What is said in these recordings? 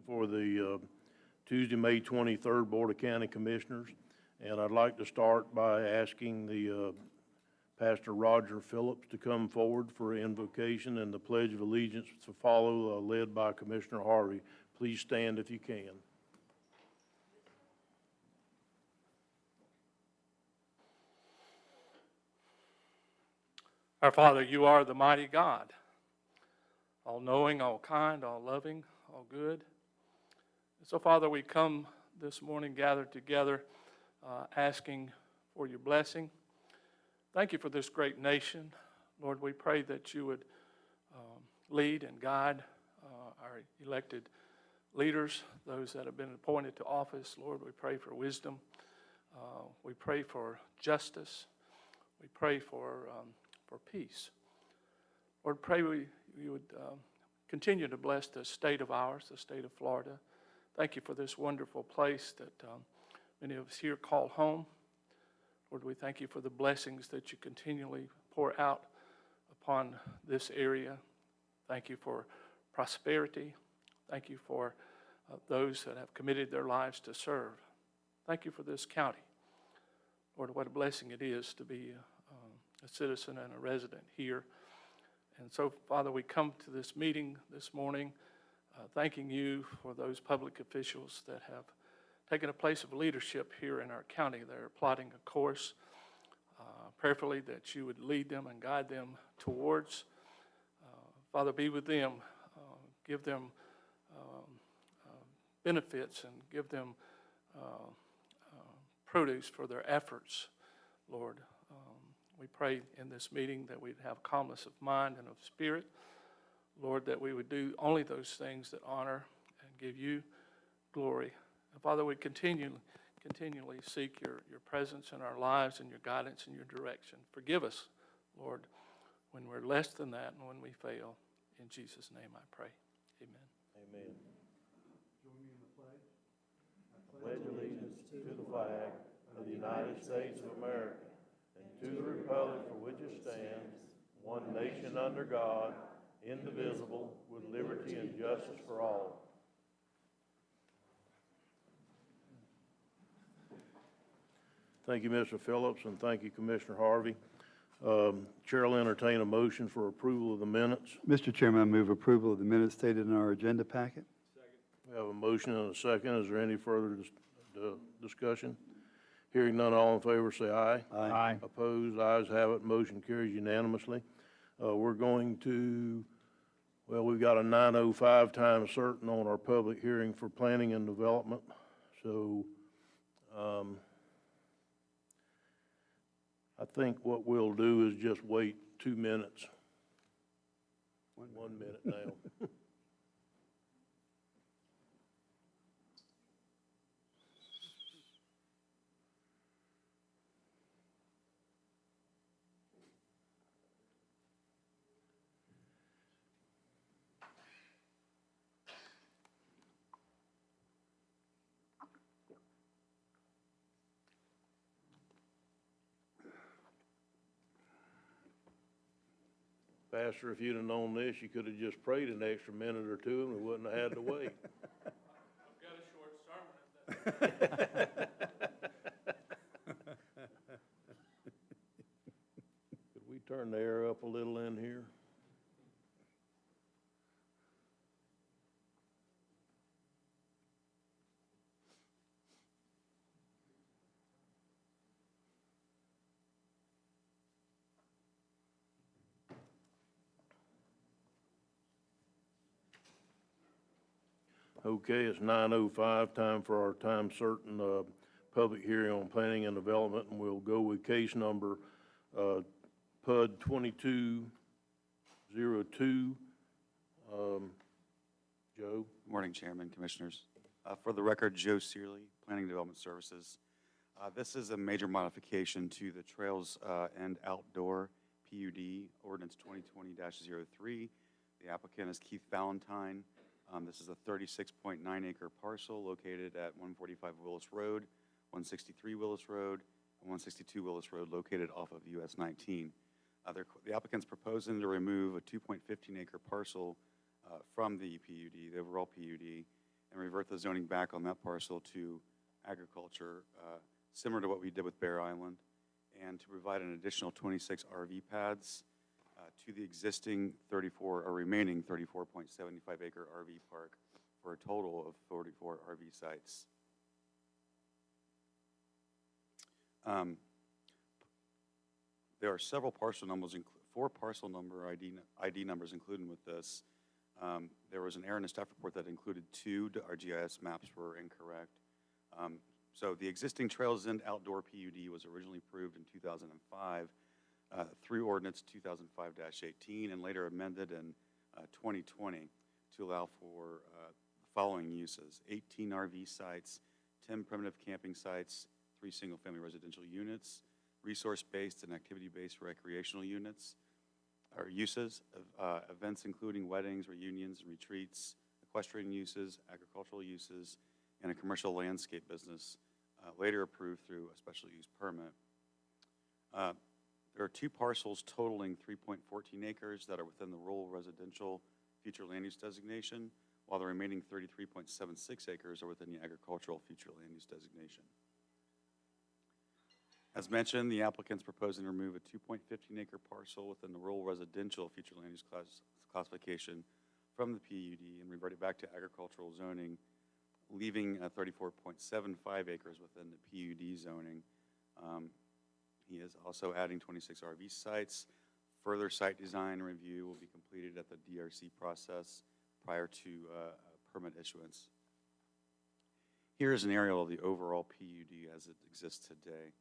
For the Tuesday, May 23rd Board of County Commissioners. And I'd like to start by asking the Pastor Roger Phillips to come forward for invocation and the Pledge of Allegiance to follow, led by Commissioner Harvey. Please stand if you can. Our Father, you are the mighty God, all-knowing, all-kind, all-loving, all-good. So, Father, we come this morning gathered together asking for your blessing. Thank you for this great nation. Lord, we pray that you would lead and guide our elected leaders, those that have been appointed to office. Lord, we pray for wisdom. We pray for justice. We pray for peace. Lord, pray you would continue to bless the state of ours, the state of Florida. Thank you for this wonderful place that many of us here call home. Lord, we thank you for the blessings that you continually pour out upon this area. Thank you for prosperity. Thank you for those that have committed their lives to serve. Thank you for this county. Lord, what a blessing it is to be a citizen and a resident here. And so, Father, we come to this meeting this morning thanking you for those public officials that have taken a place of leadership here in our county. They're plotting a course, prayerfully that you would lead them and guide them towards. Father, be with them. Give them benefits and give them produce for their efforts, Lord. We pray in this meeting that we'd have calmness of mind and of spirit. Lord, that we would do only those things that honor and give you glory. And Father, we continually seek your presence in our lives and your guidance and your direction. Forgive us, Lord, when we're less than that and when we fail. In Jesus' name I pray. Amen. Amen. Join me in the pledge. I pledge allegiance to the flag of the United States of America and to the republic for which it stands, one nation under God, indivisible, with liberty and justice for all. Thank you, Mr. Phillips, and thank you, Commissioner Harvey. Chair will entertain a motion for approval of the minutes. Mr. Chairman, I move approval of the minutes stated in our agenda packet. Second. We have a motion and a second. Is there any further discussion? Hearing none, all in favor say aye. Aye. Opposed, ayes have it. Motion carries unanimously. We're going to, well, we've got a 9:05 time certain on our public hearing for planning and development. So I think what we'll do is just wait 2 minutes. 1 minute now. Pastor, if you'd have known this, you could have just prayed an extra minute or two and we wouldn't have had to wait. I've got a short sermon. Could we turn the air up a little in here? Okay, it's 9:05, time for our time certain public hearing on planning and development, and we'll go with case number PUD 2202. Joe? Good morning, Chairman, Commissioners. For the record, Joe Searley, Planning and Development Services. This is a major modification to the Trails and Outdoor PUD Ordinance 2020-03. The applicant is Keith Valentine. This is a 36.9 acre parcel located at 145 Willis Road, 163 Willis Road, and 162 Willis Road, located off of US 19. The applicant's proposing to remove a 2.15 acre parcel from the PUD, the overall PUD, and revert the zoning back on that parcel to agriculture, similar to what we did with Bear Island, and to provide an additional 26 RV pads to the existing 34 or remaining 34.75 acre RV park for a total of 44 RV sites. There are several parcel numbers, 4 parcel number ID numbers included with this. There was an error in the staff report that included 2. Our GIS maps were incorrect. So the existing Trails End Outdoor PUD was originally approved in 2005 through Ordinance 2005-18 and later amended in 2020 to allow for the following uses: 18 RV sites, 10 primitive camping sites, 3 single-family residential units, resource-based and activity-based recreational units, or uses, events including weddings, reunions, and retreats, equestrian uses, agricultural uses, and a commercial landscape business, later approved through a special use permit. There are 2 parcels totaling 3.14 acres that are within the rural residential future land use designation, while the remaining 33.76 acres are within the agricultural future land use designation. As mentioned, the applicant's proposing to remove a 2.15 acre parcel within the rural residential future land use classification from the PUD and revert it back to agricultural zoning, leaving 34.75 acres within the PUD zoning. He is also adding 26 RV sites. Further site design review will be completed at the DRC process prior to permit issuance. Here is an aerial of the overall PUD as it exists today.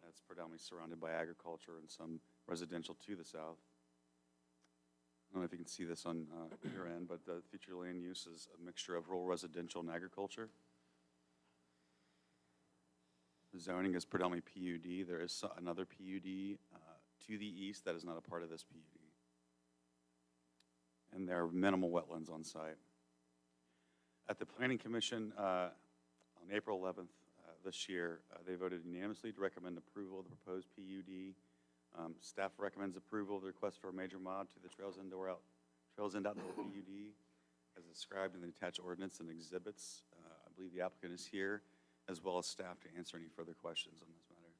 That's predominantly surrounded by agriculture and some residential to the south. I don't know if you can see this on your end, but the future land use is a mixture of rural residential and agriculture. The zoning is predominantly PUD. There is another PUD to the east that is not a part of this PUD. And there are minimal wetlands on site. At the Planning Commission on April 11th this year, they voted unanimously to recommend approval of the proposed PUD. Staff recommends approval of the request for a major mod to the Trails End Outdoor PUD as described in the attached ordinance and exhibits. I believe the applicant is here, as well as staff, to answer any further questions on this matter.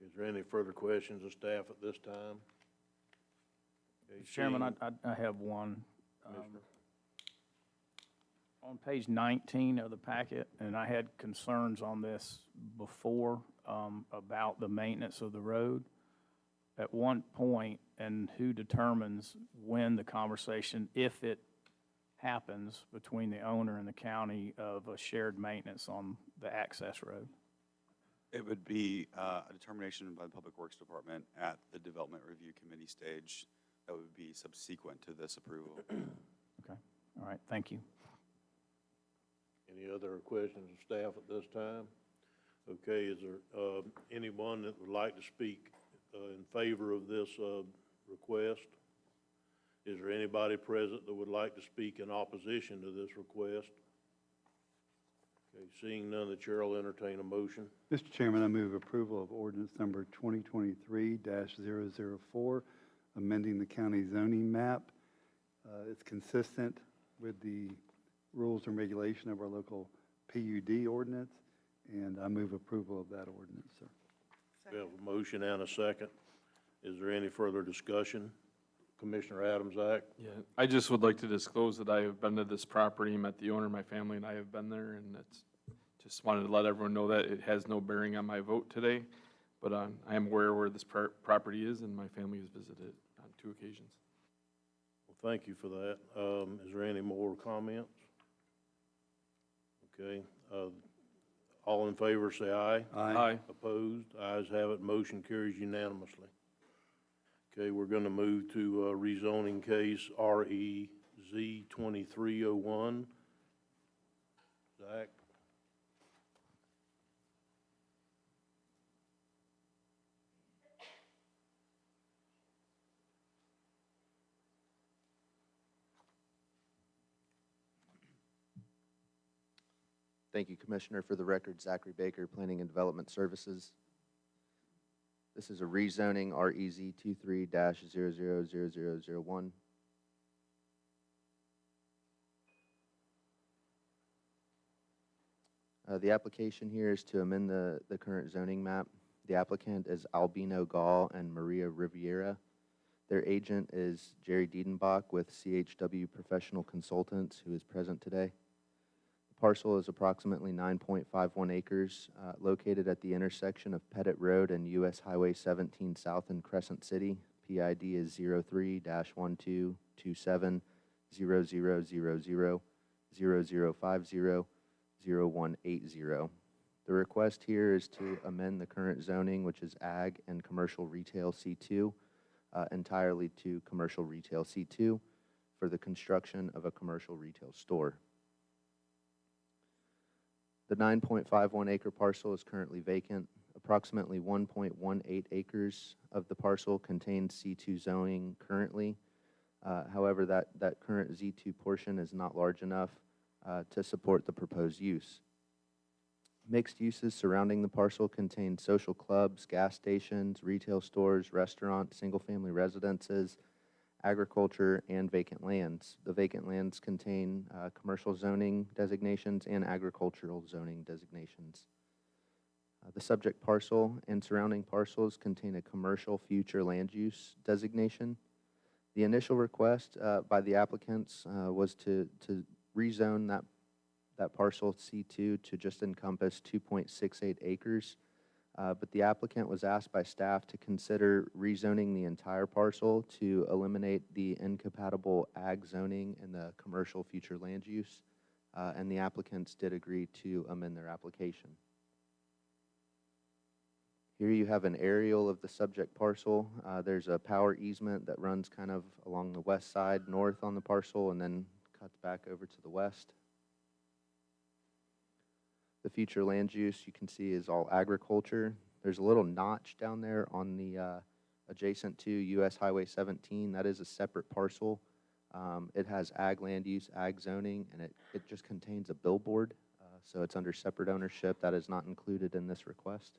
Is there any further questions of staff at this time? Okay, Chairman, seeing- I have one. Commissioner. On page 19 of the packet, and I had concerns on this before about the maintenance of the road. At one point, and who determines when the conversation, if it happens, between the owner and the county of a shared maintenance on the access road? It would be a determination by the Public Works Department at the Development Review Committee stage that would be subsequent to this approval. Okay, all right, thank you. Any other questions of staff at this time? Okay, is there anyone that would like to speak in favor of this request? Is there anybody present that would like to speak in opposition to this request? Okay, seeing none, the chair will entertain a motion. Mr. Chairman, I move approval of ordinance number 2023-004, amending the county zoning map. It's consistent with the rules and regulation of our local PUD ordinance, and I move approval of that ordinance, sir. We have a motion and a second. Is there any further discussion? Commissioner Adams, Act. Yeah, I just would like to disclose that I have been to this property, met the owner, my family and I have been there, and it's, just wanted to let everyone know that it has no bearing on my vote today, but I am aware where this property is, and my family has visited it on 2 occasions. Well, thank you for that. Is there any more comments? Okay, all in favor say aye. Aye. Opposed? Ayes have it. Motion carries unanimously. Okay, we're going to move to rezoning case REZ 2301. Zach? Thank you, Commissioner. For the record, Zachary Baker, Planning and Development Services. This is a rezoning REZ 23-000001. The application here is to amend the current zoning map. The applicant is Albino Gall and Maria Riviera. Their agent is Jerry Diedenbach with CHW Professional Consultants, who is present today. The parcel is approximately 9.51 acres, located at the intersection of Pettit Road and US Highway 17 South in Crescent City. PID is 03-1227-0000-0050-0180. The request here is to amend the current zoning, which is Ag and Commercial Retail C2, entirely to Commercial Retail C2 for the construction of a commercial retail store. The 9.51 acre parcel is currently vacant. Approximately 1.18 acres of the parcel contains C2 zoning currently. However, that current Z2 portion is not large enough to support the proposed use. Mixed uses surrounding the parcel contain social clubs, gas stations, retail stores, restaurants, single-family residences, agriculture, and vacant lands. The vacant lands contain commercial zoning designations and agricultural zoning designations. The subject parcel and surrounding parcels contain a commercial future land use designation. The initial request by the applicants was to rezone that parcel C2 to just encompass 2.68 acres, but the applicant was asked by staff to consider rezoning the entire parcel to eliminate the incompatible ag zoning and the commercial future land use, and the applicants did agree to amend their application. Here you have an aerial of the subject parcel. There's a power easement that runs kind of along the west side, north on the parcel, and then cuts back over to the west. The future land use you can see is all agriculture. There's a little notch down there on the adjacent to US Highway 17. That is a separate parcel. It has ag land use, ag zoning, and it just contains a billboard. So it's under separate ownership. That is not included in this request.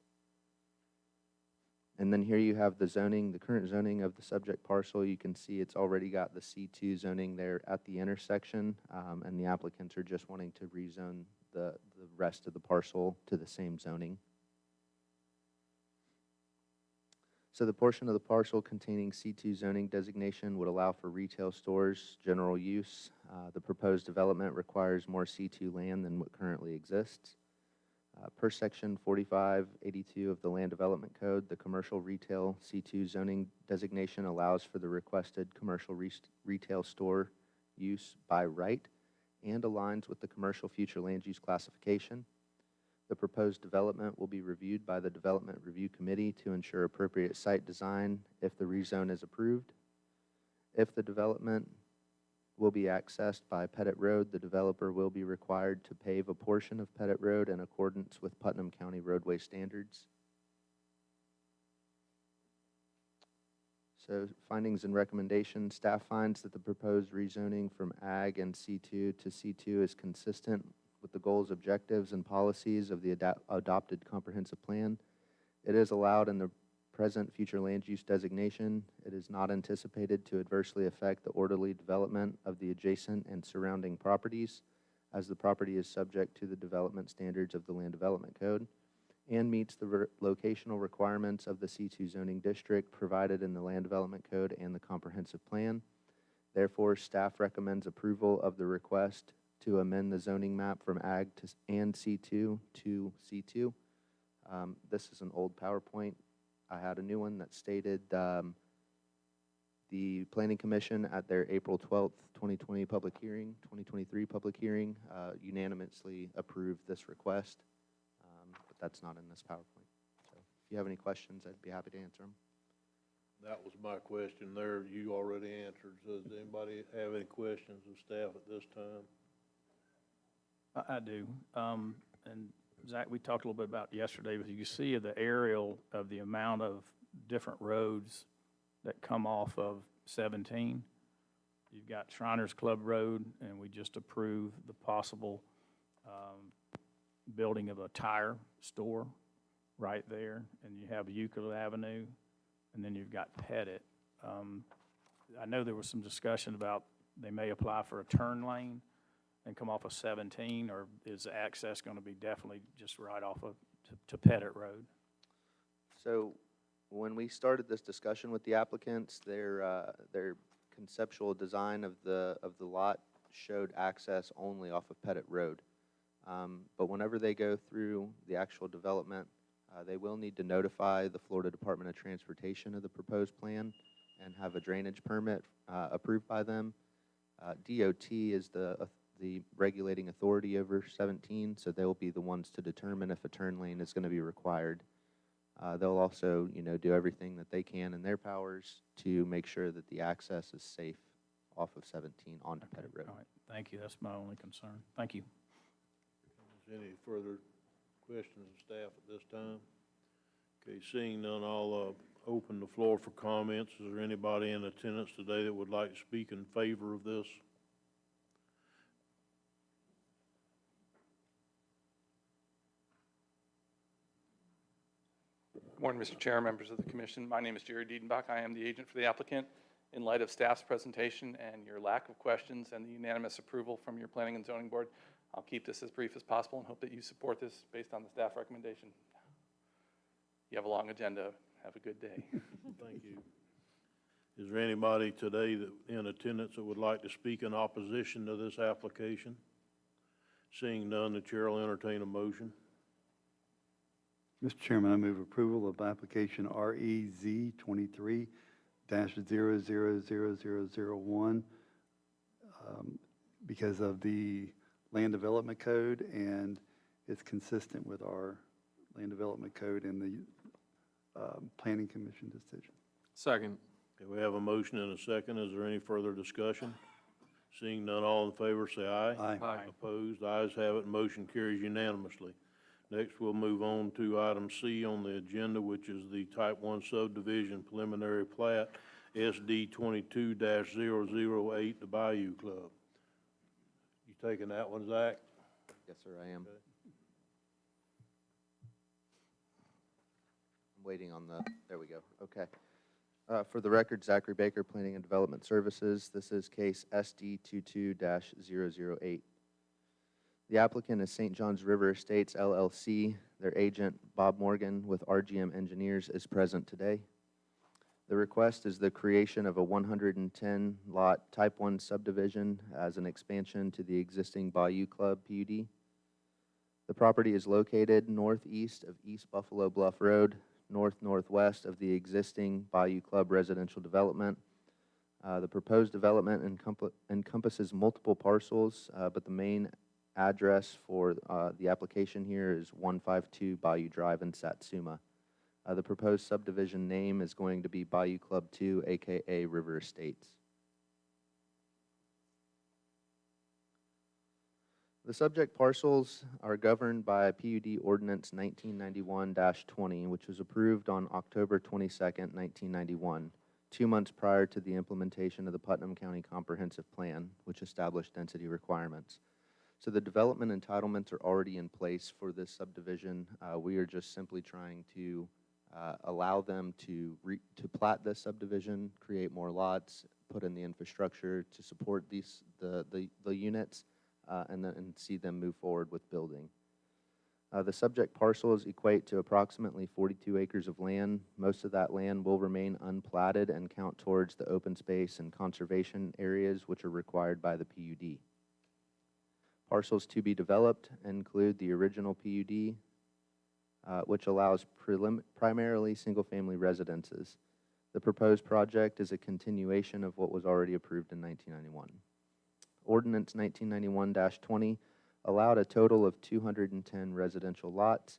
And then here you have the zoning, the current zoning of the subject parcel. You can see it's already got the C2 zoning there at the intersection, and the applicants are just wanting to rezone the rest of the parcel to the same zoning. So the portion of the parcel containing C2 zoning designation would allow for retail stores, general use. The proposed development requires more C2 land than what currently exists. Per section 4582 of the Land Development Code, the commercial retail C2 zoning designation allows for the requested commercial retail store use by right and aligns with the commercial future land use classification. The proposed development will be reviewed by the Development Review Committee to ensure appropriate site design if the rezone is approved. If the development will be accessed by Pettit Road, the developer will be required to pave a portion of Pettit Road in accordance with Putnam County roadway standards. So findings and recommendations, staff finds that the proposed rezoning from Ag and C2 to C2 is consistent with the goals, objectives, and policies of the adopted comprehensive plan. It is allowed in the present future land use designation. It is not anticipated to adversely affect the orderly development of the adjacent and surrounding properties, as the property is subject to the development standards of the Land Development Code and meets the locational requirements of the C2 zoning district provided in the Land Development Code and the comprehensive plan. Therefore, staff recommends approval of the request to amend the zoning map from Ag and C2 to C2. This is an old PowerPoint. I had a new one that stated the Planning Commission at their April 12th, 2023 public hearing unanimously approved this request, but that's not in this PowerPoint. So if you have any questions, I'd be happy to answer them. That was my question there. You already answered. So does anybody have any questions of staff at this time? I do. And Zach, we talked a little bit about yesterday, but you can see the aerial of the amount of different roads that come off of 17. You've got Shriners Club Road, and we just approved the possible building of a tire store right there. And you have Euclid Avenue, and then you've got Pettit. I know there was some discussion about they may apply for a turn lane. and come off of 17, or is the access going to be definitely just right off of to Pettit Road? So when we started this discussion with the applicants, their conceptual design of the lot showed access only off of Pettit Road. But whenever they go through the actual development, they will need to notify the Florida Department of Transportation of the proposed plan and have a drainage permit approved by them. DOT is the regulating authority over 17, so they'll be the ones to determine if a turn lane is going to be required. They'll also, do everything that they can in their powers to make sure that the access is safe off of 17 onto Pettit Road. All right, thank you. That's my only concern. Thank you. Is there any further questions of staff at this time? Okay, seeing none, I'll open the floor for comments. Is there anybody in attendance today that would like to speak in favor of this? Good morning, Mr. Chair, members of the commission. My name is Jerry Diedenbach. I am the agent for the applicant. In light of staff's presentation and your lack of questions and the unanimous approval from your Planning and Zoning Board, I'll keep this as brief as possible and hope that you support this based on the staff recommendation. You have a long agenda. Have a good day. Thank you. Is there anybody today that in attendance that would like to speak in opposition to this application? Seeing none, the chair will entertain a motion. Mr. Chairman, I move approval of application REZ 23-000001 because of the land development code, and it's consistent with our land development code and the Planning Commission decision. Second. Okay, we have a motion and a second. Is there any further discussion? Seeing none, all in favor say aye. Aye. Aye. Opposed, ayes have it, motion carries unanimously. Next, we'll move on to item C on the agenda, which is the Type 1 subdivision preliminary plat, SD 22-008, the Bayou Club. You taking that one, Zach? Yes, sir, I am. I'm waiting on there we go. Okay. For the record, Zachary Baker, Planning and Development Services. This is case SD 22-008. The applicant is St. John's River Estates, LLC. Their agent, Bob Morgan, with RGM Engineers, is present today. The request is the creation of a 110-lot Type 1 subdivision as an expansion to the existing Bayou Club PUD. The property is located northeast of East Buffalo Bluff Road, northwest of the existing Bayou Club residential development. The proposed development encompasses multiple parcels, but the main address for the application here is 152 Bayou Drive in Satsuma. The proposed subdivision name is going to be Bayou Club 2, aka River Estates. The subject parcels are governed by PUD Ordinance 1991-20, which was approved on October 22nd, 1991, 2 months prior to the implementation of the Putnam County Comprehensive Plan, which established density requirements. So the development entitlements are already in place for this subdivision. We are just simply trying to allow them to plat this subdivision, create more lots, put in the infrastructure to support the units, and then see them move forward with building. The subject parcels equate to approximately 42 acres of land. Most of that land will remain unplatted and count towards the open space and conservation areas which are required by the PUD. Parcels to be developed include the original PUD, which allows primarily single-family residences. The proposed project is a continuation of what was already approved in 1991. Ordinance 1991-20 allowed a total of 210 residential lots.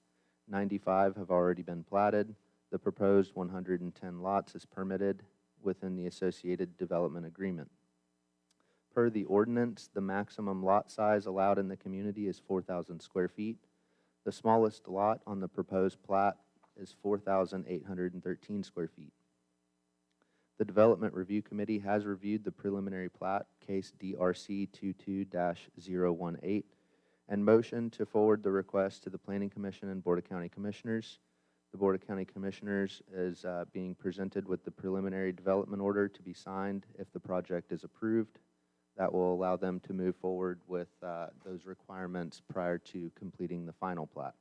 95 have already been platted. The proposed 110 lots is permitted within the associated development agreement. Per the ordinance, the maximum lot size allowed in the community is 4,000 square feet. The smallest lot on the proposed plat is 4,813 square feet. The Development Review Committee has reviewed the preliminary plat, case DRC 22-018, and motioned to forward the request to the Planning Commission and Board of County Commissioners. The Board of County Commissioners is being presented with the preliminary development order to be signed if the project is approved. that will allow them to move forward with those requirements prior to completing the final plat.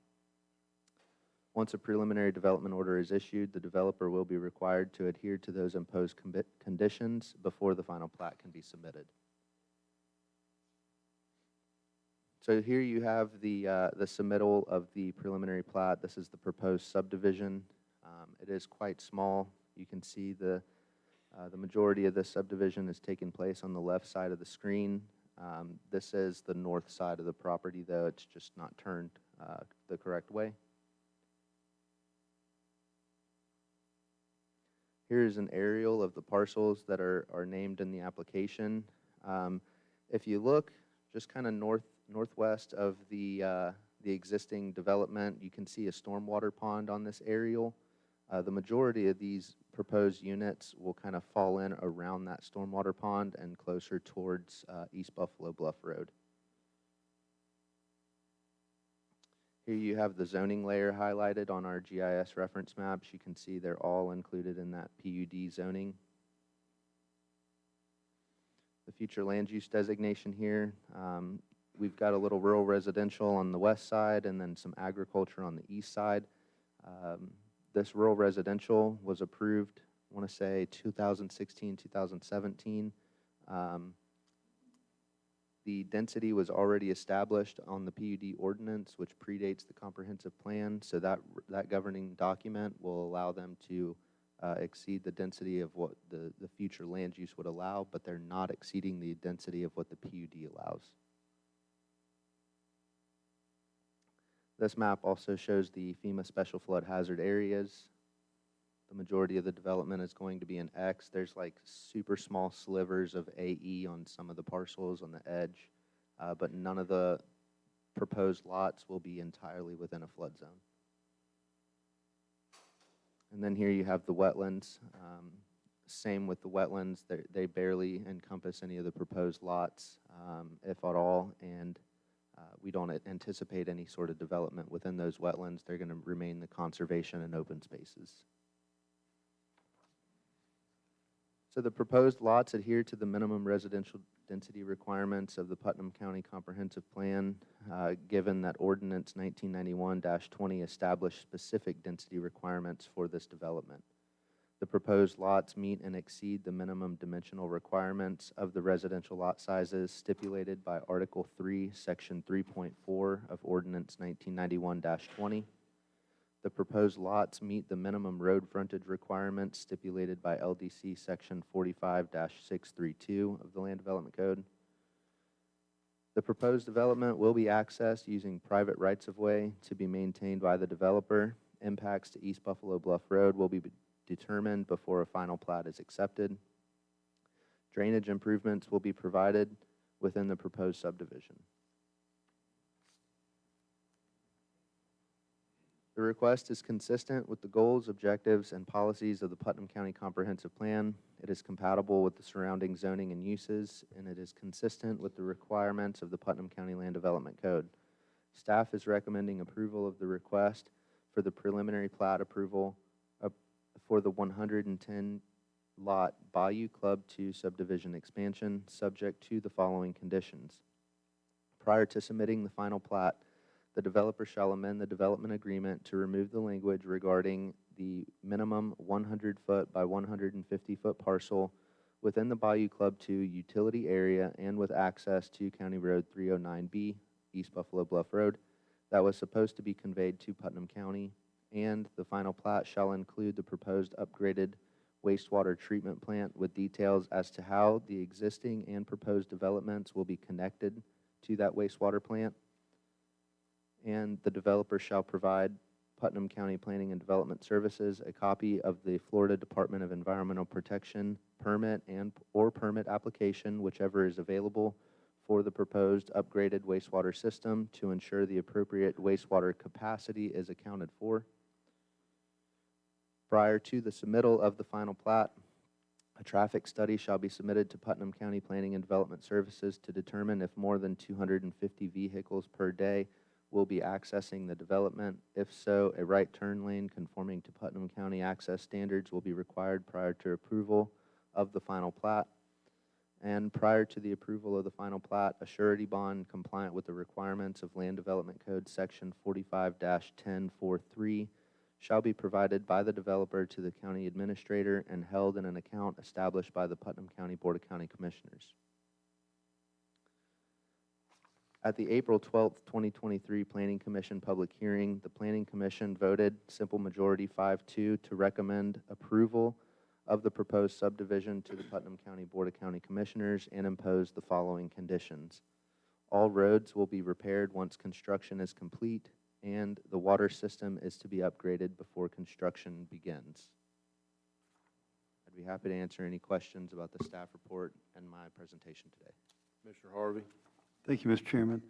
Once a preliminary development order is issued, the developer will be required to adhere to those imposed conditions before the final plat can be submitted. So here you have the submittal of the preliminary plat. This is the proposed subdivision. It is quite small. You can see the majority of this subdivision is taking place on the left side of the screen. This is the north side of the property, though it's just not turned the correct way. Here's an aerial of the parcels that are named in the application. If you look just kind of northwest of the existing development, you can see a stormwater pond on this aerial. The majority of these proposed units will kind of fall in around that stormwater pond and closer towards East Buffalo Bluff Road. Here you have the zoning layer highlighted on our GIS reference maps. You can see they're all included in that PUD zoning. The future land use designation here, we've got a little rural residential on the west side and then some agriculture on the east side. This rural residential was approved, I want to say 2016, 2017. The density was already established on the PUD ordinance, which predates the comprehensive plan, so that governing document will allow them to exceed the density of what the future land use would allow, but they're not exceeding the density of what the PUD allows. This map also shows the FEMA special flood hazard areas. The majority of the development is going to be in X. There's like super small slivers of AE on some of the parcels on the edge, but none of the proposed lots will be entirely within a flood zone. And then here you have the wetlands. Same with the wetlands. They barely encompass any of the proposed lots, if at all, and we don't anticipate any sort of development within those wetlands. They're going to remain the conservation and open spaces. So the proposed lots adhere to the minimum residential density requirements of the Putnam County Comprehensive Plan, given that Ordinance 1991-20 established specific density requirements for this development. The proposed lots meet and exceed the minimum dimensional requirements of the residential lot sizes stipulated by Article 3, Section 3.4 of Ordinance 1991-20. The proposed lots meet the minimum road frontage requirements stipulated by LDC Section 45-632 of the Land Development Code. The proposed development will be accessed using private rights-of-way to be maintained by the developer. Impacts to East Buffalo Bluff Road will be determined before a final plat is accepted. Drainage improvements will be provided within the proposed subdivision. The request is consistent with the goals, objectives, and policies of the Putnam County Comprehensive Plan. It is compatible with the surrounding zoning and uses, and it is consistent with the requirements of the Putnam County Land Development Code. Staff is recommending approval of the request for the preliminary plat approval for the 110-lot Bayou Club 2 subdivision expansion, subject to the following conditions. Prior to submitting the final plat, the developer shall amend the development agreement to remove the language regarding the minimum 100-foot by 150-foot parcel within the Bayou Club 2 utility area and with access to County Road 309B, East Buffalo Bluff Road, that was supposed to be conveyed to Putnam County, and the final plat shall include the proposed upgraded wastewater treatment plant with details as to how the existing and proposed developments will be connected to that wastewater plant. And the developer shall provide Putnam County Planning and Development Services a copy of the Florida Department of Environmental Protection permit or permit application, whichever is available, for the proposed upgraded wastewater system to ensure the appropriate wastewater capacity is accounted for. Prior to the submittal of the final plat, a traffic study shall be submitted to Putnam County Planning and Development Services to determine if more than 250 vehicles per day will be accessing the development. If so, a right turn lane conforming to Putnam County access standards will be required prior to approval of the final plat. And prior to the approval of the final plat, a surety bond compliant with the requirements of Land Development Code Section 45-1043 shall be provided by the developer to the county administrator and held in an account established by the Putnam County Board of County Commissioners. At the April 12th, 2023 Planning Commission public hearing, the Planning Commission voted simple majority 5-2 to recommend approval of the proposed subdivision to the Putnam County Board of County Commissioners and impose the following conditions. All roads will be repaired once construction is complete, and the water system is to be upgraded before construction begins. I'd be happy to answer any questions about the staff report and my presentation today. Commissioner Harvey? Thank you, Mr. Chairman.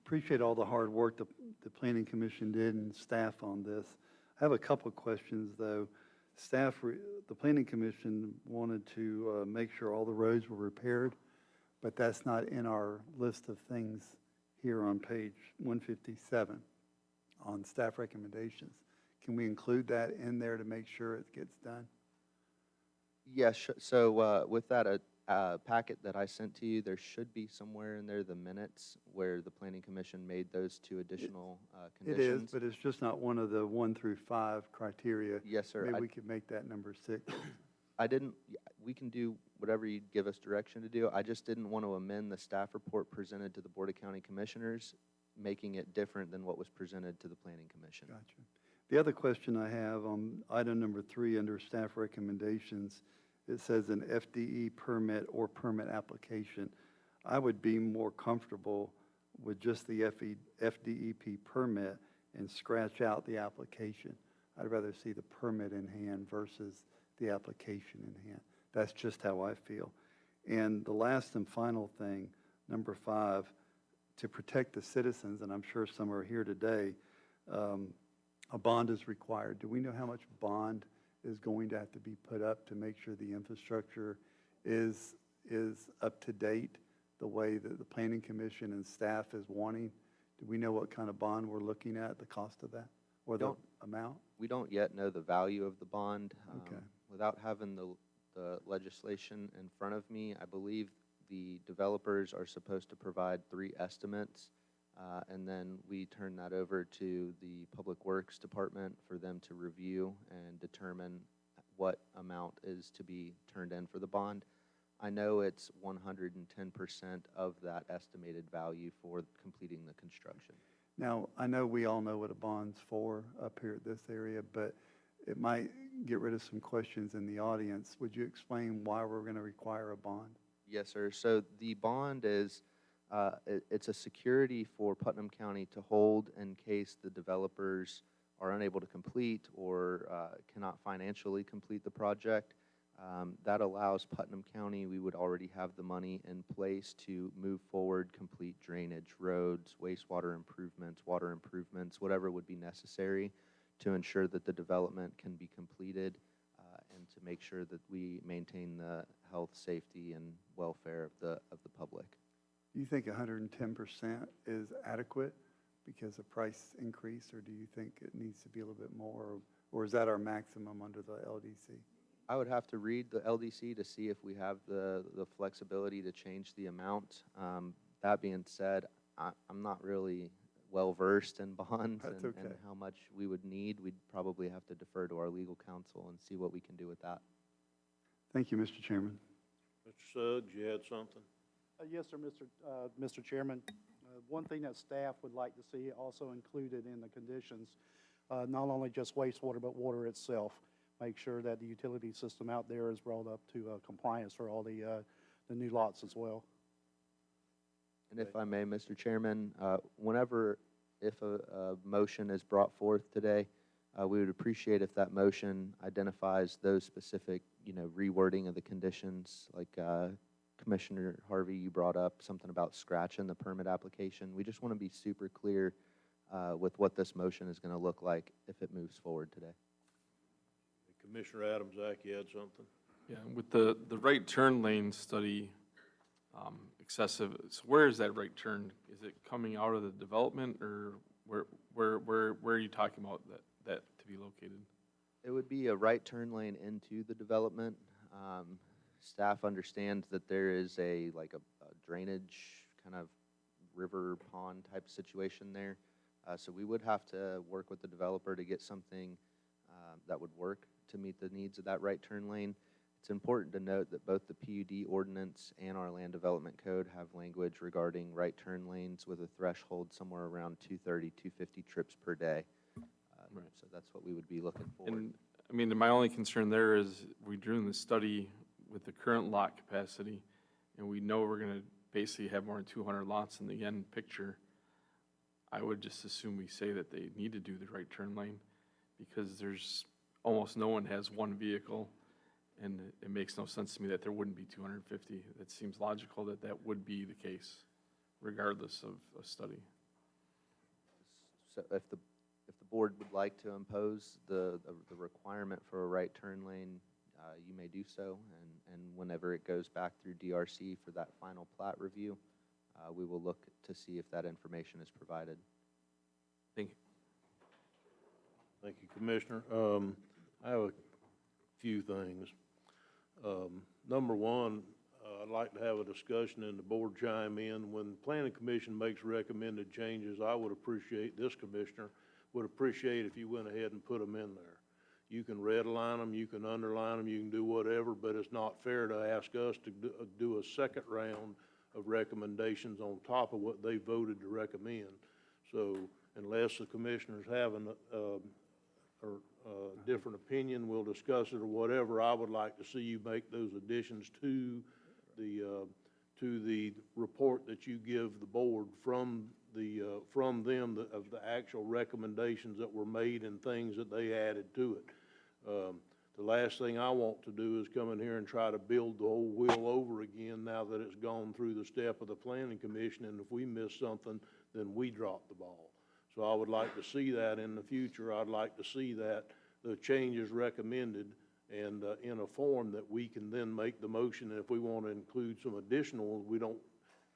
Appreciate all the hard work the Planning Commission did and staff on this. I have a couple of questions, though. The Planning Commission wanted to make sure all the roads were repaired, but that's not in our list of things here on page 157 on staff recommendations. Can we include that in there to make sure it gets done? Yes, so with that packet that I sent to you, there should be somewhere in there the minutes where the Planning Commission made those two additional conditions. It is, but it's just not one of the 1 through 5 criteria. Yes, sir. Maybe we could make that number 6. We can do whatever you give us direction to do. I just didn't want to amend the staff report presented to the Board of County Commissioners, making it different than what was presented to the Planning Commission. Gotcha. The other question I have on item number 3 under staff recommendations, it says an FDE permit or permit application. I would be more comfortable with just the FDEP permit and scratch out the application. I'd rather see the permit in hand versus the application in hand. That's just how I feel. And the last and final thing, number 5, to protect the citizens, and I'm sure some are here today, a bond is required. Do we know how much bond is going to have to be put up to make sure the infrastructure is up to date the way that the Planning Commission and staff is wanting? Do we know what kind of bond we're looking at, the cost of that, or the amount? We don't yet know the value of the bond. Okay. Without having the legislation in front of me, I believe the developers are supposed to provide 3 estimates, and then we turn that over to the Public Works Department for them to review and determine what amount is to be turned in for the bond. I know it's 110% of that estimated value for completing the construction. Now, I know we all know what a bond's for up here at this area, but it might get rid of some questions in the audience. Would you explain why we're going to require a bond? Yes, sir. So the bond is, it's a security for Putnam County to hold in case the developers are unable to complete or cannot financially complete the project. That allows Putnam County, we would already have the money in place to move forward, complete drainage, roads, wastewater improvements, water improvements, whatever would be necessary to ensure that the development can be completed and to make sure that we maintain the health, safety, and welfare of the public. Do you think 110% is adequate because of price increase, or do you think it needs to be a little bit more, or is that our maximum under the LDC? I would have to read the LDC to see if we have the flexibility to change the amount. That being said, I'm not really well-versed in bonds and how much we would need. We'd probably have to defer to our legal counsel and see what we can do with that. Thank you, Mr. Chairman. Mr. Suggs, you had something? Yes, sir, Mr. Chairman. One thing that staff would like to see also included in the conditions, not only just wastewater, but water itself. Make sure that the utility system out there is brought up to compliance for all the new lots as well. And if I may, Mr. Chairman, if a motion is brought forth today, we would appreciate if that motion identifies those specific, rewording of the conditions, like Commissioner Harvey, you brought up something about scratching the permit application. We just want to be super clear with what this motion is going to look like if it moves forward today. Commissioner Adams-Zach, you had something? Yeah, with the right turn lane study, excessive, so where is that right turn? Is it coming out of the development, or where are you talking about that to be located? It would be a right turn lane into the development. Staff understands that there is a drainage kind of river pond type situation there. So we would have to work with the developer to get something that would work to meet the needs of that right turn lane. It's important to note that both the PUD ordinance and our land development code have language regarding right turn lanes with a threshold somewhere around 230, 250 trips per day. Right. So that's what we would be looking for. And, I mean, my only concern there is we're doing the study with the current lot capacity, and we know we're gonna basically have more than 200 lots in the end picture. I would just assume we say that they need to do the right turn lane, because there's, almost no one has one vehicle, and it makes no sense to me that there wouldn't be 250. It seems logical that that would be the case, regardless of a study. So if the board would like to impose the requirement for a right turn lane, you may do so, and whenever it goes back through DRC for that final plat review, we will look to see if that information is provided. Thank you. Thank you, Commissioner. I have a few things. Number one, I'd like to have a discussion and the board chime in. When the Planning Commission makes recommended changes, I would appreciate, this commissioner would appreciate if you went ahead and put them in there. You can redline them, you can underline them, you can do whatever, but it's not fair to ask us to do a second round of recommendations on top of what they voted to recommend. So unless the commissioners have a different opinion, we'll discuss it or whatever, I would like to see you make those additions to the report that you give the board from them of the actual recommendations that were made and things that they added to it. The last thing I want to do is come in here and try to build the whole wheel over again now that it's gone through the step of the Planning Commission, and if we miss something, then we drop the ball. So I would like to see that in the future. I'd like to see that the changes recommended and in a form that we can then make the motion. And if we want to include some additional, we don't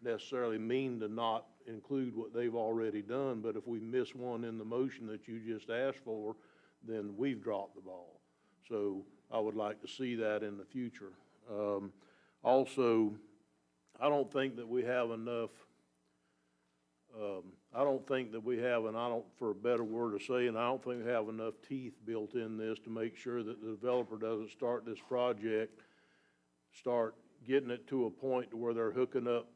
necessarily mean to not include what they've already done, but if we miss one in the motion that you just asked for, then we've dropped the ball. So I would like to see that in the future. Also, I don't think that we have enough, for a better word to say, and I don't think we have enough teeth built in this to make sure that the developer doesn't start this project, start getting it to a point to where they're hooking up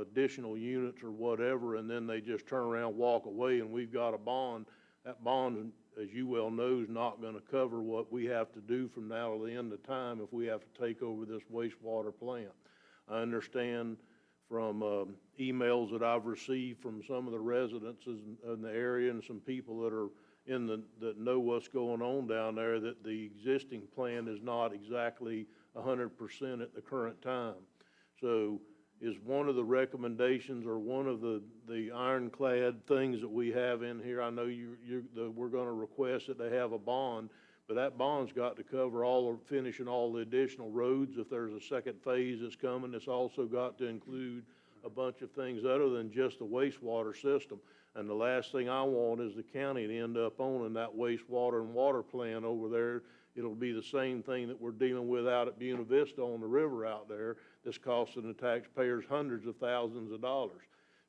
additional units or whatever, and then they just turn around, walk away, and we've got a bond. That bond, as you well know, is not going to cover what we have to do from now to the end of time if we have to take over this wastewater plant. I understand from emails that I've received from some of the residents in the area and some people that are that know what's going on down there, that the existing plan is not exactly 100% at the current time. So is one of the recommendations or one of the ironclad things that we have in here, I know we're going to request that they have a bond, but that bond's got to cover finishing all the additional roads. If there's a second phase that's coming, it's also got to include a bunch of things other than just the wastewater system. And the last thing I want is the county to end up owning that wastewater and water plant over there. It'll be the same thing that we're dealing with out at Buena Vista on the river out there that's costing the taxpayers hundreds of thousands of dollars.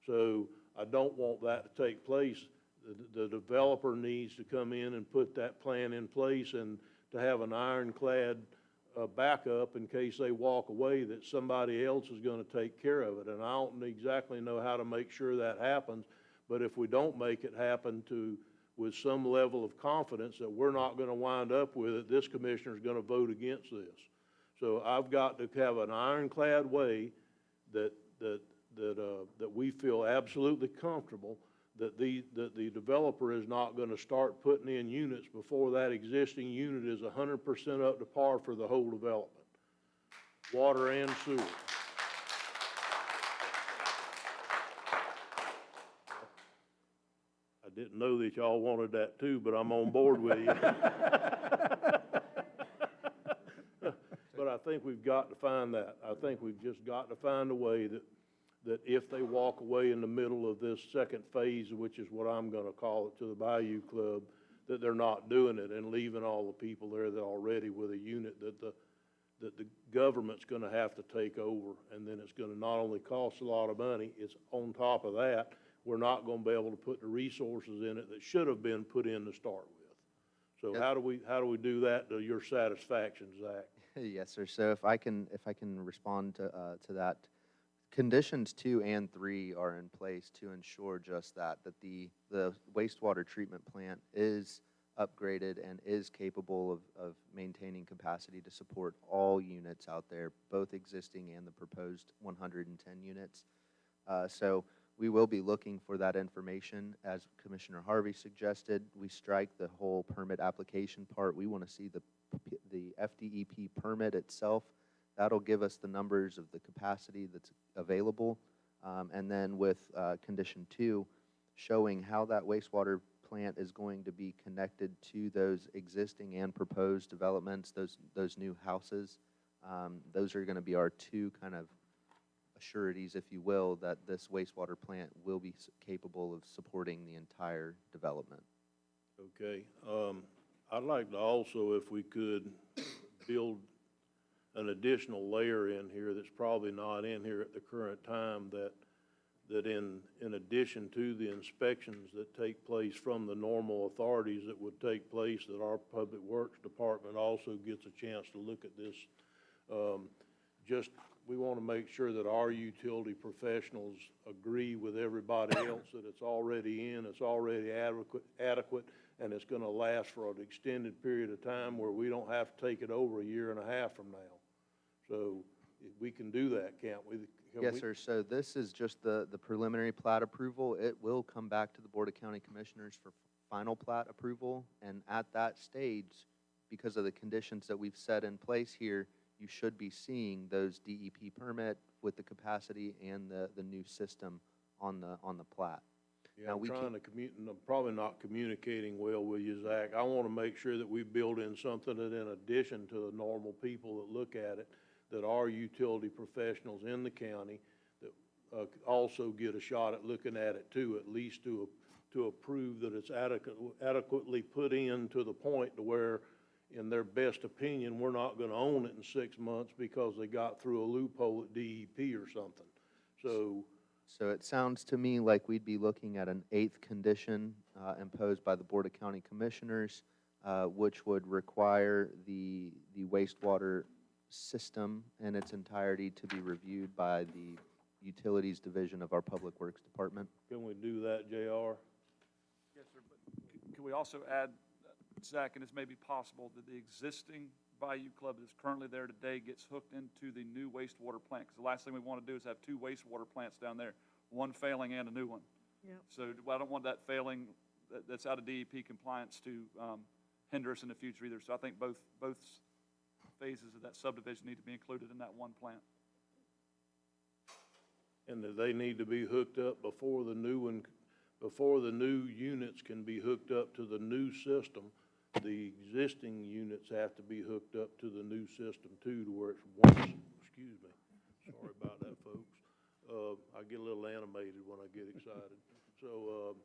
So I don't want that to take place. The developer needs to come in and put that plan in place and to have an ironclad backup in case they walk away, that somebody else is going to take care of it. And I don't exactly know how to make sure that happens, but if we don't make it happen with some level of confidence that we're not going to wind up with it, this commissioner is going to vote against this. So I've got to have an ironclad way that we feel absolutely comfortable that the developer is not going to start putting in units before that existing unit is 100% up to par for the whole development, water and sewer. I didn't know that y'all wanted that too, but I'm on board with you. But I think we've got to find that. I think we've just got to find a way that if they walk away in the middle of this second phase, which is what I'm going to call it, to the Bayou Club, that they're not doing it and leaving all the people there that already with a unit that that the government's gonna have to take over, and then it's gonna not only cost a lot of money, it's on top of that, we're not gonna be able to put the resources in it that should have been put in to start with. So Yep. how do we do that to your satisfaction, Zach? Yes, sir. So if I can respond to that, conditions 2 and 3 are in place to ensure just that the wastewater treatment plant is upgraded and is capable of maintaining capacity to support all units out there, both existing and the proposed 110 units. So we will be looking for that information. As Commissioner Harvey suggested, we strike the whole permit application part. We want to see the FDEP permit itself. That'll give us the numbers of the capacity that's available. And then with condition 2, showing how that wastewater plant is going to be connected to those existing and proposed developments, those new houses. Those are going to be our two kind of assurities, if you will, that this wastewater plant will be capable of supporting the entire development. Okay, I'd like to also, if we could, build an additional layer in here that's probably not in here at the current time, that in addition to the inspections that take place from the normal authorities that would take place, that our Public Works Department also gets a chance to look at this. We want to make sure that our utility professionals agree with everybody else that it's already in, it's already adequate, and it's going to last for an extended period of time where we don't have to take it over a year and a half from now. So we can do that, can't we? Yes, sir. So this is just the preliminary plat approval. It will come back to the Board of County Commissioners for final plat approval. And at that stage, because of the conditions that we've set in place here, you should be seeing those DEP permit with the capacity and the new system on the plat. Yeah, I'm probably not communicating well with you, Zach. I want to make sure that we build in something that, in addition to the normal people that look at it, that our utility professionals in the county that also get a shot at looking at it too, at least to approve that it's adequately put in to the point to where, in their best opinion, we're not going to own it in 6 months because they got through a loophole at DEP or something. So it sounds to me like we'd be looking at an 8th condition imposed by the Board of County Commissioners, which would require the wastewater system in its entirety to be reviewed by the Utilities Division of our Public Works Department. Can we do that, JR? Yes, sir, but can we also add, Zach, and this may be possible, that the existing Bayou Club that's currently there today gets hooked into the new wastewater plant? Because the last thing we want to do is have 2 wastewater plants down there, one failing and a new one. Yep. So I don't want that failing that's out of DEP compliance to hinder us in the future either. So I think both phases of that subdivision need to be included in that one plant. And that they need to be hooked up before the new units can be hooked up to the new system. The existing units have to be hooked up to the new system too, to where it's once, excuse me, sorry about that, folks. I get a little animated when I get excited. So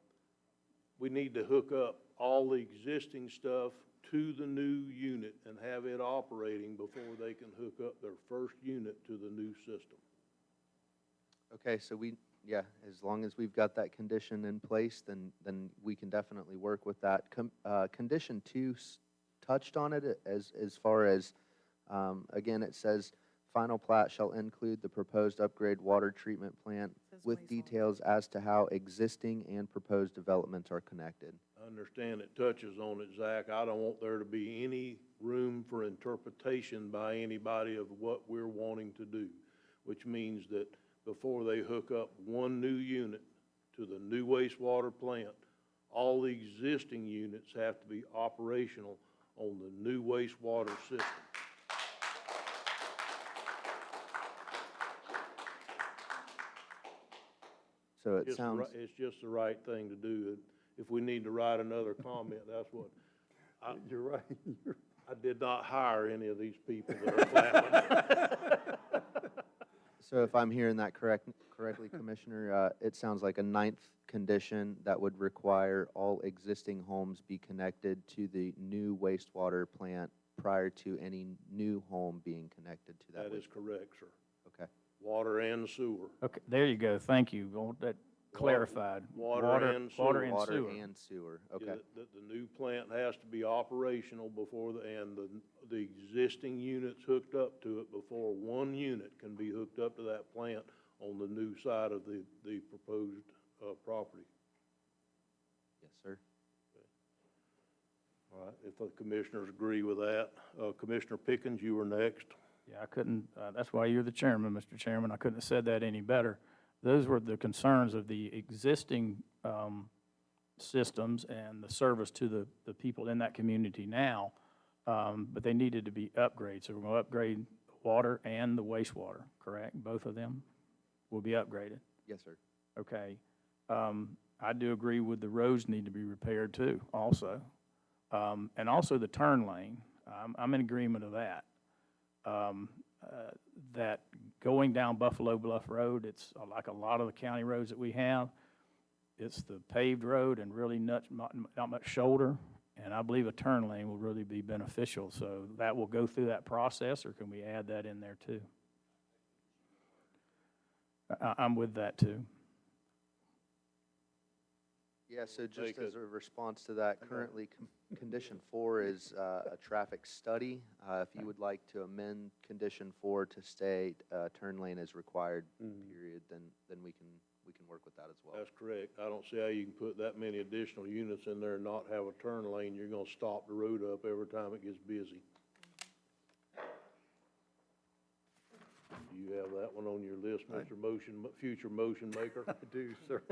we need to hook up all the existing stuff to the new unit and have it operating before they can hook up their first unit to the new system. Okay, so as long as we've got that condition in place, then we can definitely work with that. Condition 2 touched on it as far as, again, it says, final plat shall include the proposed upgrade water treatment plant with details as to how existing and proposed developments are connected. I understand it touches on it, Zach. I don't want there to be any room for interpretation by anybody of what we're wanting to do, which means that before they hook up one new unit to the new wastewater plant, all the existing units have to be operational on the new wastewater system. So it sounds... It's just the right thing to do. If we need to write another comment, that's what... You're right. I did not hire any of these people that are clapping. So if I'm hearing that correctly, Commissioner, it sounds like a 9th condition that would require all existing homes be connected to the new wastewater plant prior to any new home being connected to that That is waste? correct, sir. Okay. Water and sewer. Okay, there you go, thank you, want that clarified. Water and sewer. Water and Water sewer. and sewer, Yeah, okay. the new plant has to be operational before and the existing units hooked up to it before one unit can be hooked up to that plant on the new side of the proposed, property. Yes, sir. All right, if the commissioners agree with that, Commissioner Pickens, you were next. Yeah, I couldn't, that's why you're the chairman, Mr. Chairman. I couldn't have said that any better. Those were the concerns of the existing systems and the service to the people in that community now, but they needed to be upgraded. So we're going to upgrade the water and the wastewater, correct? Both of them will be upgraded. Yes, sir. Okay. I do agree with the roads need to be repaired too, also. And also the turn lane, I'm in agreement of that. That going down Buffalo Bluff Road, it's like a lot of the county roads that we have. It's the paved road and really not much shoulder, and I believe a turn lane will really be beneficial. So that will go through that process, or can we add that in there too? I'm with that too. Yeah, so just Make as it- a response to that, currently, condition 4 is a traffic study. If you would like to amend condition 4 to state turn lane is required, period, then we can work with that as well. That's correct. I don't see how you can put that many additional units in there and not have a turn lane. You're gonna stop the road up every time it gets busy. You have that one on your list, future motion maker? I do, sir.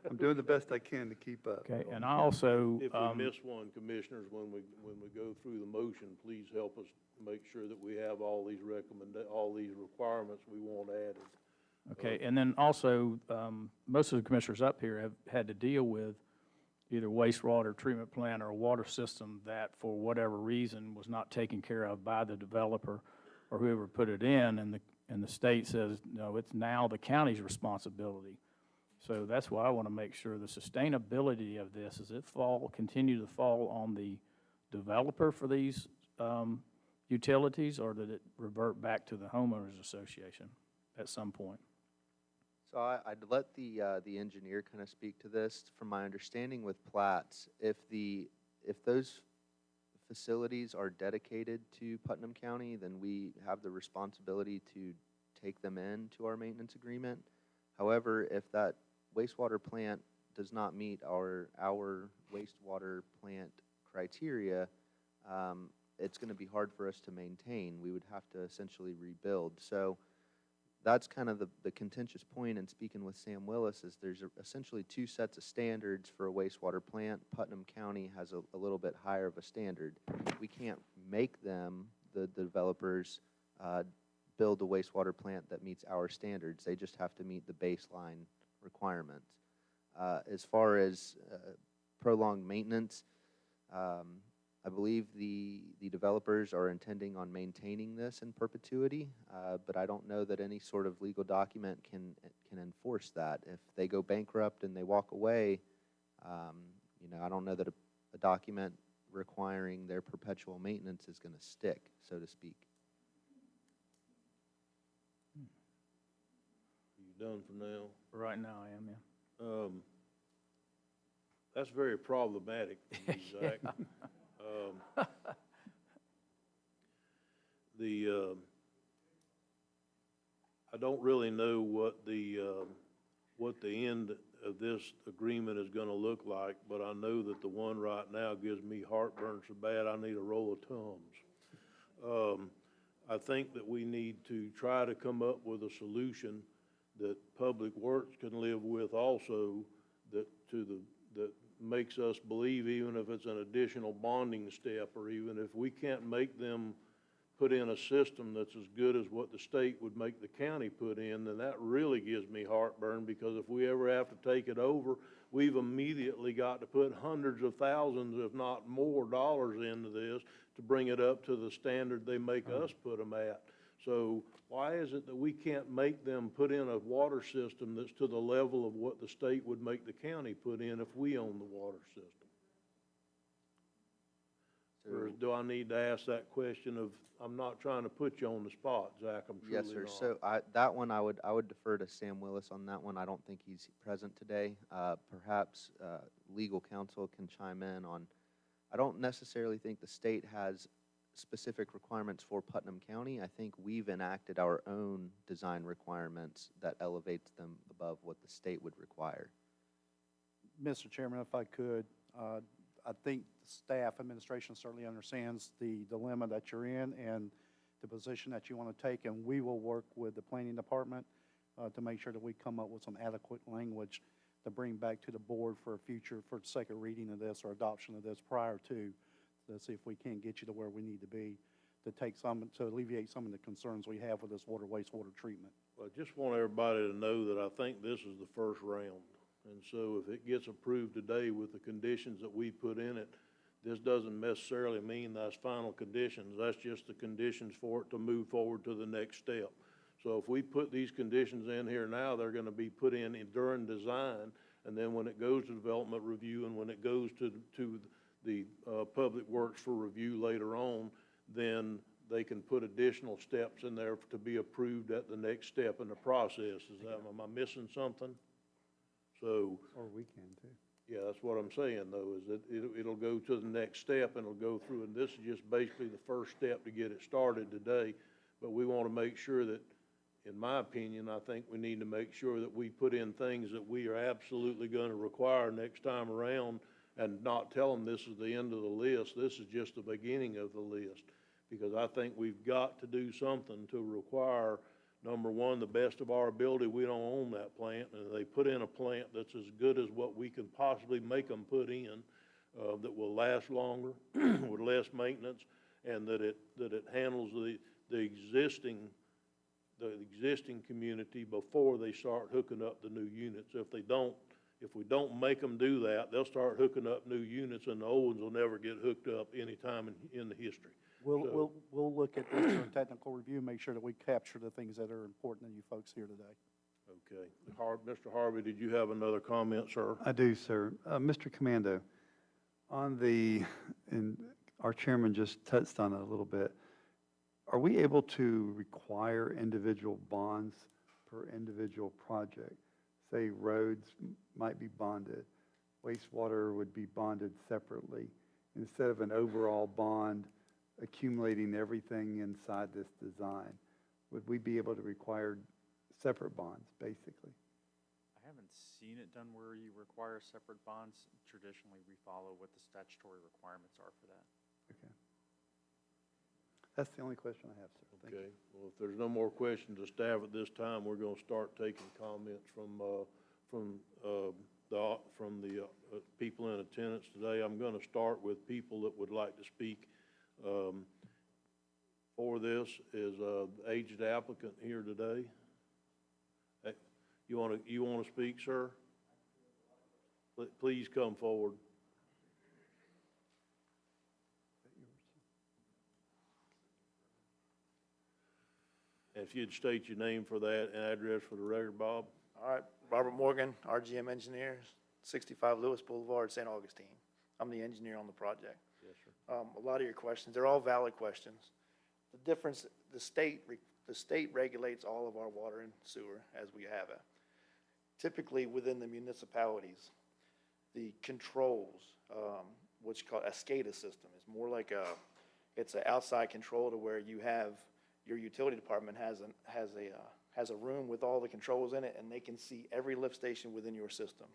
I'm doing the best I can to keep up. Okay, and I also, If we miss one, commissioners, when we go through the motion, please help us make sure that we have all these all these requirements we want added. okay, and then also, most of the commissioners up here have had to deal with either wastewater treatment plant or a water system that, for whatever reason, was not taken care of by the developer or whoever put it in, and the state says, no, it's now the county's responsibility. So that's why I want to make sure the sustainability of this, is it continue to fall on the developer for these utilities, or did it revert back to the homeowners association at some point? So I'd let the engineer kind of speak to this. From my understanding with plats, if those facilities are dedicated to Putnam County, then we have the responsibility to take them into our maintenance agreement. However, if that wastewater plant does not meet our wastewater plant criteria, it's going to be hard for us to maintain. We would have to essentially rebuild. So that's kind of the contentious point in speaking with Sam Willis, is there's essentially two sets of standards for a wastewater plant. Putnam County has a little bit higher of a standard. We can't make them, the developers, build a wastewater plant that meets our standards. They just have to meet the baseline requirements. As far as prolonged maintenance, I believe the developers are intending on maintaining this in perpetuity, but I don't know that any sort of legal document can enforce that. If they go bankrupt and they walk away, I don't know that a document requiring their perpetual maintenance is going to stick, so to speak. You done for now? Right now, I am, yeah. That's very problematic, Zach. I don't really know what the end of this agreement is gonna look like, but I know that the one right now gives me heartburn so bad I need a roll of Tums. I think that we need to try to come up with a solution that Public Works can live with also, that makes us believe, even if it's an additional bonding step, or even if we can't make them put in a system that's as good as what the state would make the county put in, then that really gives me heartburn, because if we ever have to take it over, we've immediately got to put hundreds of thousands, if not more, dollars into this to bring it up to the standard they make us put them at. So why is it that we can't make them put in a water system that's to the level of what the state would make the county put in if we own the water system? Or do I need to ask that question of, I'm not trying to put you on the spot, Zach, I'm truly not. Yes, sir. So that one, I would defer to Sam Willis on that one. I don't think he's present today. Perhaps legal counsel can chime in on, I don't necessarily think the state has specific requirements for Putnam County. I think we've enacted our own design requirements that elevates them above what the state would require. Mr. Chairman, if I could, I think staff administration certainly understands the dilemma that you're in and the position that you want to take, and we will work with the planning department to make sure that we come up with some adequate language to bring back to the board for a future, for the second reading of this or adoption of this prior to see if we can get you to where we need to be to alleviate some of the concerns we have with this wastewater treatment. Well, I just want everybody to know that I think this is the first round. And so if it gets approved today with the conditions that we put in it, this doesn't necessarily mean that's final conditions. That's just the conditions for it to move forward to the next step. So if we put these conditions in here now, they're gonna be put in during design, and then when it goes to development review and when it goes to the Public Works for review later on, then they can put additional steps in there to be approved at the next step in the process. Am I missing something? So. Or we can too. Yeah, that's what I'm saying though, is that it'll go to the next step and it'll go through, and this is just basically the first step to get it started today. But we want to make sure that, in my opinion, I think we need to make sure that we put in things that we are absolutely going to require next time around, and not tell them this is the end of the list. This is just the beginning of the list. Because I think we've got to do something to require, number one, the best of our ability. We don't own that plant, and they put in a plant that's as good as what we can possibly make them put in, that will last longer, with less maintenance, and that it handles the existing community before they start hooking up the new units. If we don't make them do that, they'll start hooking up new units, and the old ones will never get hooked up anytime in the history. We'll look at this for a technical review, make sure that we capture the things that are important to you folks here today. Okay. Mr. Harvey, did you have another comment, sir? I do, sir. Mr. Commando, and our chairman just touched on it a little bit, are we able to require individual bonds per individual project? Say roads might be bonded, wastewater would be bonded separately, instead of an overall bond accumulating everything inside this design. Would we be able to require separate bonds, basically? I haven't seen it done where you require separate bonds. Traditionally, we follow what the statutory requirements are for that. Okay. That's the only question I have, sir. Thank you. Okay. Well, if there's no more questions to staff at this time, we're going to start taking comments from the people in attendance today. I'm going to start with people that would like to speak for this. Is aged applicant here today? Hey, you want to speak, sir? Please come forward. And if you'd state your name for that and address for the record, Bob. All right, Robert Morgan, RGM Engineers, 65 Lewis Boulevard, St. Augustine. I'm the engineer on the project. Yes, sir. A lot of your questions, they're all valid questions. The difference, the state regulates all of our water and sewer as we have it. Typically within the municipalities, the controls, what's called a SCADA system, is more like it's an outside control to where you have, your utility department has a room with all the controls in it, and they can see every lift station within your system.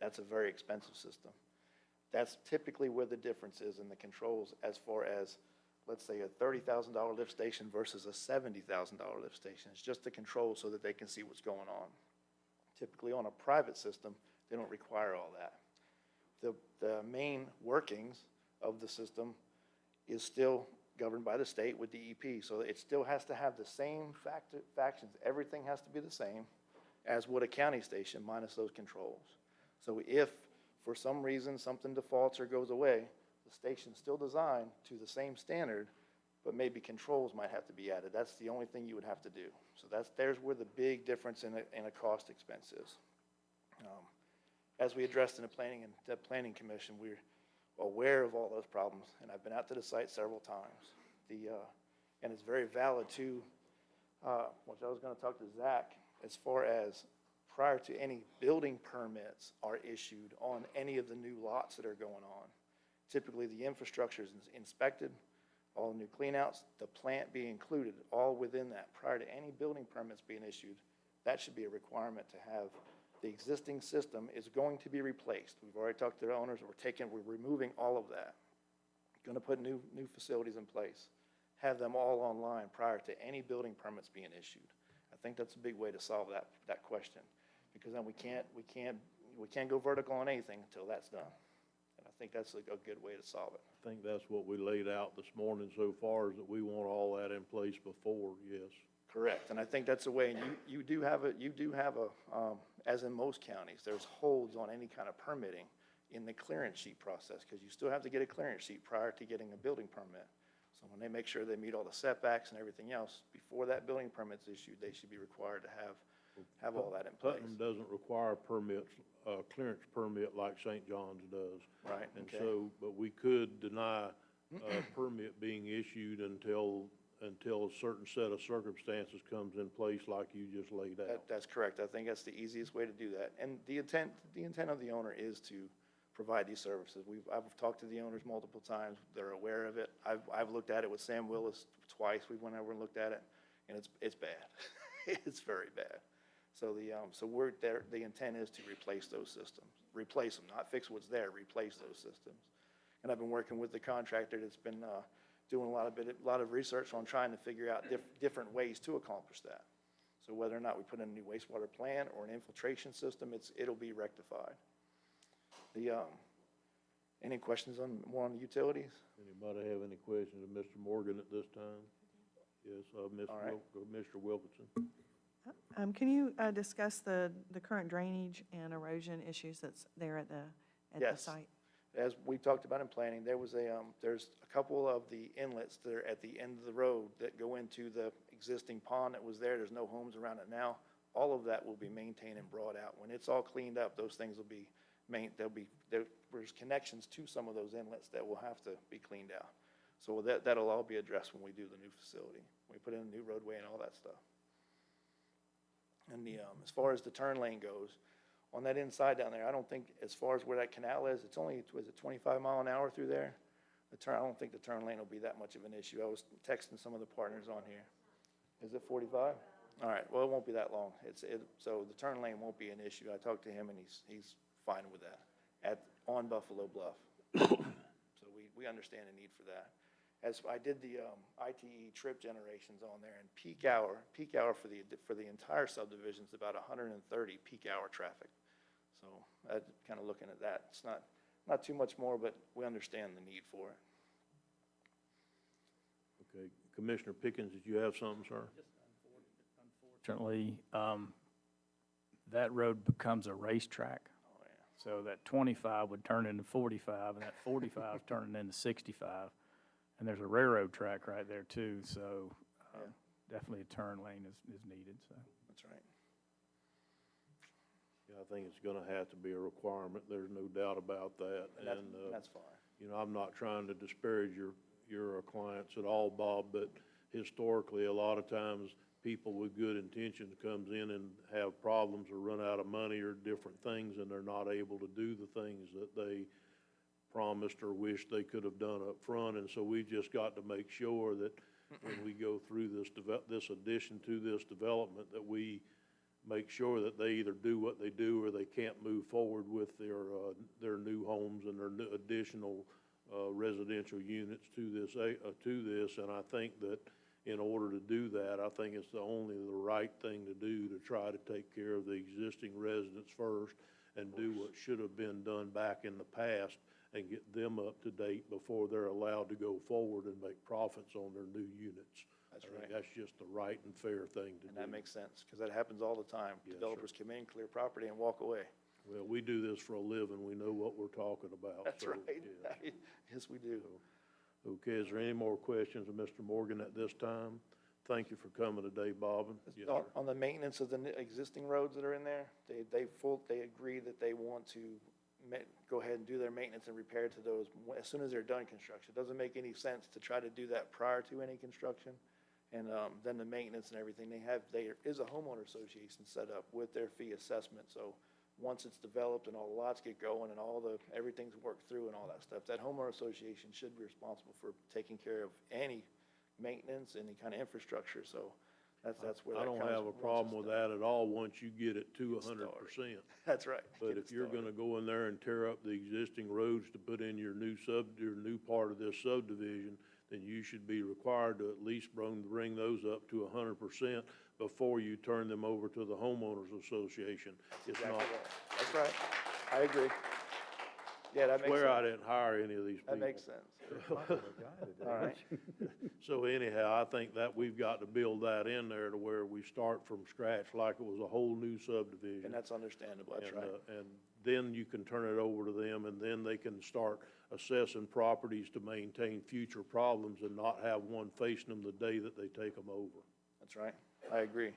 That's a very expensive system. That's typically where the difference is in the controls, as far as, let's say, a $30,000 lift station versus a $70,000 lift station. It's just the control so that they can see what's going on. Typically on a private system, they don't require all that. The main workings of the system is still governed by the state with DEP, so it still has to have the same factions. Everything has to be the same as would a county station, minus those controls. So if for some reason something defaults or goes away, the station's still designed to the same standard, but maybe controls might have to be added. That's the only thing you would have to do. So there's where the big difference in a cost expense is. As we addressed in the planning commission, aware of all those problems, and I've been out to the site several times. And it's very valid too, which I was gonna talk to Zach, as far as prior to any building permits are issued on any of the new lots that are going on. Typically, the infrastructure is inspected, all new cleanouts, the plant be included, all within that. Prior to any building permits being issued, that should be a requirement to have. The existing system is going to be replaced. We've already talked to the owners, we're removing all of that. Gonna put new facilities in place. Have them all online prior to any building permits being issued. I think that's a big way to solve that question, because then we can't go vertical on anything until that's done. And I think that's a good way to solve it. I think that's what we laid out this morning so far, is that we want all that in place before, yes. Correct, and I think that's the way, and you do have a, as in most counties, there's holds on any kind of permitting in the clearance sheet process, because you still have to get a clearance sheet prior to getting a building permit. So when they make sure they meet all the setbacks and everything else, before that building permit's issued, they should be required to have all that in place. Putnam doesn't require permits, clearance permit like St. John's does. Right, And okay. so, but we could deny a permit being issued until a certain set of circumstances comes in place like you just laid out. That's correct. I think that's the easiest way to do that. And the intent of the owner is to provide these services. I've talked to the owners multiple times. They're aware of it. I've looked at it with Sam Willis twice. We went over and looked at it, and it's bad. It's very bad. So the intent is to replace those systems. Replace them, not fix what's there, replace those systems. And I've been working with the contractor that's been doing a lot of research on trying to figure out different ways to accomplish that. So whether or not we put in a new wastewater plant or an infiltration system, it'll be rectified. Any questions more on the utilities? Anybody have any questions of Mr. Morgan at this time? Yes, All right. Mr. Wilkinson. Can you discuss the current drainage and erosion issues that's there at the Yes. site? As we talked about in planning, there's a couple of the inlets that are at the end of the road that go into the existing pond that was there. There's no homes around it now. All of that will be maintained and brought out. When it's all cleaned up, those things will be there's connections to some of those inlets that will have to be cleaned out. So that'll all be addressed when we do the new facility. We put in a new roadway and all that stuff. And as far as the turn lane goes, on that inside down there, I don't think, as far as where that canal is, it's only, was it 25 mile an hour through there? I don't think the turn lane will be that much of an issue. I was texting some of the partners on here. Is it 45? All right, well, it won't be that long. So the turn lane won't be an issue. I talked to him and he's fine with that on Buffalo Bluff. So we understand the need for that. As I did the ITE trip generations on there, and peak hour for the entire subdivision is about 130 peak hour traffic. So kind of looking at that, it's not too much more, but we understand the need for it. Okay, Commissioner Pickens, did you have something, sir? Unfortunately, that road becomes a racetrack. Oh, yeah. So that 25 would turn into 45, and that 45 turning into 65. And there's a railroad track right there too, so definitely a turn lane is needed, so. That's right. Yeah, I think it's gonna have to be a requirement. There's no doubt about that. And that's fine. You know, I'm not trying to disparage your clients at all, Bob, but historically, a lot of times, people with good intentions comes in and have problems or run out of money or different things, and they're not able to do the things that they promised or wished they could have done up front. And so we've just got to make sure that when we go through this addition to this development, that we make sure that they either do what they do or they can't move forward with their new homes and their new additional residential units to this. And I think that in order to do that, I think it's only the right thing to do to try to take care of the existing residents first and do what should have been done back in the past and get them up to date before they're allowed to go forward and make profits on their new units. That's I think right. that's just the right and fair thing to do. And that makes sense, because that happens all the time. Yes, Developers come in, clear property, and walk away. Well, we do this for a living. We know what we're talking about. That's so, right. yes. Yes, we do. Okay, is there any more questions of Mr. Morgan at this time? Thank you for coming today, Bob. Yes, sir. On the maintenance of the existing roads that are in there, they agree that they want to go ahead and do their maintenance and repair to those as soon as they're done construction. It doesn't make any sense to try to do that prior to any construction. And then the maintenance and everything, there is a homeowner association set up with their fee assessment. So once it's developed and all the lots get going and everything's worked through and all that stuff, that homeowner association should be responsible for taking care of any maintenance, any kind of infrastructure. So that's where I that don't comes have a once problem it's with done. that at all, once you get it to 100%. That's right. But Get if it you're started. gonna go in there and tear up the existing roads to put in your new part of this subdivision, then you should be required to at least bring those up to 100% before you turn them over to the homeowners association. It's Exactly not, right. That's right. I agree. Yeah, that makes swear I sense. didn't hire any of these people. That makes sense. All right. So anyhow, I think that we've got to build that in there to where we start from scratch like it was a whole new subdivision. And that's understandable. That's And, right. and then you can turn it over to them, and then they can start assessing properties to maintain future problems and not have one facing them the day that they take them over. That's right. I agree.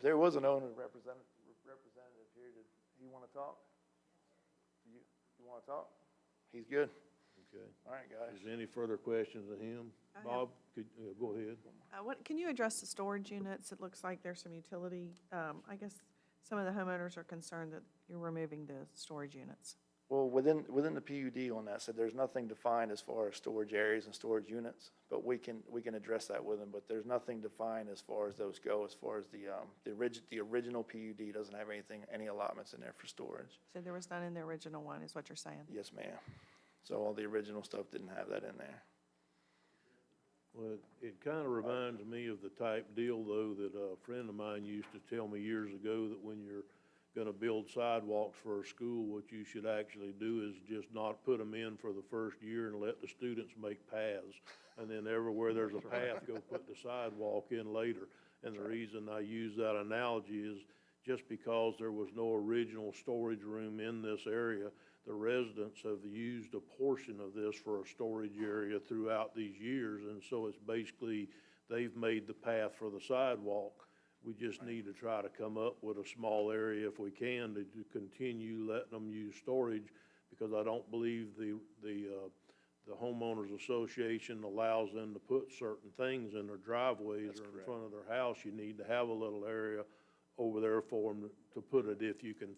There was an owner representative here. Did he want to talk? You want to talk? He's good. Okay. All right, guys. Is there any further questions of him? I have- Bob, go ahead. Can you address the storage units? It looks like there's some utility, I guess some of the homeowners are concerned that you're removing the storage units. Well, within the PUD on that said, there's nothing defined as far as storage areas and storage units, but we can address that with them. But there's nothing defined as far as those go. As far as the original PUD doesn't have any allotments in there for storage. So there was none in the original one, is what you're saying? Yes, ma'am. So all the original stuff didn't have that in there. Well, it kind of reminds me of the type deal, though, that a friend of mine used to tell me years ago, that when you're going to build sidewalks for a school, what you should actually do is just not put them in for the first year and let the students make paths. And then everywhere there's a path, go put the sidewalk in later. And the reason I use that analogy is just because there was no original storage room in this area, the residents have used a portion of this for a storage area throughout these years. And so it's basically, they've made the path for the sidewalk. We just need to try to come up with a small area if we can to continue letting them use storage, because I don't believe the homeowners association allows them to put certain things in their driveways. That's or in correct. front of their house. You need to have a little area over there for them to put it if you can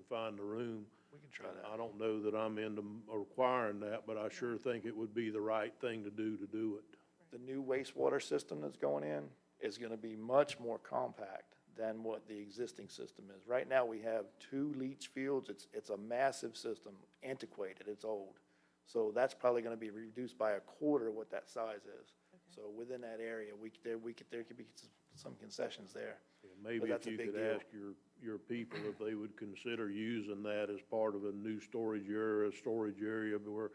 find the room. We can try And that. I don't know that I'm into requiring that, but I sure think it would be the right thing to do it. The new wastewater system that's going in is going to be much more compact than what the existing system is. Right now, we have 2 leach fields. It's a massive system, antiquated, it's old. So that's probably going to be reduced by a quarter what that size is. So within that area, there could be some concessions there. Yeah, maybe that's if a you big could deal. ask your people if they would consider using that as part of a new storage area where,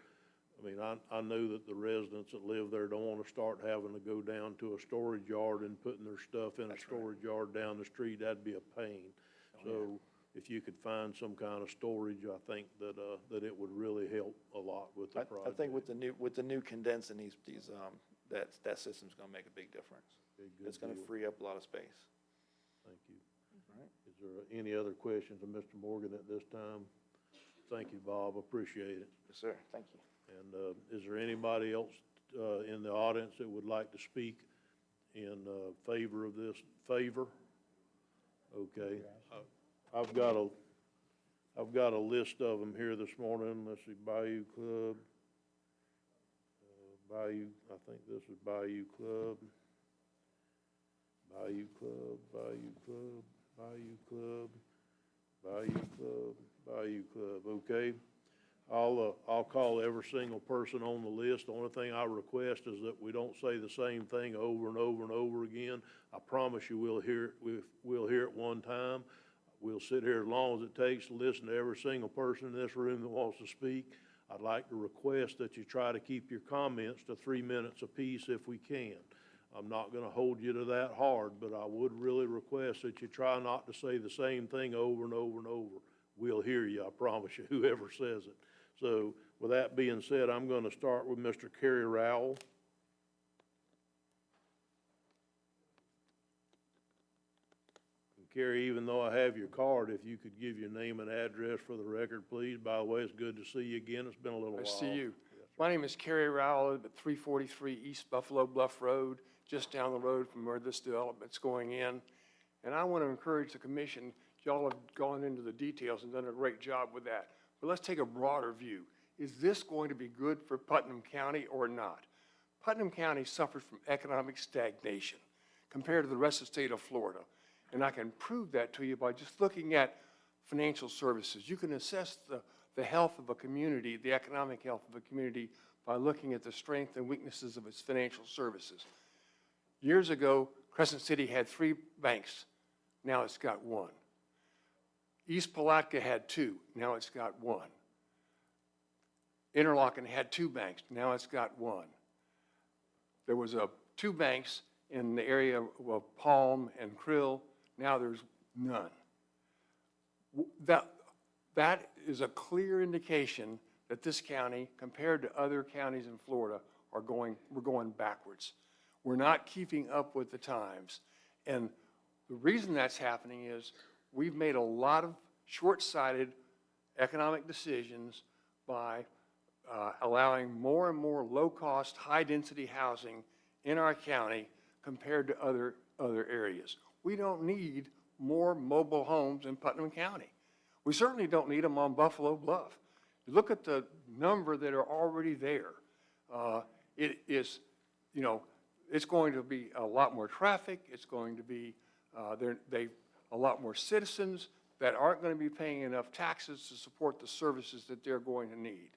I mean, I know that the residents that live there don't want to start having to go down to a storage yard and putting their stuff in a That's right. storage yard down the street. That'd be a pain. So if you could find some kind of storage, I think that it would really help a lot with the I project. think with the new condensing, that system's going to make a big difference. Okay, good It's going to deal. free up a lot of space. Thank you. All right. Is there any other questions of Mr. Morgan at this time? Thank you, Bob. Appreciate it. Yes, sir. Thank you. And is there anybody else in the audience that would like to speak in favor of this? Favor? Okay. I've got a list of them here this morning. Let's see, Bayou Club. I think this is Bayou Club. Bayou Club, Bayou Club, Bayou Club, Bayou Club, Bayou Club, okay? I'll call every single person on the list. The only thing I request is that we don't say the same thing over and over and over again. I promise you we'll hear it one time. We'll sit here as long as it takes to listen to every single person in this room that wants to speak. I'd like to request that you try to keep your comments to 3 minutes apiece if we can. I'm not going to hold you to that hard, but I would really request that you try not to say the same thing over and over and over. We'll hear you, I promise you, whoever says it. So with that being said, I'm going to start with Mr. Kerry Rowell. Carrie, even though I have your card, if you could give your name and address for the record, please. By the way, it's good to see you again. It's been a little while. Nice to see you. My name is Kerry Rowell, at 343 East Buffalo Bluff Road, just down the road from where this development's going in. And I want to encourage the commission, y'all have gone into the details and done a great job with that. But let's take a broader view. Is this going to be good for Putnam County or not? Putnam County suffers from economic stagnation compared to the rest of the state of Florida. And I can prove that to you by just looking at financial services. You can assess the health of a community, the economic health of a community, by looking at the strength and weaknesses of its financial services. Years ago, Crescent City had 3 banks. Now it's got 1. East Palatka had 2. Now it's got 1. Interlochen had 2 banks. Now it's got 1. There was 2 banks in the area of Palm and Krill. Now there's none. That is a clear indication that this county, compared to other counties in Florida, we're going backwards. We're not keeping up with the times. And the reason that's happening is we've made a lot of short-sighted economic decisions by allowing more and more low-cost, high-density housing in our county compared to other areas. We don't need more mobile homes in Putnam County. We certainly don't need them on Buffalo Bluff. Look at the number that are already there. It is, you know, it's going to be a lot more traffic. It's going to be a lot more citizens that aren't going to be paying enough taxes to support the services that they're going to need.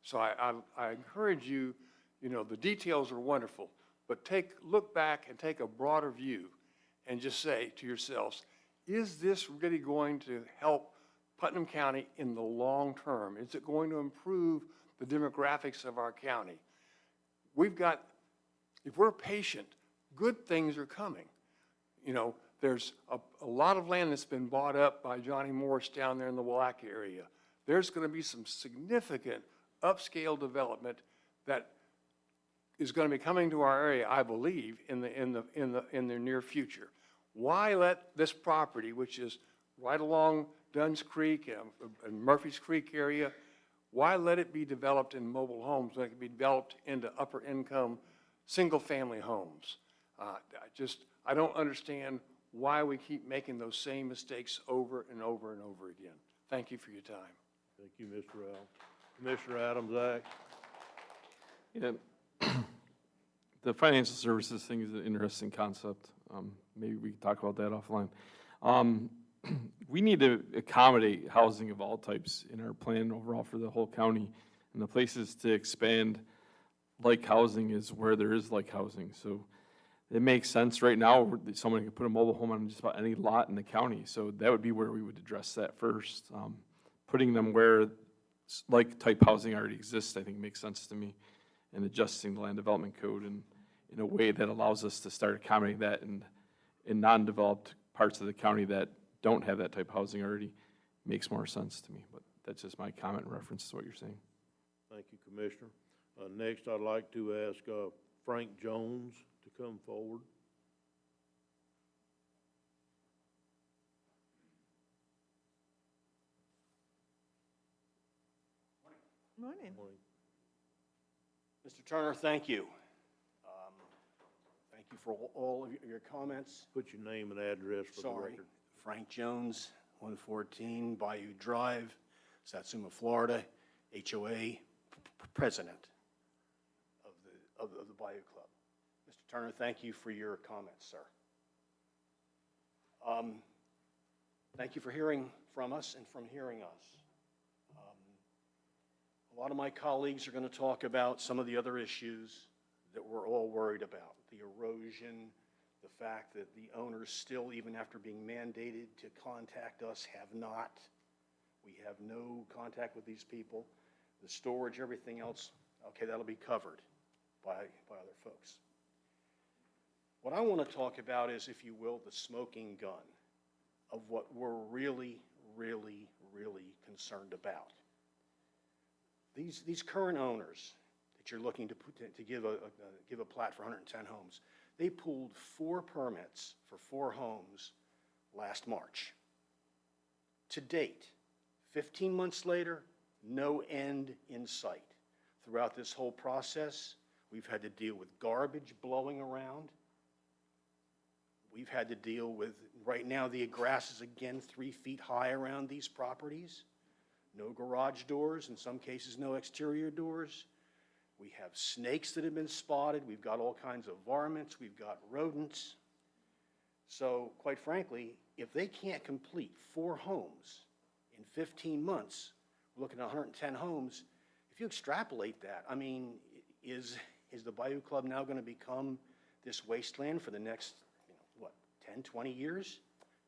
So I encourage you, you know, the details are wonderful, but look back and take a broader view and just say to yourselves, is this really going to help Putnam County in the long term? Is it going to improve the demographics of our county? If we're patient, good things are coming. You know, there's a lot of land that's been bought up by Johnny Morris down there in the Willac area. There's going to be some significant upscale development that is going to be coming to our area, I believe, in the near future. Why let this property, which is right along Dunn's Creek and Murphy's Creek area, why let it be developed in mobile homes when it can be developed into upper income, single-family homes? I don't understand why we keep making those same mistakes over and over and over again. Thank you for your time. Thank you, Mr. Rowell. Commissioner Adams, Act. Yeah. The financial services thing is an interesting concept. Maybe we can talk about that offline. We need to accommodate housing of all types in our plan overall for the whole county. And the places to expand like housing is where there is like housing. So it makes sense right now. Someone can put a mobile home on just about any lot in the county. So that would be where we would address that first. Putting them where like type housing already exists, I think makes sense to me. And adjusting the land development code in a way that allows us to start accommodating that in non-developed parts of the county that don't have that type of housing already makes more sense to me. But that's just my comment in reference to what you're saying. Thank you, Commissioner. Next, I'd like to ask Frank Jones to come forward. Morning. Morning. Mr. Turner, thank you. Thank you for all of your comments. Put your name and address for the Sorry. record. Frank Jones, 114 Bayou Drive, Satsuma, Florida, HOA president of the Bayou Club. Mr. Turner, thank you for your comments, sir. Thank you for hearing from us and from hearing us. A lot of my colleagues are going to talk about some of the other issues that we're all worried about. The erosion, the fact that the owners still, even after being mandated to contact us, have not. We have no contact with these people. The storage, everything else, okay, that'll be covered by other folks. What I want to talk about is, if you will, the smoking gun of what we're really, really, really concerned about. These current owners that you're looking to give a plat for 110 homes, they pulled 4 permits for 4 homes last March. To date, 15 months later, no end in sight. Throughout this whole process, we've had to deal with garbage blowing around. We've had to deal with, right now, the grass is again 3 feet high around these properties. No garage doors, in some cases, no exterior doors. We have snakes that have been spotted. We've got all kinds of varmints. We've got rodents. So, quite frankly, if they can't complete 4 homes in 15 months, we're looking at 110 homes. If you extrapolate that, I mean, is the Bayou Club now going to become this wasteland for the next, 10, 20 years?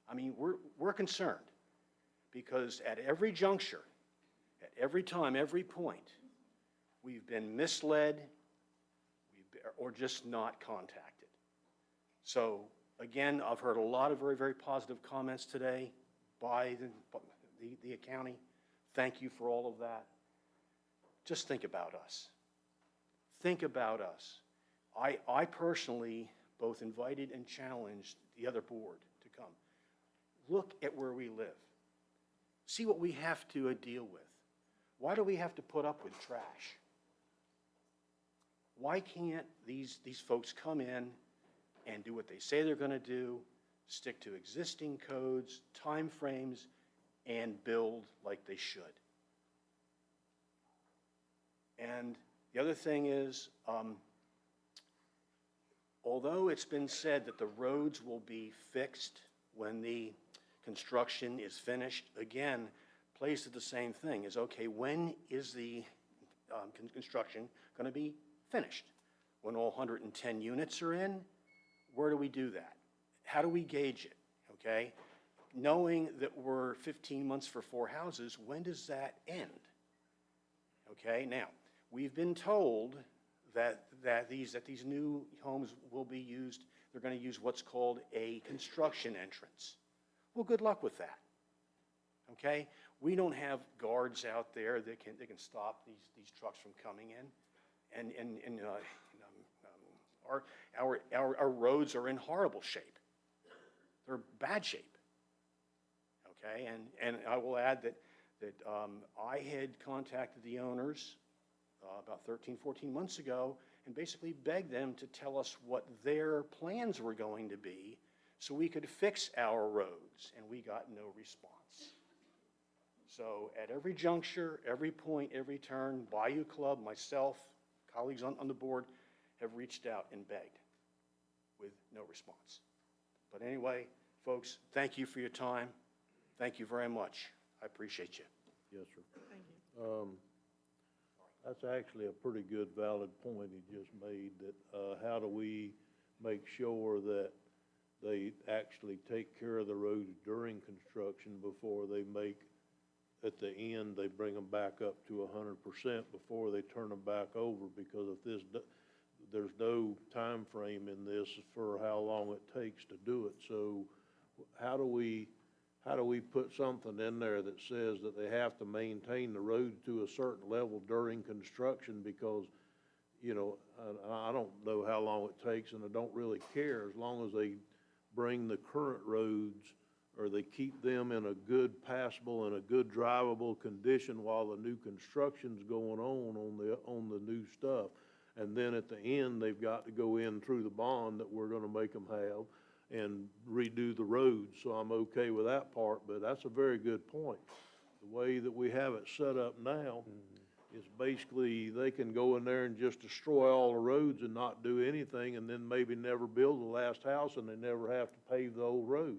I mean, we're concerned because at every juncture, at every time, every point, we've been misled or just not contacted. So, again, I've heard a lot of very, very positive comments today by the county. Thank you for all of that. Just think about us. Think about us. I personally both invited and challenged the other board to come. Look at where we live. See what we have to deal with. Why do we have to put up with trash? Why can't these folks come in and do what they say they're going to do, stick to existing codes, time frames, and build like they should? And the other thing is, although it's been said that the roads will be fixed when the construction is finished, again, plays to the same thing, is okay, when is the construction going to be finished? When all 110 units are in? Where do we do that? How do we gauge it, okay? Knowing that we're 15 months for 4 houses, when does that end? Okay, now, we've been told that these new homes will be used, they're going to use what's called a construction entrance. Well, good luck with that, okay? We don't have guards out there that can stop these trucks from coming in. And our roads are in horrible shape. They're bad shape, okay? And I will add that I had contacted the owners about 13, 14 months ago and basically begged them to tell us what their plans were going to be so we could fix our roads, and we got no response. So at every juncture, every point, every turn, Bayou Club, myself, colleagues on the board have reached out and begged with no response. But anyway, folks, thank you for your time. Thank you very much. I appreciate you. Yes, sir. Thank you. That's actually a pretty good valid point he just made, that how do we make sure that they actually take care of the roads during construction before they make, at the end, they bring them back up to 100% before they turn them back over, because if there's no time frame in this for how long it takes to do it. So how do we put something in there that says that they have to maintain the road to a certain level during construction? Because, I don't know how long it takes, and I don't really care, as long as they bring the current roads, or they keep them in a good passable and a good drivable condition while the new construction's going on the new stuff. And then at the end, they've got to go in through the bond that we're going to make them have and redo the roads. So I'm okay with that part, but that's a very good point. The way that we have it set up now is basically they can go in there and just destroy all the roads and not do anything, and then maybe never build the last house, and they never have to pave the old road.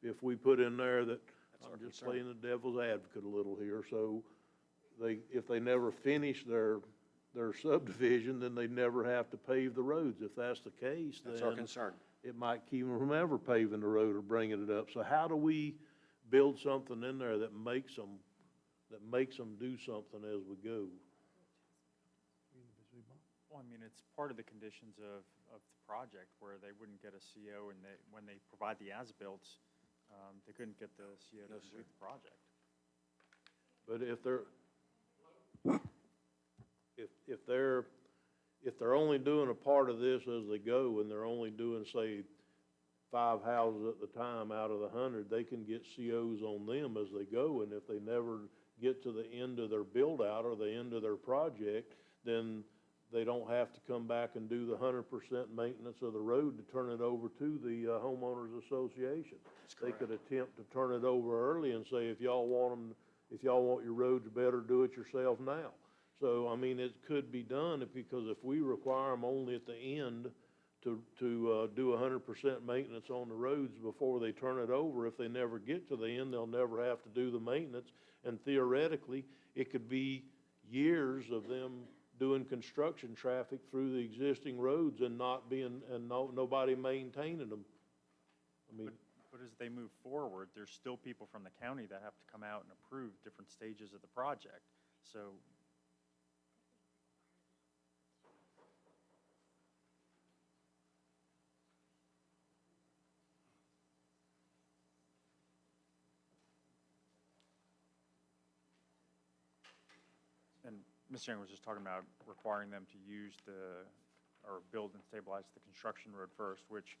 If we put in there that, I'm just playing the devil's advocate a little here, so if they never finish their subdivision, then they never have to pave the roads. If that's the case, then That's our concern. it might keep them from ever paving the road or bringing it up. So how do we build something in there that makes them do something as we go? Well, I mean, it's part of the conditions of the project where they wouldn't get a CO, and when they provide the as-builts, they couldn't get the CO to complete the project. But if they're only doing a part of this as they go, and they're only doing, say, 5 houses at the time out of the 100, they can get COs on them as they go, and if they never get to the end of their build-out or the end of their project, then they don't have to come back and do the 100% maintenance of the road to turn it over to the homeowners association. They could attempt to turn it over early and say, if y'all want your roads better, do it yourself now. So, I mean, it could be done because if we require them only at the end to do 100% maintenance on the roads before they turn it over, if they never get to the end, they'll never have to do the maintenance. And theoretically, it could be years of them doing construction traffic through the existing roads and nobody maintaining them. I mean, But as they move forward, there's still people from the county that have to come out and approve different stages of the project. So and Mr. Young was just talking about requiring them to use or build and stabilize the construction road first, which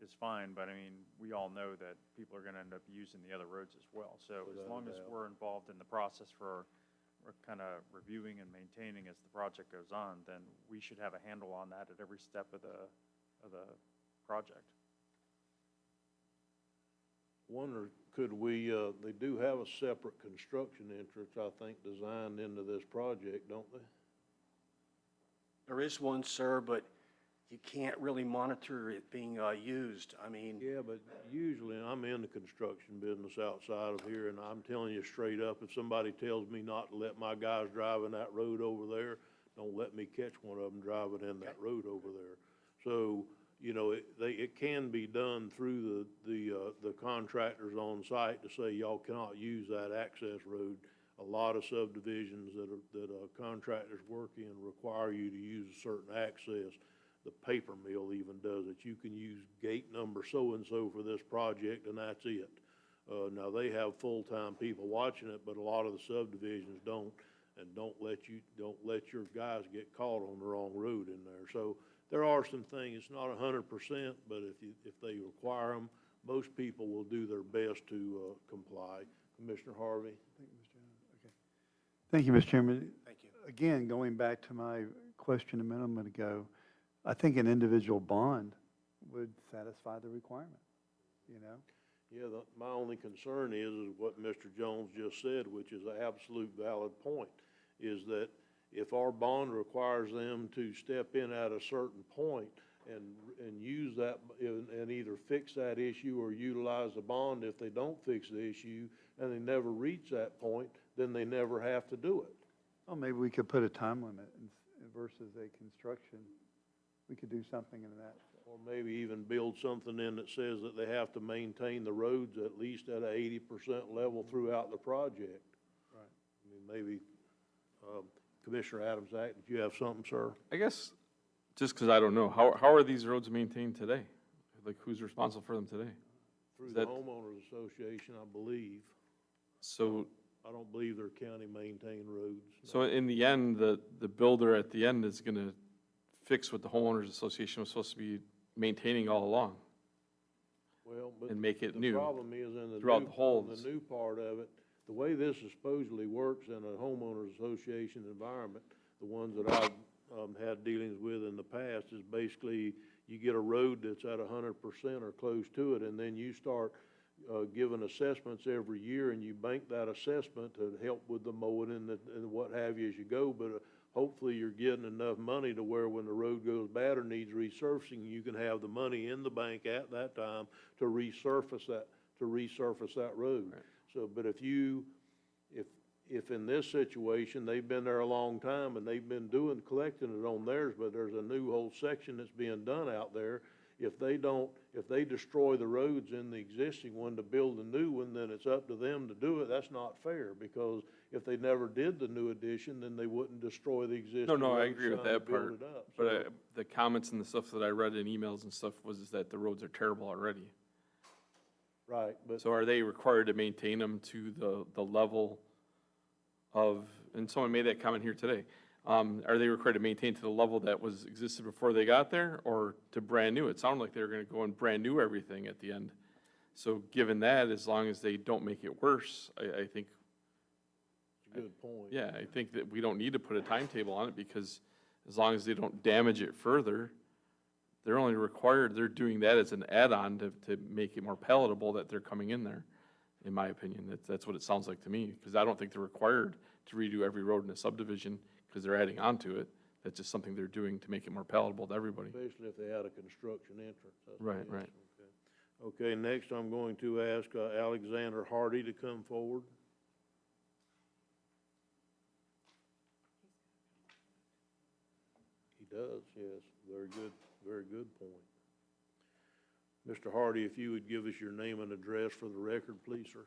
is fine, but I mean, we all know that people are gonna end up using the other roads as well. So as long as we're involved in the process for kind of reviewing and maintaining as the project goes on, then we should have a handle on that at every step of the project. wonder, could we, they do have a separate construction entrance, I think, designed into this project, don't they? There is one, sir, but you can't really monitor it being used. I mean, Yeah, but usually, I'm in the construction business outside of here, and I'm telling you straight up, if somebody tells me not to let my guys drive in that road over there, don't let me catch one of them driving in that road over there. So, you know, it can be done through the contractors on site to say, y'all cannot use that access road. A lot of subdivisions that contractors work in require you to use a certain access. The paper mill even does it. You can use gate number so-and-so for this project, and that's it. Now, they have full-time people watching it, but a lot of the subdivisions don't, and don't let your guys get caught on the wrong road in there. So there are some things, it's not 100%, but if they require them, most people will do their best to comply. Commissioner Harvey? Thank you, Mr. Chairman. thank you. Again, going back to my question a minute ago, I think an individual bond would satisfy the requirement, you know? Yeah, my only concern is what Mr. Jones just said, which is an absolute valid point, is that if our bond requires them to step in at a certain point and use that, and either fix that issue or utilize the bond, if they don't fix the issue and they never reach that point, then they never have to do it. Well, maybe we could put a time limit versus a construction. We could do something in that. Or maybe even build something in that says that they have to maintain the roads at least at a 80% level throughout the project. Right. I mean, maybe, Commissioner Adams, did you have something, sir? I guess, just because I don't know, how are these roads maintained today? Like, who's responsible for them today? Through Is the that- homeowners association, I believe. So, I don't believe they're county-maintained roads. so in the end, the builder at the end is gonna fix what the homeowners association was supposed to be maintaining all along. Well, but and make it the new problem is in the throughout new, the holes. the new part of it, the way this supposedly works in a homeowners association environment, the ones that I've had dealings with in the past, is basically you get a road that's at 100% or close to it, and then you start giving assessments every year, and you bank that assessment to help with the mowing and what have you as you go. But hopefully you're getting enough money to where when the road goes bad or needs resurfacing, you can have the money in the bank at that time to resurface that road. Right. So, but if in this situation, they've been there a long time and they've been collecting it on theirs, but there's a new whole section that's being done out there. If they destroy the roads in the existing one to build a new one, then it's up to them to do it. That's not fair, because if they never did the new addition, then they wouldn't destroy the existing. No, I roads agree with trying to that build part. it up. But So- the comments and the stuff that I read in emails and stuff was that the roads are terrible already. Right, but. So are they required to maintain them to the level of, and someone made that comment here today, Are they required to maintain to the level that was existed before they got there, or to brand new? It sounded like they were gonna go and brand new everything at the end. So given that, as long as they don't make it worse, I think, Good point. yeah, I think that we don't need to put a timetable on it, because as long as they don't damage it further, they're only required, they're doing that as an add-on to make it more palatable that they're coming in there, in my opinion. That's what it sounds like to me, because I don't think they're required to redo every road in a subdivision, because they're adding on to it. That's just something they're doing to make it more palatable to everybody. Especially if they had a construction entrance. That's Right, the right. answer. Okay, next I'm going to ask Alexander Hardy to come forward. He does, yes. Very good point. Mr. Hardy, if you would give us your name and address for the record, please, sir.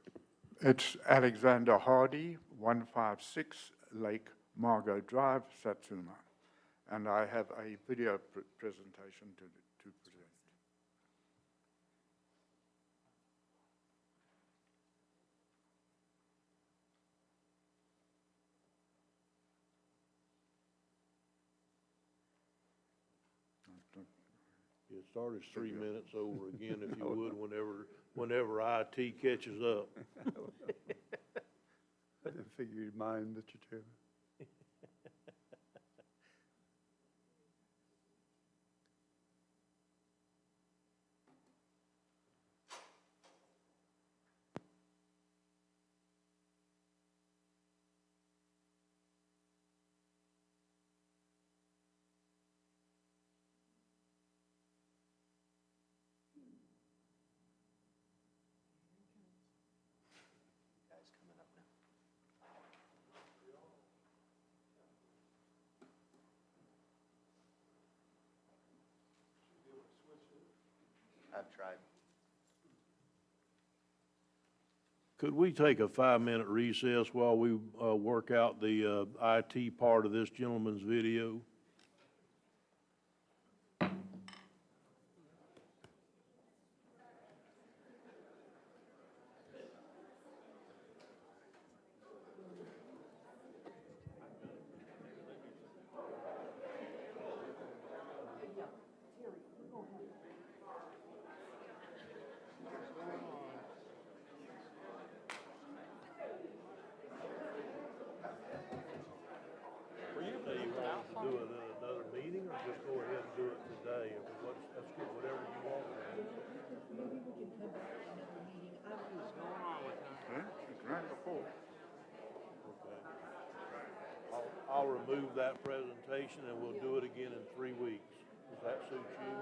It's Alexander Hardy, 156 Lake Margot Drive, Satsuma. And I have a video presentation to present. It started 3 minutes over again, if you would, whenever IT catches up. I didn't figure you'd mind, Mr. Chairman. I've tried. Could we take a 5-minute recess while we work out the IT part of this gentleman's video? Do another meeting, or just go ahead and do it today? That's good, whatever you want. I'll remove that presentation and we'll do it again in 3 weeks. Does that suit you?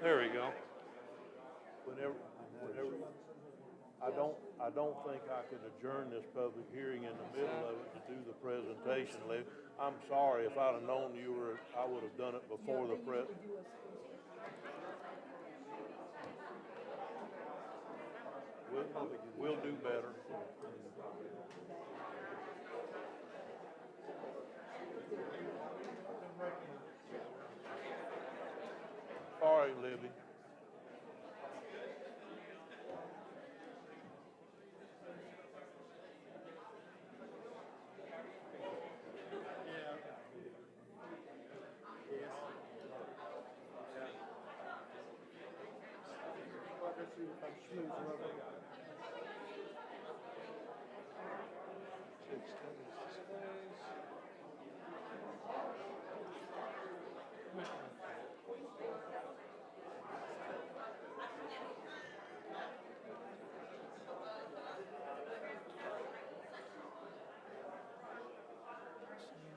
There we go. Whenever, I don't think I could adjourn this public hearing in the middle of it to do the presentation. I'm sorry, if I'd have known I would have done it before the We'll do better. Sorry, Libby.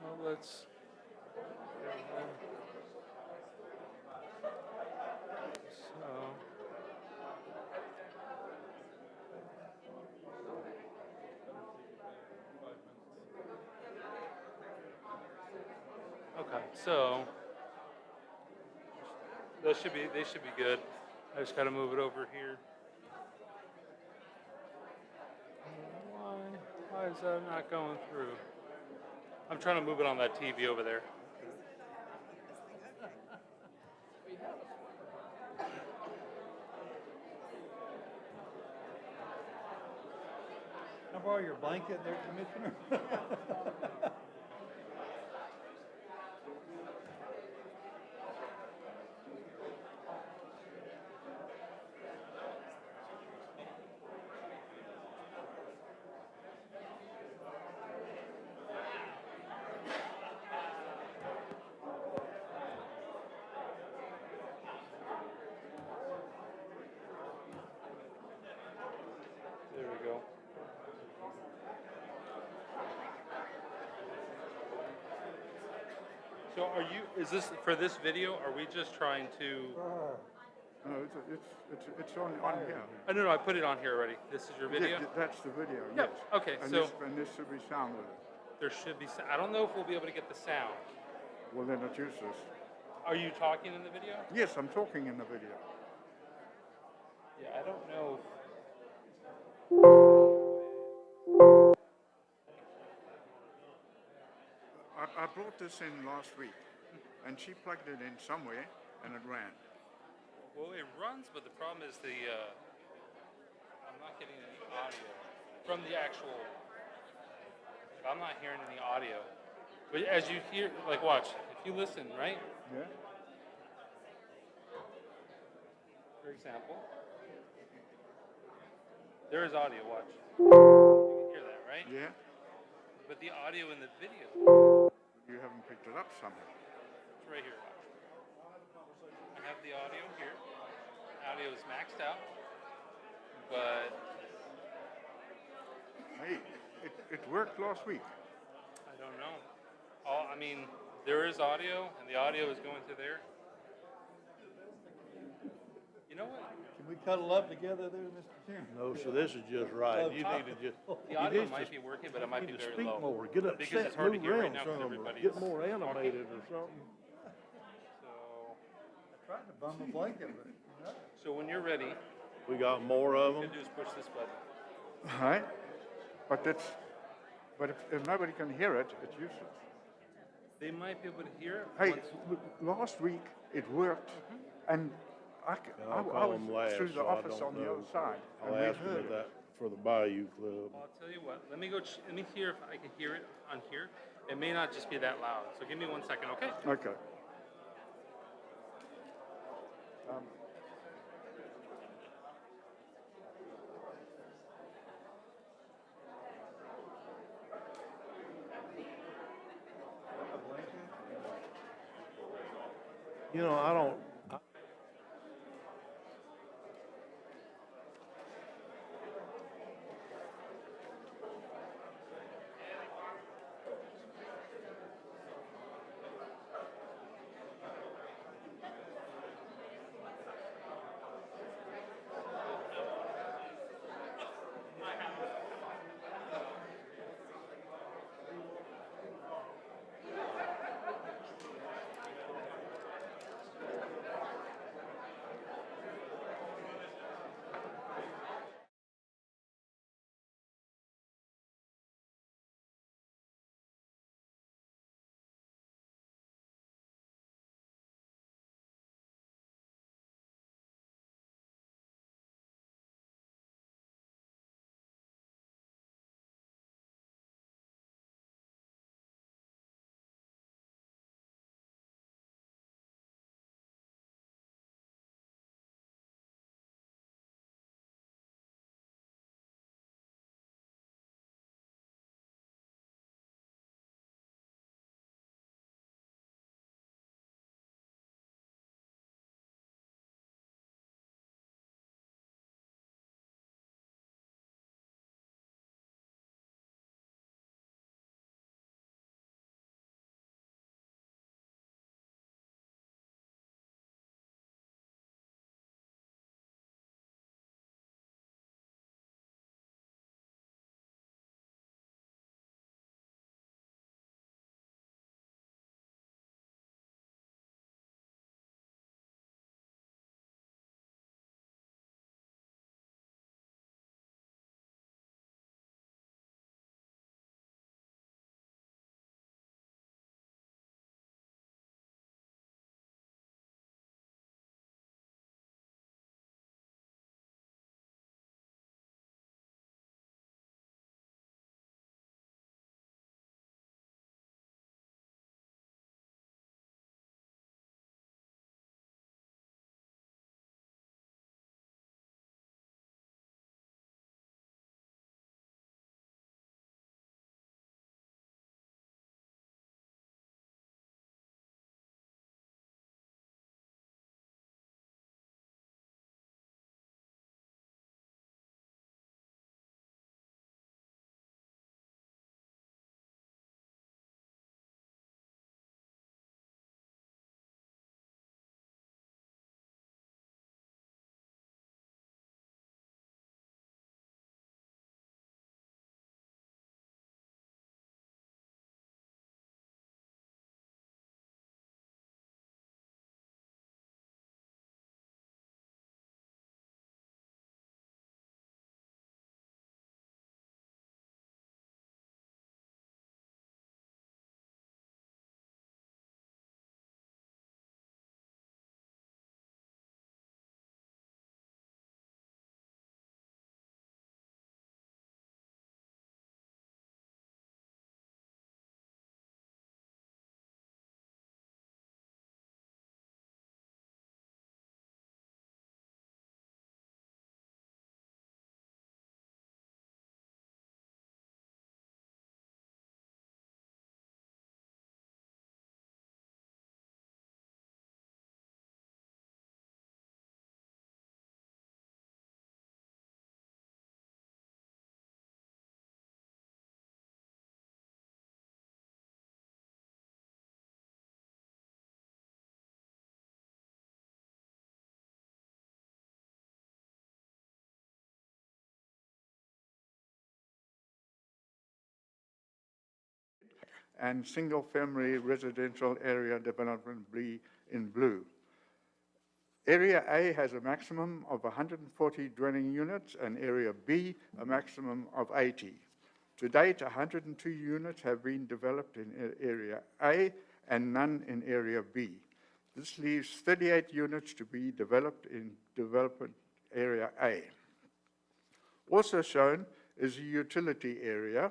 Well, let's. Okay, so they should be good. I just gotta move it over here. Why is that not going through? I'm trying to move it on that TV over there. Can I borrow your blanket there, Commissioner? So are you, is this, for this video, are we just trying to? No, it's on here. Oh, no, I put it on here already. This is your video? Yeah, that's the video, Yep, yes. okay, And so- this should be sound with it. There should be, I don't know if we'll be able to get the sound. Well, then it's useless. Are you talking in the video? Yes, I'm talking in the video. Yeah, I don't know. I brought this in last week, and she plugged it in somewhere, and it ran. Well, it runs, but the problem is I'm not getting any audio from the actual, I'm not hearing any audio. But as you hear, like watch, if you listen, right? Yeah? For example, there is audio, watch. You can hear that, right? Yeah? But the audio in the video, You haven't picked it up somehow. it's right here, watch. I have the audio here. Audio is maxed out, but Hey, it worked last week. I don't know. I mean, there is audio, and the audio is going to there. You know what? Can we cuddle up together there, Mr. Chairman? No, so this is just right. You need to just. The you audio need to might be working, but it might be need to very speak low. more, get upset, Because it's hard to move hear right around now because some, or everybody's get more talking. animated or something. So, I tried to bum a blanket, but, so when you're ready, We got more of all you them. can do is push this button. All right? But if nobody can hear it, it's useless. They might be able to hear it. Hey, once- last week it worked, and I I'll call them was last, through the so I office don't on the know. other side. I'll and we ask them heard at it. that for the Bayou Club. I'll tell you what. Let me go. Let me hear if I can hear it on here. It may not just be that loud. So give me 1 second, okay? Okay. You know, I don't, and single-family residential area development in blue. Area A has a maximum of 140 dwelling units, and Area B a maximum of 80. To date, 102 units have been developed in Area A and none in Area B. This leaves 38 units to be developed in Development Area A. Also shown is the utility area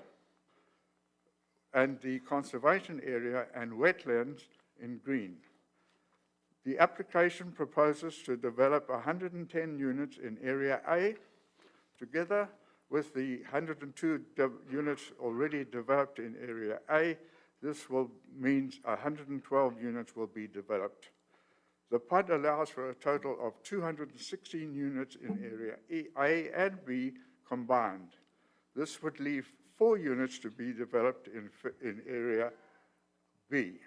and the conservation area and wetlands in green. The application proposes to develop 110 units in Area A. Together with the 102 units already developed in Area A, this means 112 units will be developed. The PUD allows for a total of 216 units in Area A and B combined. This would leave 4 units to be developed in Area B.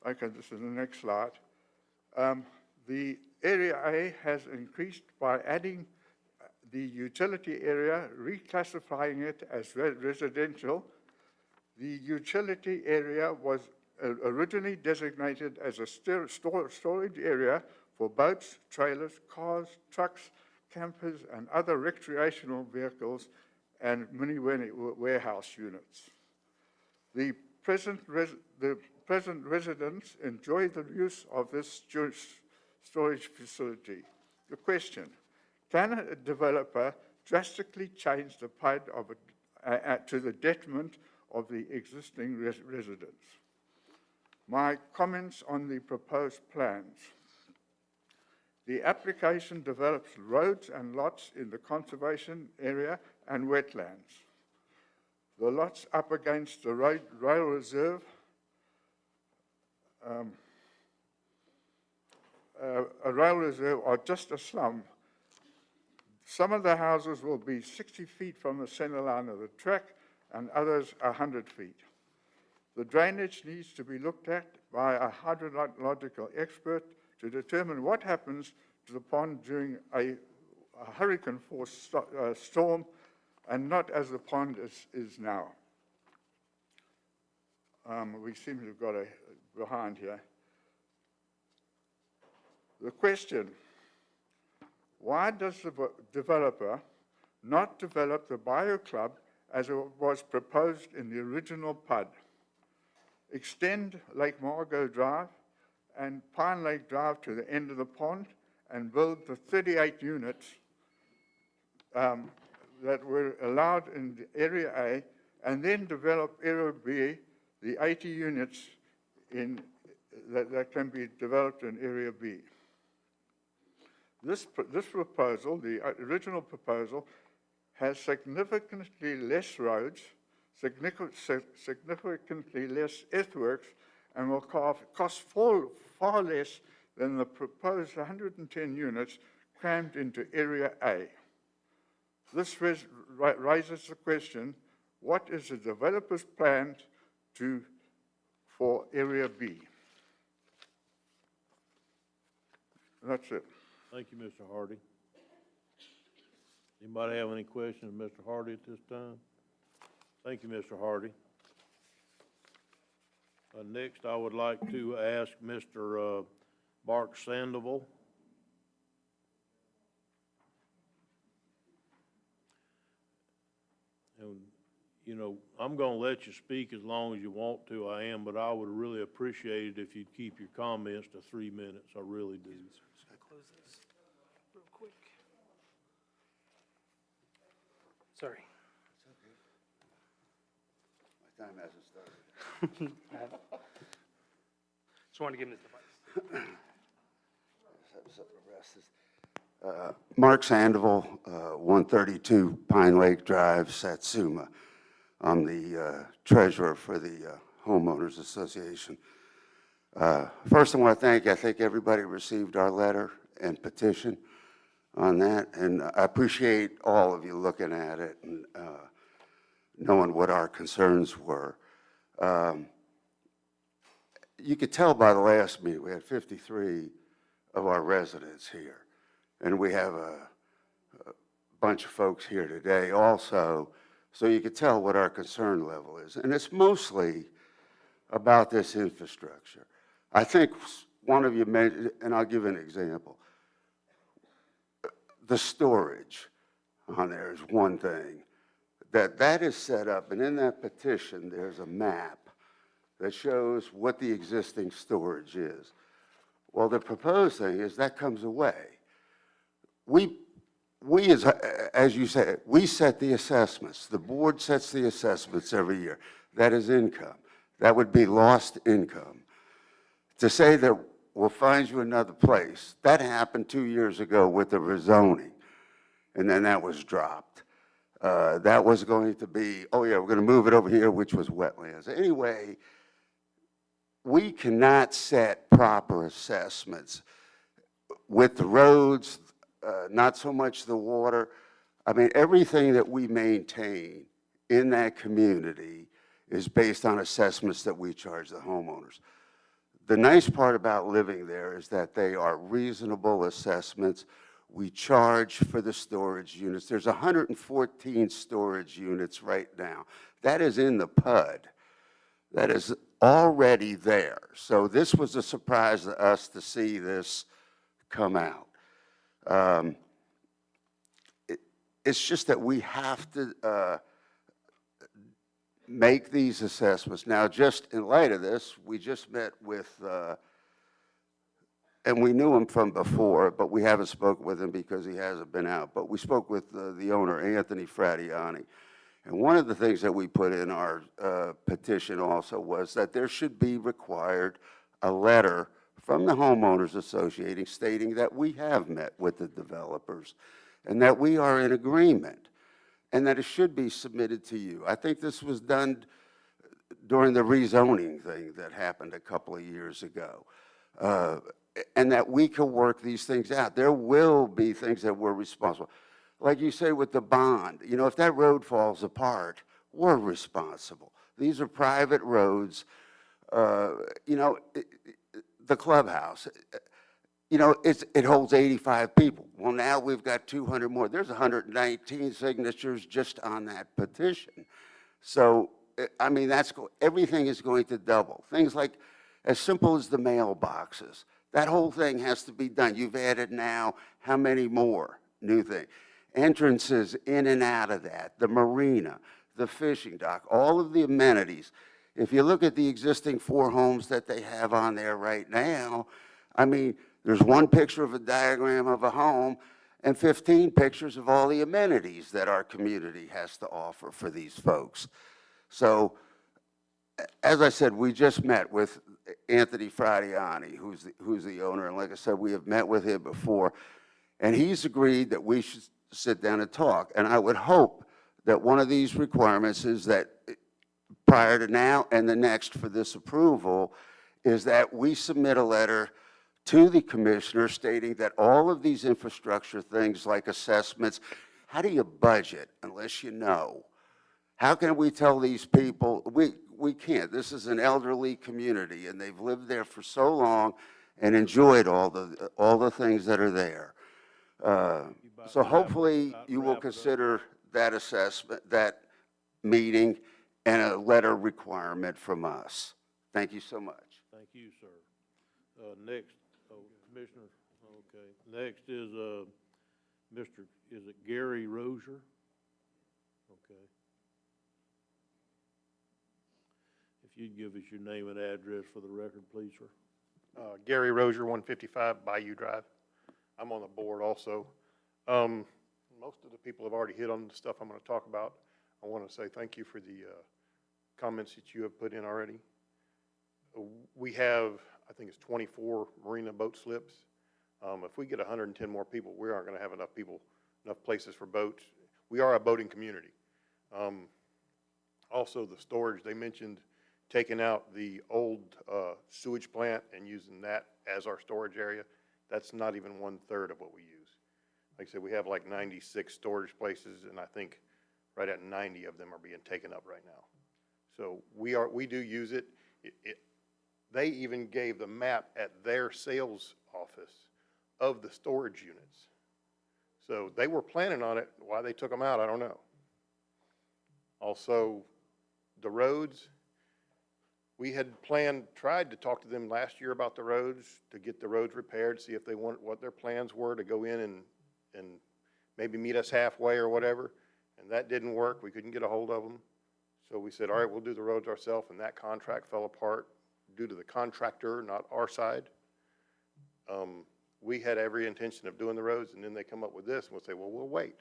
Okay, this is the next slide. The Area A has increased by adding the utility area, reclassifying it as residential. The utility area was originally designated as a storage area for boats, trailers, cars, trucks, campers, and other recreational vehicles and mini warehouse units. The present residents enjoy the use of this storage facility. The question: can a developer drastically change the PUD to the detriment of the existing residents? My comments on the proposed plans. The application develops roads and lots in the conservation area and wetlands. The lots up against the rail reserve a rail reserve are just a slum. Some of the houses will be 60 feet from the center line of the track and others 100 feet. The drainage needs to be looked at by a hydrological expert to determine what happens to the pond during a hurricane-force storm and not as the pond is now. We seem to have got behind here. The question: why does the developer not develop the Bio Club as it was proposed in the original PUD? Extend Lake Margot Drive and Pine Lake Drive to the end of the pond and build the 38 units that were allowed in the Area A, and then develop Area B, the 80 units that can be developed in Area B. This proposal, the original proposal, has significantly less roads, significantly less earthworks, and will cost far less than the proposed 110 units crammed into Area A. This raises the question: what is the developer's plan for Area B? That's it. Thank you, Mr. Hardy. Anybody have any questions of Mr. Hardy at this time? Thank you, Mr. Hardy. Next, I would like to ask Mr. Mark Sandoval. And, you know, I'm going to let you speak as long as you want to, but I would really appreciate it if you'd keep your comments to 3 minutes. I really do. Just gotta close this real quick. Sorry. My time hasn't started. Just wanted to give him his device. Mark Sandoval, 132 Pine Lake Drive, Satsuma. I'm the treasurer for the Homeowners Association. First, I want to I think everybody received our letter and petition on that, and I appreciate all of you looking at it and knowing what our concerns were. You could tell by the last meeting, we had 53 of our residents here, and we have a bunch of folks here today also. So you could tell what our concern level is. And it's mostly about this infrastructure. I think one of you mentioned, and I'll give an example. The storage on there is one thing. That is set up, and in that petition, there's a map that shows what the existing storage is. Well, the proposed thing is that comes away. We as you said, we set the assessments. The board sets the assessments every year. That is income. That would be lost income. To say that we'll find you another place, that happened 2 years ago with the rezoning, and then that was dropped. That was going to be, oh yeah, we're going to move it over here, which was wetlands. Anyway, we cannot set proper assessments with the roads, not so much the water. I mean, everything that we maintain in that community is based on assessments that we charge the homeowners. The nice part about living there is that they are reasonable assessments. We charge for the storage units. There's 114 storage units right now. That is in the PUD. That is already there. So this was a surprise to us to see this come out. It's just that we have to make these assessments. Now, just in light of this, we just met with, and we knew him from before, but we haven't spoken with him because he hasn't been out. But we spoke with the owner, Anthony Fradiani. And one of the things that we put in our petition also was that there should be required a letter from the homeowners associating stating that we have met with the developers and that we are in agreement and that it should be submitted to you. I think this was done during the rezoning thing that happened a couple of years ago. And that we can work these things out. There will be things that we're responsible. Like you say with the bond, you know, if that road falls apart, we're responsible. These are private roads. You know, the clubhouse, you know, it holds 85 people. Well, now we've got 200 more. There's 119 signatures just on that petition. So, I mean, everything is going to double. Things like as simple as the mailboxes. That whole thing has to be done. You've added now how many more new things? Entrances in and out of that, the marina, the fishing dock, all of the amenities. If you look at the existing 4 homes that they have on there right now, I mean, there's one picture of a diagram of a home and 15 pictures of all the amenities that our community has to offer for these folks. So, as I said, we just met with Anthony Fradiani, who's the owner, and like I said, we have met with him before, and he's agreed that we should sit down and talk. And I would hope that one of these requirements is that prior to now and the next for this approval is that we submit a letter to the commissioner stating that all of these infrastructure things like assessments, how do you budget unless you know? How can we tell these people, we can't. This is an elderly community and they've lived there for so long and enjoyed all the things that are there. So hopefully you will consider that assessment, that meeting, and a letter requirement from us. Thank you so much. Thank you, sir. Next, Commissioner, okay. Next is is it Gary Rozier? Okay. If you'd give us your name and address for the record, please, sir. Gary Rozier, 155 Bayou Drive. I'm on the board also. Most of the people have already hit on the stuff I'm going to talk about. I want to say thank you for the comments that you have put in already. We have, I think it's 24 marina boat slips. If we get 110 more people, we aren't going to have enough places for boats. We are a boating community. Also, the storage, they mentioned taking out the old sewage plant and using that as our storage area. That's not even 1/3 of what we use. Like I said, we have like 96 storage places, and I think right at 90 of them are being taken up right now. So we do use it. They even gave the map at their sales office of the storage units. So they were planning on it. Why they took them out, I don't know. Also, the roads, we had tried to talk to them last year about the roads, to get the roads repaired, see if they want, what their plans were to go in and maybe meet us halfway or whatever, and that didn't work. We couldn't get a hold of them. So we said, all right, we'll do the roads ourselves, and that contract fell apart due to the contractor, not our side. We had every intention of doing the roads, and then they come up with this, and we'll say, well, we'll wait.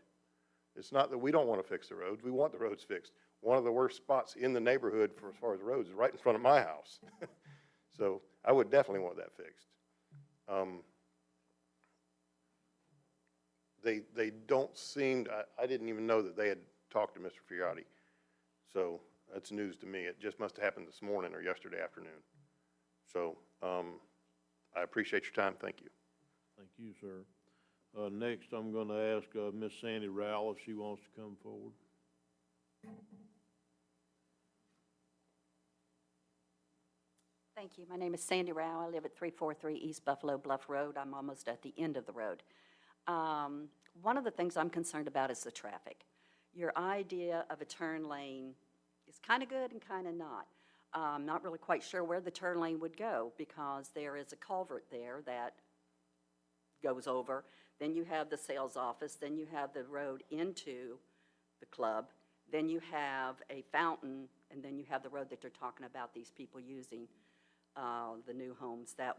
It's not that we don't want to fix the roads. We want the roads fixed. One of the worst spots in the neighborhood for as far as the roads is right in front of my house. So I would definitely want that fixed. They don't seem, I didn't even know that they had talked to Mr. Fiotti. So that's news to me. It just must have happened this morning or yesterday afternoon. So I appreciate your time. Thank you. Thank you, sir. Next, I'm going to ask Miss Sandy Rowell if she wants to come forward. Thank you. My name is Sandy Rao. I live at 343 East Buffalo Bluff Road. I'm almost at the end of the road. One of the things I'm concerned about is the traffic. Your idea of a turn lane is kind of good and kind of not. I'm not really quite sure where the turn lane would go because there is a culvert there that goes over. Then you have the sales office. Then you have the road into the club. Then you have a fountain. And then you have the road that they're talking about, these people using the new homes that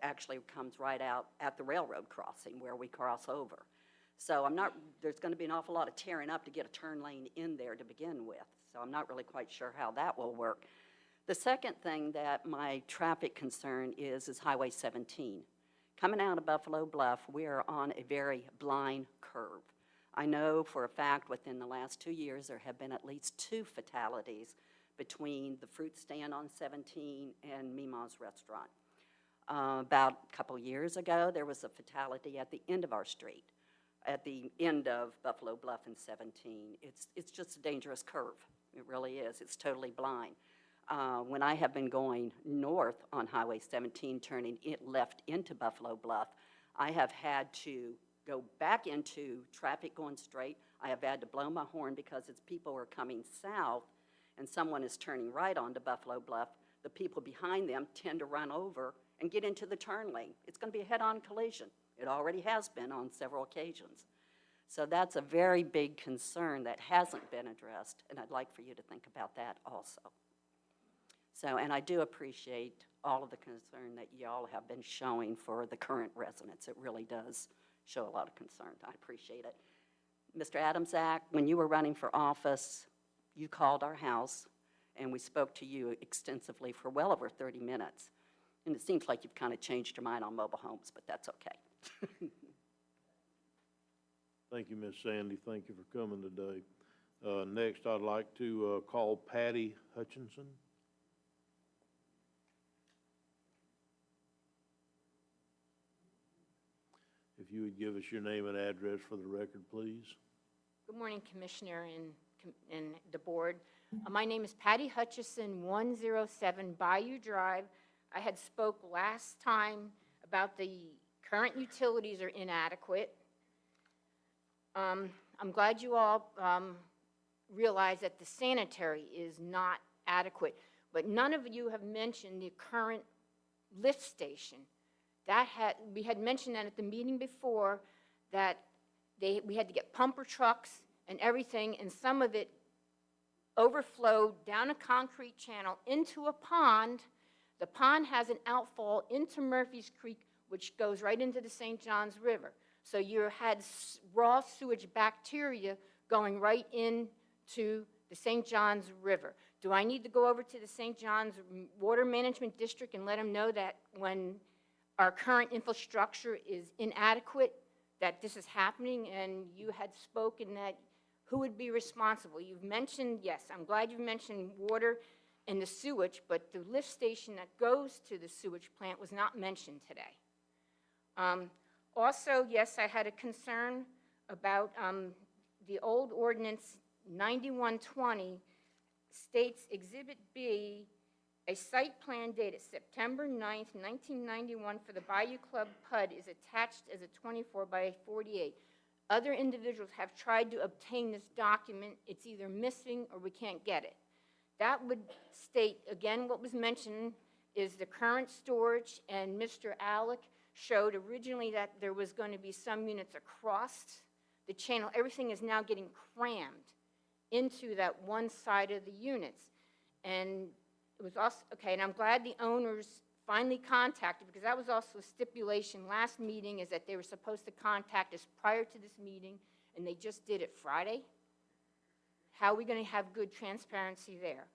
actually comes right out at the railroad crossing where we cross over. So there's going to be an awful lot of tearing up to get a turn lane in there to begin with. So I'm not really quite sure how that will work. The second thing that my traffic concern is Highway 17. Coming out of Buffalo Bluff, we are on a very blind curve. I know for a fact within the last 2 years there have been at least 2 fatalities between the fruit stand on 17 and Mima's restaurant. About a couple years ago, there was a fatality at the end of our street, at the end of Buffalo Bluff and 17. It's just a dangerous curve. It really is. It's totally blind. When I have been going north on Highway 17, turning it left into Buffalo Bluff, I have had to go back into traffic going straight. I have had to blow my horn because as people are coming south and someone is turning right onto Buffalo Bluff, the people behind them tend to run over and get into the turn lane. It's going to be a head-on collision. It already has been on several occasions. So that's a very big concern that hasn't been addressed, and I'd like for you to think about that also. So, and I do appreciate all of the concern that y'all have been showing for the current residents. It really does show a lot of concern. I appreciate it. Mr. Adamczak, when you were running for office, you called our house, and we spoke to you extensively for well over 30 minutes. And it seems like you've kind of changed your mind on mobile homes, but that's okay. Thank you, Miss Sandy. Thank you for coming today. Next, I'd like to call Patty Hutchinson. If you would give us your name and address for the record, please. Good morning, Commissioner and the board. My name is Patty Hutchison, 107 Bayou Drive. I had spoke last time about the current utilities are inadequate. I'm glad you all realize that the sanitary is not adequate, but none of you have mentioned the current lift station. We had mentioned that at the meeting before, that we had to get pumper trucks and everything, and some of it overflowed down a concrete channel into a pond. The pond has an outfall into Murphy's Creek, which goes right into the St. Johns River. So you had raw sewage bacteria going right into the St. Johns River. Do I need to go over to the St. Johns Water Management District and let them know that when our current infrastructure is inadequate, that this is happening? And you had spoken that who would be responsible? You've mentioned, yes, I'm glad you mentioned water and the sewage, but the lift station that goes to the sewage plant was not mentioned today. Also, yes, I had a concern about the old ordinance 9120 states Exhibit B, a site plan dated September 9th, 1991 for the Bayou Club PUD is attached as a 24 by 48. Other individuals have tried to obtain this document. It's either missing or we can't get it. That would state, again, what was mentioned is the current storage, and Mr. Alec showed originally that there was going to be some units across the channel. Everything is now getting crammed into that one side of the units. And it was also, okay, and I'm glad the owners finally contacted, because that was also a stipulation last meeting, is that they were supposed to contact us prior to this meeting, and they just did it Friday. How are we going to have good transparency there?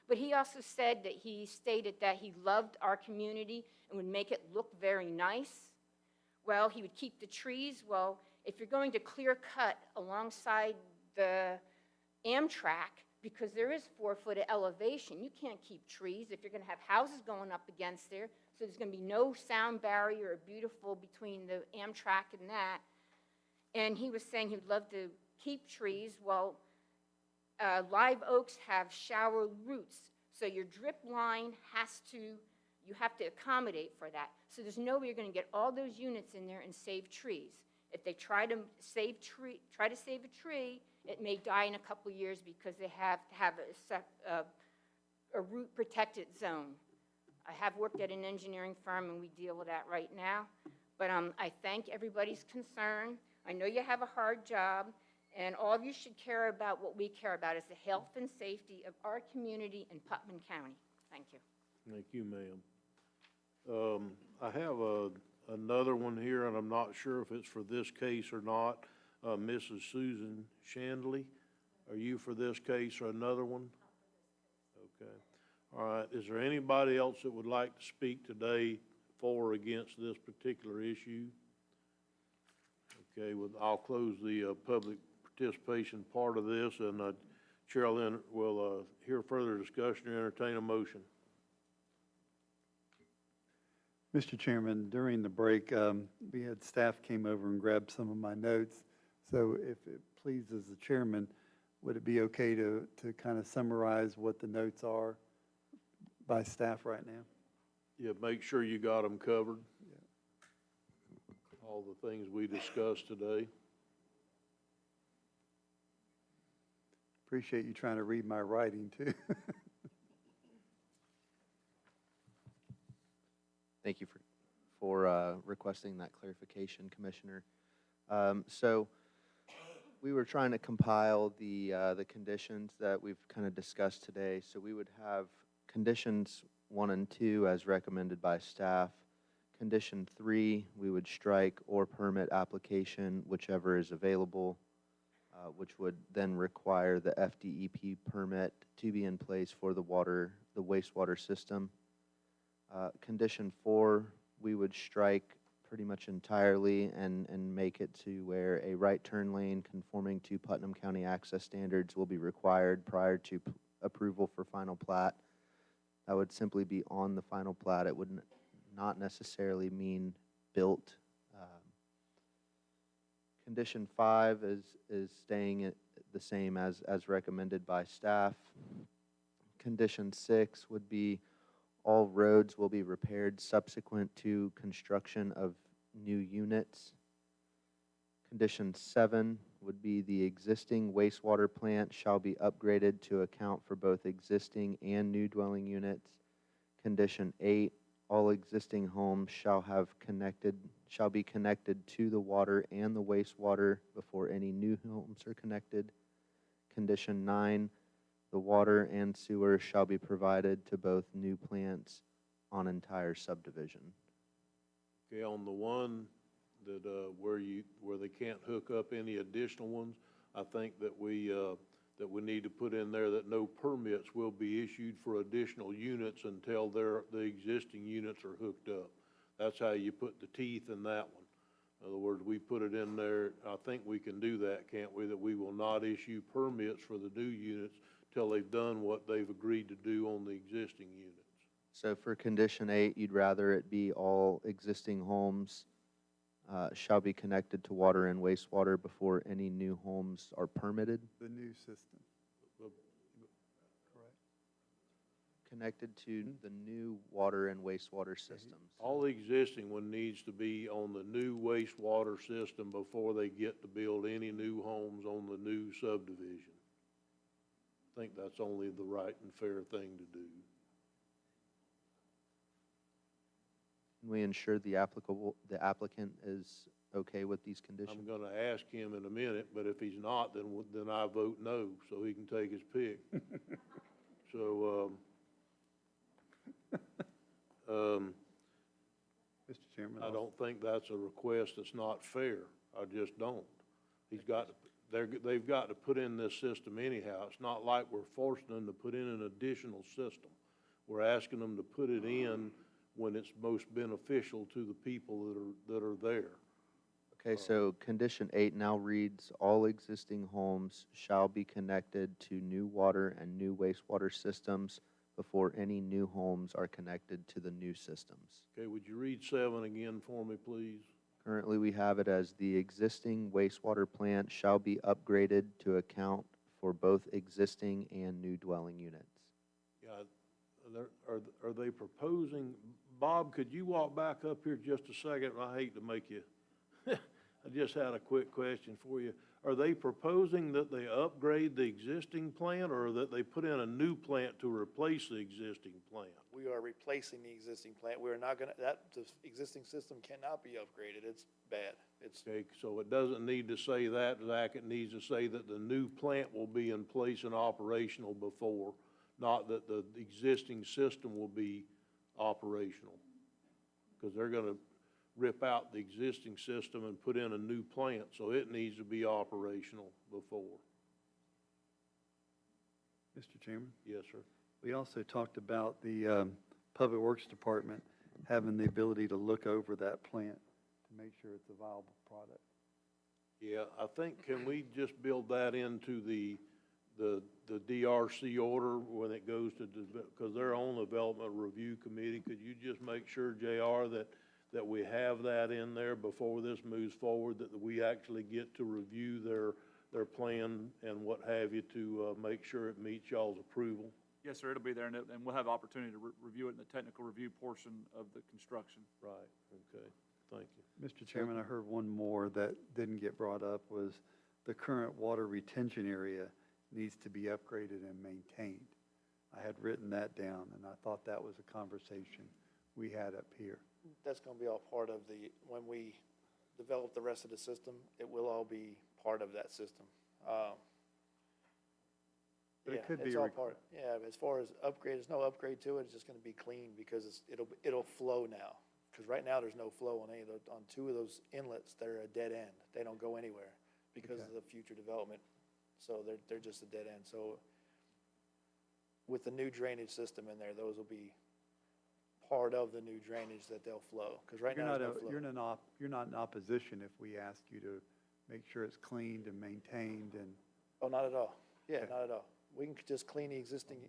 But he also said that he stated that he loved our community and would make it look very nice. Well, he would keep the trees. Well, if you're going to clear cut alongside the Amtrak, because there is 4 foot of elevation, you can't keep trees if you're going to have houses going up against there. So there's going to be no sound barrier or beautiful between the Amtrak and that. And he was saying he'd love to keep trees. Well, live oaks have shallow roots, so your drip line you have to accommodate for that. So there's no way you're going to get all those units in there and save trees. If they try to save a tree, it may die in a couple of years because they have to have a root protected zone. I have worked at an engineering firm and we deal with that right now. But I thank everybody's concern. I know you have a hard job, and all of you should care about what we care about, is the health and safety of our community in Putnam County. Thank you. Thank you, ma'am. I have another one here, and I'm not sure if it's for this case or not. Mrs. Susan Shandley, are you for this case or another one? Okay. All right. Is there anybody else that would like to speak today for or against this particular issue? Okay, well, I'll close the public participation part of this, and Chair then will hear further discussion and entertain a motion. Mr. Chairman, during the break, we had staff came over and grabbed some of my notes. So if it pleases the chairman, would it be okay to kind of summarize what the notes are by staff right now? Yeah, make sure you got them covered. Yeah. All the things we discussed today. Appreciate you trying to read my writing, too. Thank you for requesting that clarification, Commissioner. So we were trying to compile the conditions that we've kind of discussed today. So we would have conditions 1 and 2 as recommended by staff. Condition 3, we would strike or permit application, whichever is available, which would then require the FDEP permit to be in place for the wastewater system. Condition 4, we would strike pretty much entirely and make it to where a right turn lane conforming to Putnam County access standards will be required prior to approval for final plat. That would simply be on the final plat. It would not necessarily mean built. Condition 5 is staying the same as recommended by staff. Condition 6 would be all roads will be repaired subsequent to construction of new units. Condition 7 would be the existing wastewater plant shall be upgraded to account for both existing and new dwelling units. Condition 8, all existing homes shall be connected to the water and the wastewater before any new homes are connected. Condition 9, the water and sewer shall be provided to both new plants on entire subdivision. Okay, on the one that where they can't hook up any additional ones, I think that we need to put in there that no permits will be issued for additional units until the existing units are hooked up. That's how you put the teeth in that one. In other words, we put it in there. I think we can do that, can't we? That we will not issue permits for the new units till they've done what they've agreed to do on the existing units. So for condition 8, you'd rather it be all existing homes shall be connected to water and wastewater before any new homes are permitted? The new system. Correct. connected to the new water and wastewater systems. All the existing one needs to be on the new wastewater system before they get to build any new homes on the new subdivision. I think that's only the right and fair thing to do. Can we ensure the applicant is okay with these conditions? I'm gonna ask him in a minute, but if he's not, then I vote no, so he can take his pick. So, Mr. Chairman. I don't think that's a request that's not fair. I just don't. He's got, they've got to put in this system anyhow. It's not like we're forcing them to put in an additional system. We're asking them to put it in when it's most beneficial to the people that are there. Okay, so condition 8 now reads, all existing homes shall be connected to new water and new wastewater systems before any new homes are connected to the new systems. Okay, would you read 7 again for me, please? Currently, we have it as the existing wastewater plant shall be upgraded to account for both existing and new dwelling units. Yeah, are they proposing, Bob, could you walk back up here just a second? I hate to make you, I just had a quick question for you. Are they proposing that they upgrade the existing plant or that they put in a new plant to replace the existing plant? We are replacing the existing plant. We're not gonna, the existing system cannot be upgraded. It's bad. It's, Okay, so it doesn't need to say that, Zach. It needs to say that the new plant will be in place and operational before, not that the existing system will be operational. Because they're gonna rip out the existing system and put in a new plant, so it needs to be operational before. Mr. Chairman? Yes, sir. We also talked about the Public Works Department having the ability to look over that plant to make sure it's a viable product. Yeah, I think, can we just build that into the DRC order when it goes to, because they're on the Development Review Committee, could you just make sure, JR, that we have that in there before this moves forward, that we actually get to review their plan and what have you to make sure it meets y'all's approval? Yes, sir, it'll be there, and we'll have opportunity to review it in the technical review portion of the construction. Right, okay, thank you. Mr. Chairman, I heard one more that didn't get brought up was the current water retention area needs to be upgraded and maintained. I had written that down, and I thought that was a conversation we had up here. that's gonna be all part of when we develop the rest of the system, it will all be part of that system. But it Yeah, could be it's a all requ- part, yeah, as far as upgrade, there's no upgrade to it, it's just gonna be clean because it'll flow now. Because right now, there's no flow on any of those, on 2 of those inlets, they're a dead end. They don't go anywhere because of the future development. So they're just a dead end. So with the new drainage system in there, those will be part of the new drainage that they'll flow. Because right now, there's no flow. You're not in opposition if we ask you to make sure it's cleaned and maintained and. Oh, not at all. Yeah, Okay. not at all. We can just clean the existing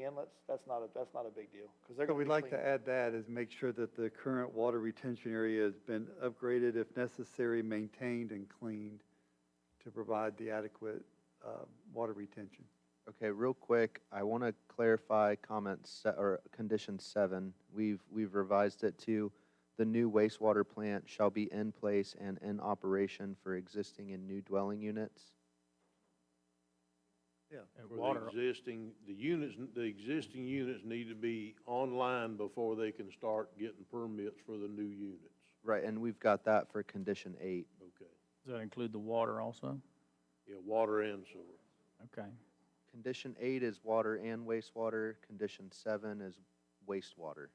inlets. That's not a big deal. Because they're So gonna we'd be like clean. to add that is make sure that the current water retention area has been upgraded, if necessary, maintained and cleaned to provide the adequate water retention. Okay, real quick, I want to clarify condition 7. We've revised it to the new wastewater plant shall be in place and in operation for existing and new dwelling units. Yeah. For the existing units need to be online before they can start getting permits for the new units. Right, and we've got that for condition 8. Okay. Does that include the water also? Yeah, water and sewer. Okay. Condition 8 is water and wastewater. Condition 7 is wastewater.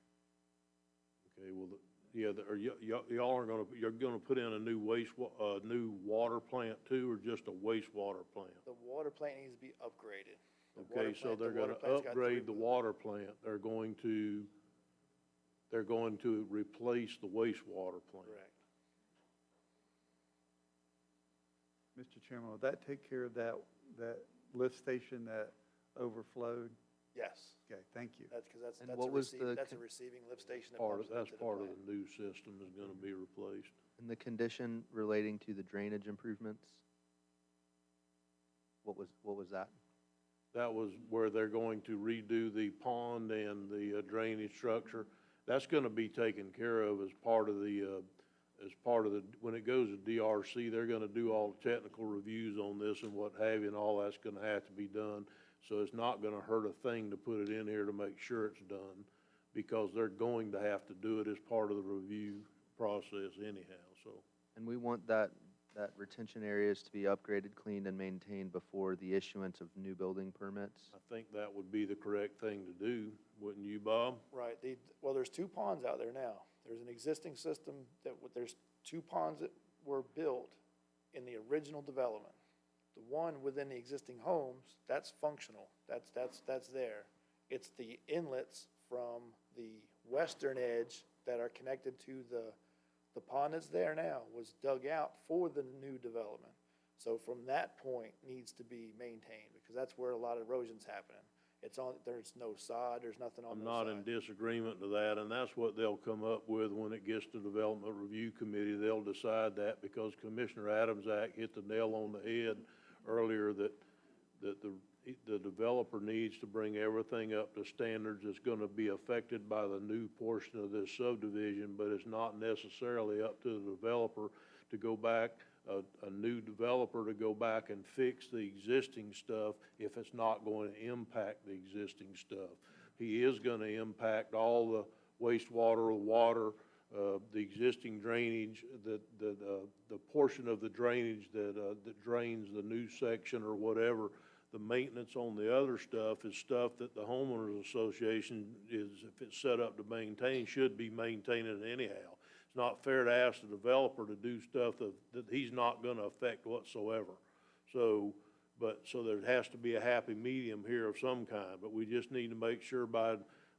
Okay, well, y'all are you're gonna put in a new new water plant too, or just a wastewater plant? The water plant needs to be upgraded. Okay, so they're gonna upgrade the water plant. They're going to replace the wastewater plant. Correct. Mr. Chairman, will that take care of that lift station that overflowed? Yes. Okay, thank you. That's because And what was the that's a receiving lift station. that That's pumps into the part of plant. the new system is gonna be replaced. And the condition relating to the drainage improvements? What was that? That was where they're going to redo the pond and the drainage structure. That's gonna be taken care of as part of the, when it goes to DRC, they're gonna do all the technical reviews on this and what have you, and all that's gonna have to be done. So it's not gonna hurt a thing to put it in here to make sure it's done, because they're going to have to do it as part of the review process anyhow, so. And we want that retention areas to be upgraded, cleaned, and maintained before the issuance of new building permits. I think that would be the correct thing to do, wouldn't you, Bob? Right, well, there's 2 ponds out there now. There's an existing system there's 2 ponds that were built in the original development. The one within the existing homes, that's functional, that's there. It's the inlets from the western edge that are connected to the pond that's there now was dug out for the new development. So from that point needs to be maintained, because that's where a lot of erosion's happening. There's no sod, there's nothing on I'm the not side. in disagreement to that, and that's what they'll come up with when it gets to Development Review Committee. They'll decide that, because Commissioner Adams' act hit the nail on the head earlier that the developer needs to bring everything up to standards that's gonna be affected by the new portion of this subdivision, but it's not necessarily up to the developer to go back, a new developer to go back and fix the existing stuff if it's not going to impact the existing stuff. He is gonna impact all the wastewater, water, the existing drainage, the portion of the drainage that drains the new section or whatever. The maintenance on the other stuff is stuff that the homeowners association is, if it's set up to maintain, should be maintaining anyhow. It's not fair to ask the developer to do stuff that he's not gonna affect whatsoever. So there has to be a happy medium here of some kind, but we just need to make sure by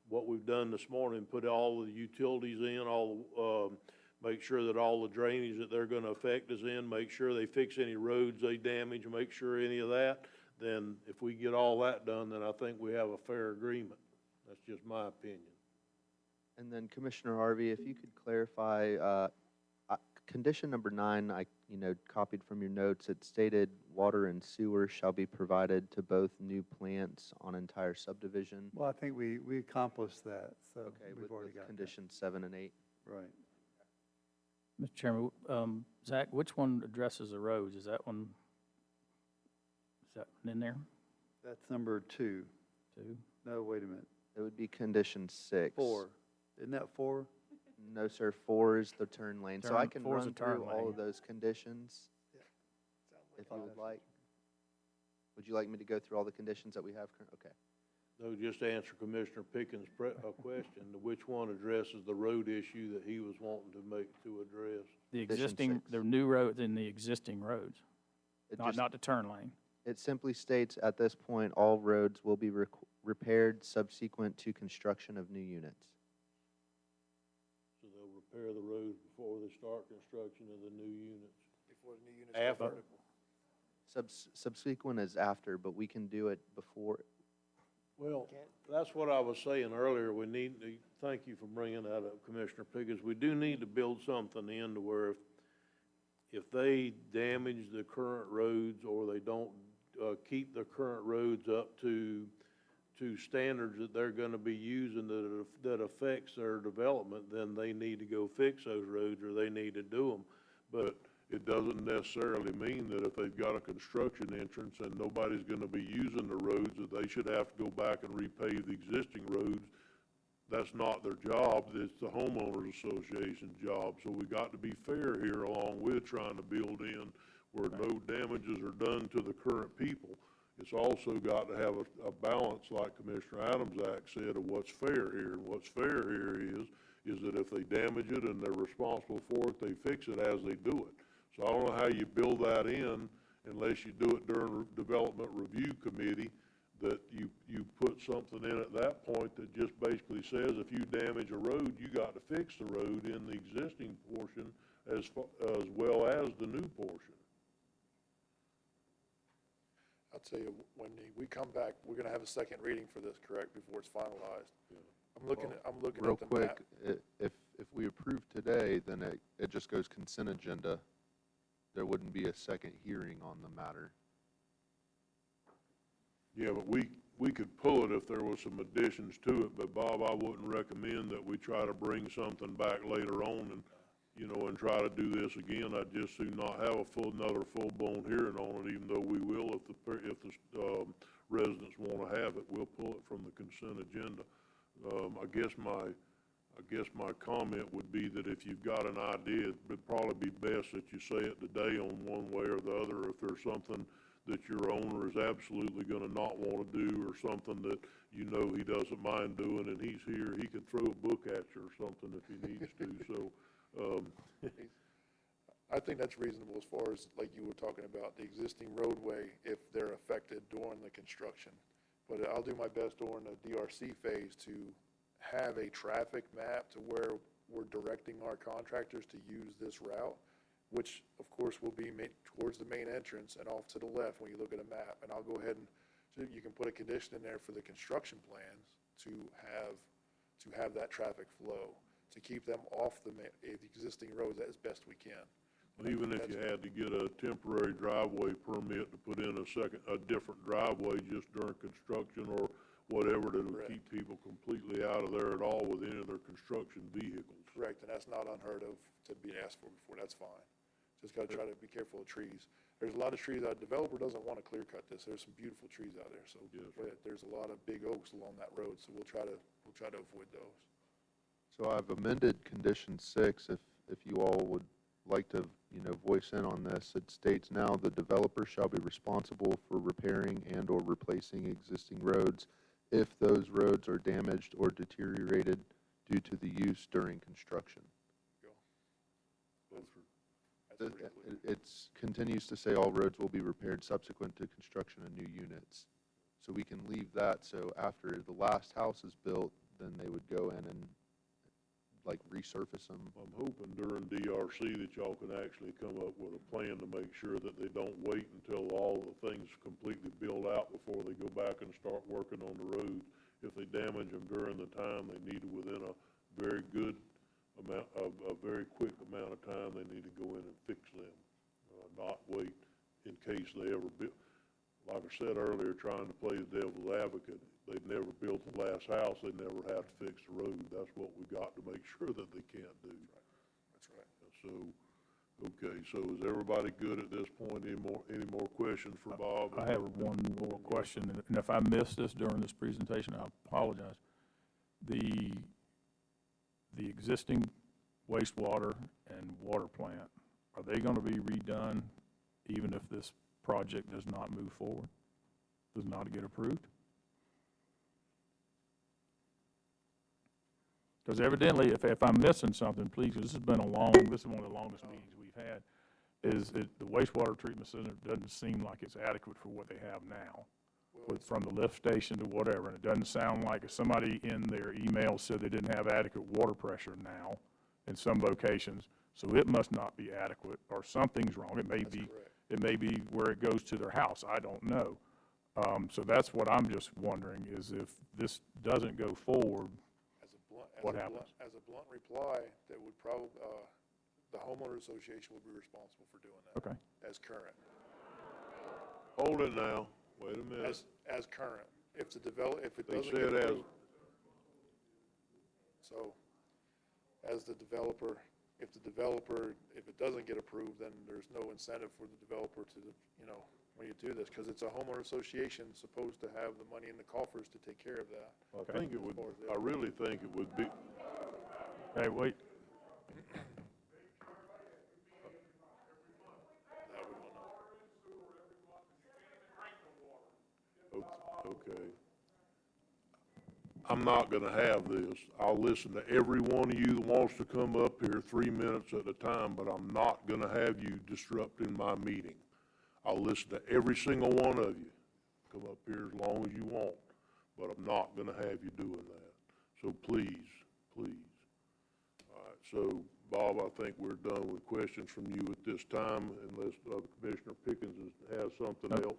what we've done this morning, put all the utilities in, make sure that all the drainage that they're gonna affect is in, make sure they fix any roads they damage, make sure any of that. Then if we get all that done, then I think we have a fair agreement. That's just my opinion. And then Commissioner Harvey, if you could clarify, condition number 9, I copied from your notes. It stated water and sewer shall be provided to both new plants on entire subdivision. Well, I think we accomplished that, so Okay, we've already got that. conditions 7 and 8. Right. Mr. Chairman, Zach, which one addresses the roads? Is that one in there? That's number 2. 2? No, wait a minute. It would be condition 6. 4. Isn't that 4? No, sir, 4 is the turn lane. So I can 4 is run a turn through all lane. of those conditions if you would like. Would you like me to go through all the conditions that we have? Okay. No, just to answer Commissioner Pickens' question, which one addresses the road issue that he was wanting to address? The Condition existing, 6. the new roads in the existing roads, It not the turn lane. It simply states, at this point, all roads will be repaired subsequent to construction of new units. So they'll repair the roads before they start construction of the new units. Before the new units After. go vertical. Subsequent is after, but we can do it before. Well, that's what I was saying earlier. We need to, thank you for bringing that up, Commissioner Pickens. We do need to build something in to where if they damage the current roads or they don't keep the current roads up to standards that they're gonna be using that affects their development, then they need to go fix those roads or they need to do them. But it doesn't necessarily mean that if they've got a construction entrance and nobody's gonna be using the roads, that they should have to go back and repave the existing roads. That's not their job, it's the homeowners association's job. So we got to be fair here along with trying to build in where no damages are done to the current people. It's also got to have a balance, like Commissioner Adams' act said, of what's fair here. And what's fair here is that if they damage it and they're responsible for it, they fix it as they do it. So I don't know how you build that in unless you do it during a development review committee, that you put something in at that point that just basically says if you damage a road, you got to fix the road in the existing portion as well as the new portion. I'll tell you, when we come back, we're gonna have a second reading for this, correct, before it's finalized? Yeah. I'm looking at Real the quick, map. if we approve today, then it just goes consent agenda. There wouldn't be a second hearing on the matter. Yeah, but we could pull it if there was some additions to it, but Bob, I wouldn't recommend that we try to bring something back later on and, you know, and try to do this again. I'd just soon not have another full-blown hearing on it, even though we will if the residents want to have it. We'll pull it from the consent agenda. I guess my comment would be that if you've got an idea, it'd probably be best that you say it today on one way or the other. If there's something that your owner is absolutely going to not want to do, or something that you know he doesn't mind doing, and he's here, he can throw a book at you or something if he needs to. So, I think that's reasonable as far as, like you were talking about, the existing roadway, if they're affected during the construction. But I'll do my best during the DRC phase to have a traffic map to where we're directing our contractors to use this route, which of course will be towards the main entrance and off to the left when you look at a map. And I'll go ahead and, so you can put a condition in there for the construction plans to have that traffic flow, to keep them off the existing roads as best we can. even if you had to get a temporary driveway permit to put in a different driveway just during construction or whatever, that would keep people completely out of there at all with any of their construction vehicles. Correct, and that's not unheard of to be asked for before. That's fine. Just got to try to be careful of trees. There's a lot of trees. Our developer doesn't want to clear cut this. There's some beautiful trees out there. So but there's a lot of big oaks along that road. So we'll try to avoid those. So I've amended condition 6, if you all would like to, voice in on this. It states now the developer shall be responsible for repairing and or replacing existing roads if those roads are damaged or deteriorated due to the use during construction. It continues to say all roads will be repaired subsequent to construction of new units. So we can leave that, so after the last house is built, then they would go in and resurface them. I'm hoping during DRC that y'all can actually come up with a plan to make sure that they don't wait until all the things completely build out before they go back and start working on the roads. If they damage them during the time, they need to, within a very good amount of a very quick amount of time, they need to go in and fix them, not wait in case they ever build. Like I said earlier, trying to play the devil's advocate, they've never built the last house, they never have to fix the road. That's what we got to make sure that they can't do. That's right. So, okay, so is everybody good at this point? Any more questions for Bob? I have one more question, and if I missed this during this presentation, I apologize. The existing wastewater and water plant, are they going to be redone even if this project does not move forward, does not get approved? Because evidently, if I'm missing something, please, because this is one of the longest meetings we've had, is that the wastewater treatment center doesn't seem like it's adequate for what they have now, from the lift station to whatever. And it doesn't sound like, if somebody in their email said they didn't have adequate water pressure now in some locations, so it must not be adequate, or something's wrong. It may be where it goes to their house. I don't know. So that's what I'm just wondering, is if this doesn't go forward, what happens? As a blunt reply, that would probably, the homeowner association would be responsible for doing that. Okay. As current. Hold it now. Wait a minute. As current. If it doesn't They get said as. approved. So, as the developer, if it doesn't get approved, then there's no incentive for the developer to, when you do this, because it's a homeowner association supposed to have the money in the coffers to take care of that. I think it would, I really think it would be. Hey, wait. Okay. I'm not gonna have this. I'll listen to every one of you that wants to come up here 3 minutes at a time, but I'm not gonna have you disrupting my meeting. I'll listen to every single one of you. Come up here as long as you want, but I'm not gonna have you doing that. So please. All right, so Bob, I think we're done with questions from you at this time, unless Commissioner Pickens has something else.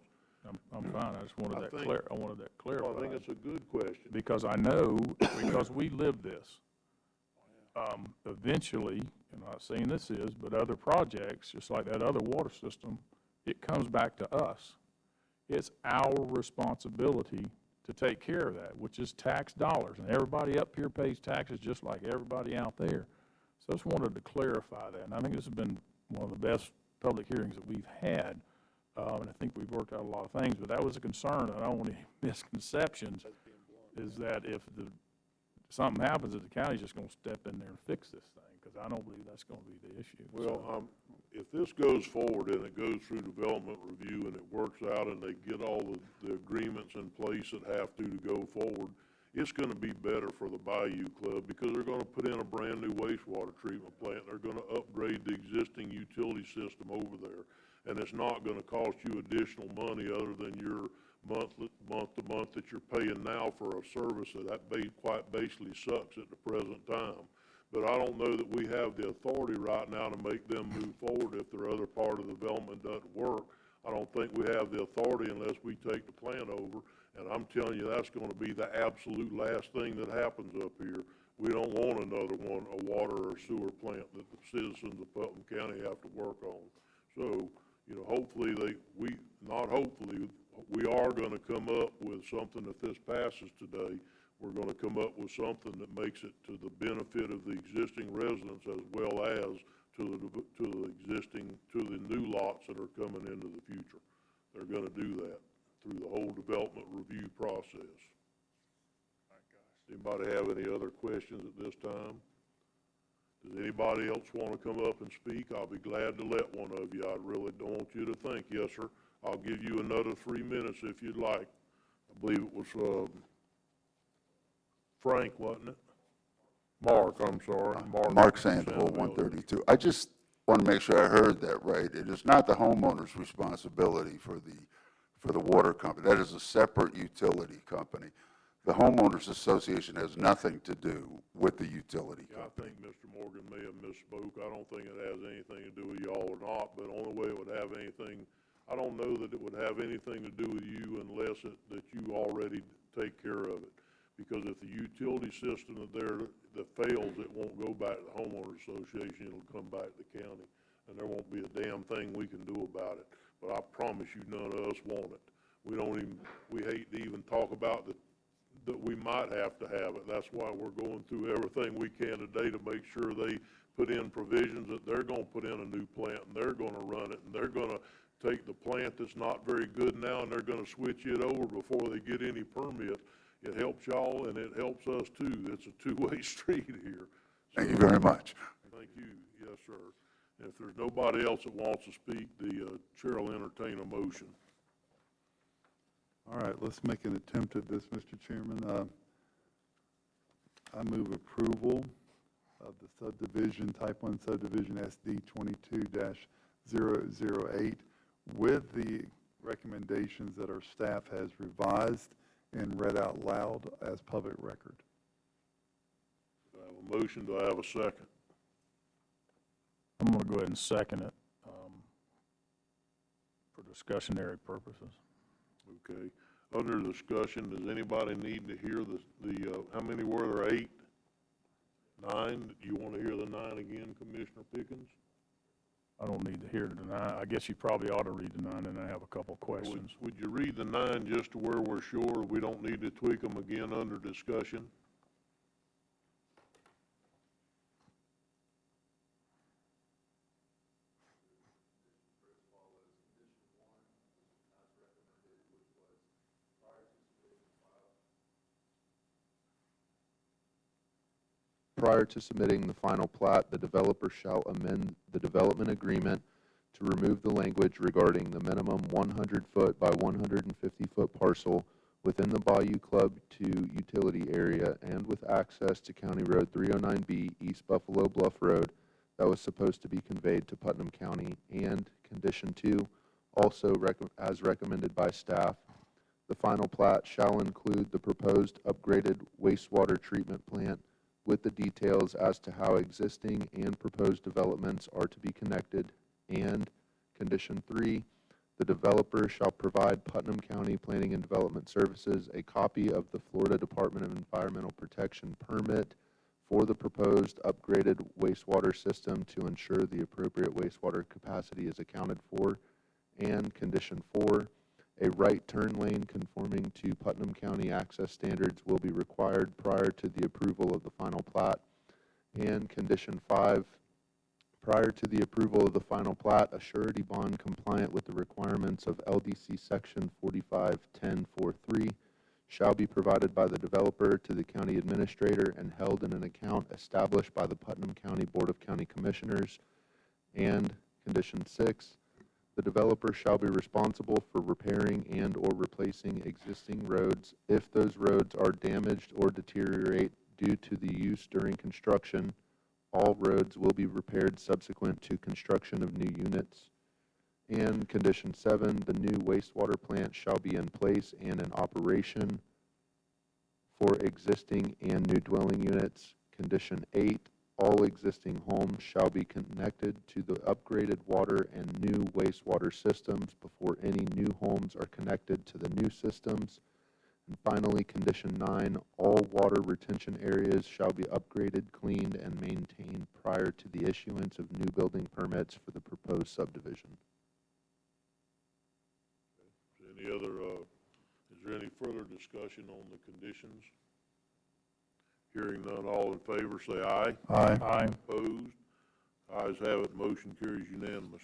I'm fine. I just wanted I that think- clarified. I think it's a good question. Because I know, because we live this, eventually, and I'm not saying this is, but other projects, just like that other water system, it comes back to us. it's our responsibility to take care of that, which is tax dollars. And everybody up here pays taxes just like everybody out there. So I just wanted to clarify that. And I think this has been one of the best public hearings that we've had. And I think we've worked out a lot of things, but that was a concern. I don't want any misconceptions, is that if something happens, that the county's just going to step in there and fix this thing, because I don't believe that's going to be the issue. Well, if this goes forward and it goes through development review and it works out and they get all the agreements in place that have to go forward, it's going to be better for the Bayou Club, because they're going to put in a brand new wastewater treatment plant. They're going to upgrade the existing utility system over there. And it's not going to cost you additional money other than your month to month that you're paying now for a service that quite basically sucks at the present time. But I don't know that we have the authority right now to make them move forward if their other part of the development doesn't work. I don't think we have the authority unless we take the plant over. And I'm telling you, that's going to be the absolute last thing that happens up here. We don't want another one, a water or sewer plant that the citizens of Putnam County have to work on. So, you know, hopefully we are going to come up with something. If this passes today, we're going to come up with something that makes it to the benefit of the existing residents as well as to the new lots that are coming into the future. They're going to do that through the whole development review process. Anybody have any other questions at this time? Does anybody else want to come up and speak? I'll be glad to let one of you. I really don't want you to think. Yes, sir. I'll give you another 3 minutes if you'd like. I believe it was Frank, wasn't it? Mark, I'm sorry. Mark Sandoval, 132. I just want to make sure I heard that right. It is not the homeowner's responsibility for the water company. That is a separate utility company. The homeowners association has nothing to do with the utility company. I think Mr. Morgan may have misspoke. I don't think it has anything to do with y'all or not, but the only way it would have anything, I don't know that it would have anything to do with you unless that you already take care of it. Because if the utility system that fails, it won't go back to the homeowners association, it'll come back to the county. And there won't be a damn thing we can do about it. But I promise you, none of us want it. We hate to even talk about that we might have to have it. That's why we're going through everything we can today to make sure they put in provisions that they're going to put in a new plant and they're going to run it and they're going to take the plant that's not very good now and they're going to switch it over before they get any permit. It helps y'all and it helps us too. It's a two-way street here. Thank you very much. Thank you. Yes, sir. And if there's nobody else that wants to speak, the chair will entertain a motion. All right, let's make an attempt at this, Mr. Chairman. I move approval of the subdivision, type 1 subdivision SD 22-008 with the recommendations that our staff has revised and read out loud as public record. Do I have a motion? Do I have a second? I'm going to go ahead and second it for discussionary purposes. Okay. Under discussion, does anybody need to hear how many were there? 8? 9? Do you want to hear the 9 again, Commissioner Pickens? I don't need to hear the 9. I guess you probably ought to read the 9, and I have a couple of questions. Would you read the 9 just to where we're sure we don't need to tweak them again under discussion? Prior to submitting the final plat, the developer shall amend the development agreement to remove the language regarding the minimum 100-foot by 150-foot parcel within the Bayou Club 2 utility area and with access to County Road 309B, East Buffalo Bluff Road, that was supposed to be conveyed to Putnam County. And Condition 2, also as recommended by staff, the final plat shall include the proposed upgraded wastewater treatment plant with the details as to how existing and proposed developments are to be connected. And Condition 3, the developer shall provide Putnam County Planning and Development Services a copy of the Florida Department of Environmental Protection permit for the proposed upgraded wastewater system to ensure the appropriate wastewater capacity is accounted for. And Condition 4, A right turn lane conforming to Putnam County access standards will be required prior to the approval of the final plat. And condition 5, prior to the approval of the final plat, a surety bond compliant with the requirements of LDC section 451043 shall be provided by the developer to the county administrator and held in an account established by the Putnam County Board of County Commissioners. And condition 6, the developer shall be responsible for repairing and or replacing existing roads if those roads are damaged or deteriorate due to the use during construction. All roads will be repaired subsequent to construction of new units. And condition 7, the new wastewater plant shall be in place and in operation for existing and new dwelling units. Condition 8, all existing homes shall be connected to the upgraded water and new wastewater systems before any new homes are connected to the new systems. And finally, condition 9, all water retention areas shall be upgraded, cleaned, and maintained prior to the issuance of new building permits for the proposed subdivision. Is there any further discussion on the conditions? Hearing none, all in favor say aye. Aye. Aye. Opposed? Ayes have it, motion carries unanimously.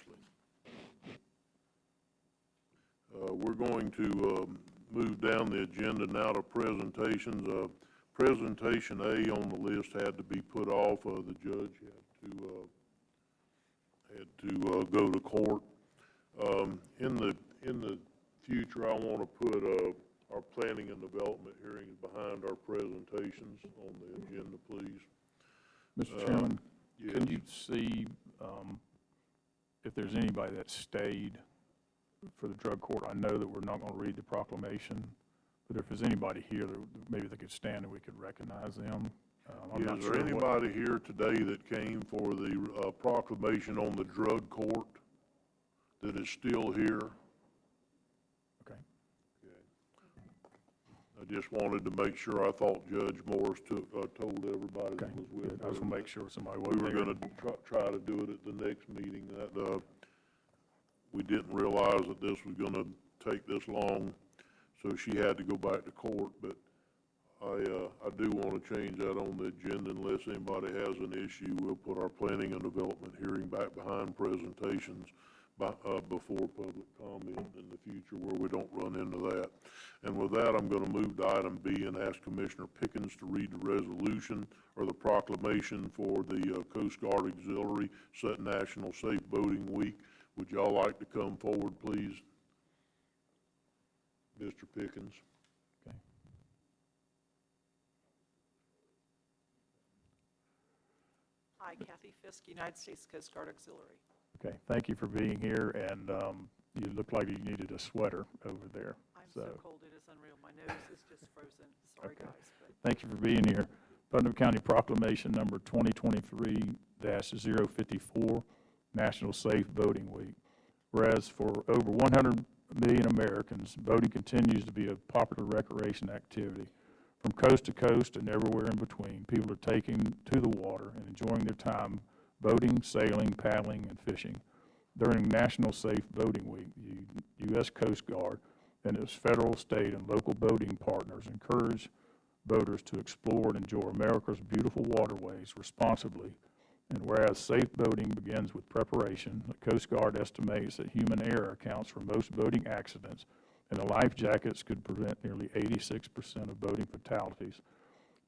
We're going to move down the agenda now to presentations. Presentation A on the list had to be put off. The judge had to go to court. In the future, I want to put our planning and development hearings behind our presentations on the agenda, please. Mr. Chairman, yes. can you see if there's anybody that stayed for the drug court? I know that we're not going to read the proclamation, but if there's anybody here, maybe they could stand and we could recognize them. I'm not Is sure there anybody here today that came for the proclamation on the drug court that is still here? Okay. I just wanted to make sure. I thought Judge Morris told everybody that was with I just want to make sure somebody was We were there. going to try to do it at the next meeting. That we didn't realize that this was going to take this long, so she had to go back to court. But I do want to change that on the agenda unless anybody has an issue. We'll put our planning and development hearing back behind presentations before public comment in the future, where we don't run into that. And with that, I'm going to move to item B and ask Commissioner Pickens to read the resolution or the proclamation for the Coast Guard Auxiliary set National Safe Boating Week. Would y'all like to come forward, please? Mr. Pickens. Okay. Hi, Kathy Fisk, United States Coast Guard Auxiliary. Okay, thank you for being here, and you look like you needed a sweater over there. I'm so cold, it is unreal. My nose is just frozen. Sorry, Okay. guys. But Thank you for being here. Putnam County Proclamation number 2023-054, National Safe Boating Week. Whereas for over 100 million Americans, boating continues to be a popular recreation activity. From coast to coast and everywhere in between, people are taking to the water and enjoying their time boating, sailing, paddling, and fishing. During National Safe Boating Week, the U.S. Coast Guard and its federal, state, and local boating partners encourage boaters to explore and enjoy America's beautiful waterways responsibly. And whereas safe boating begins with preparation, the Coast Guard estimates that human error accounts for most boating accidents, and the life jackets could prevent nearly 86% of boating fatalities.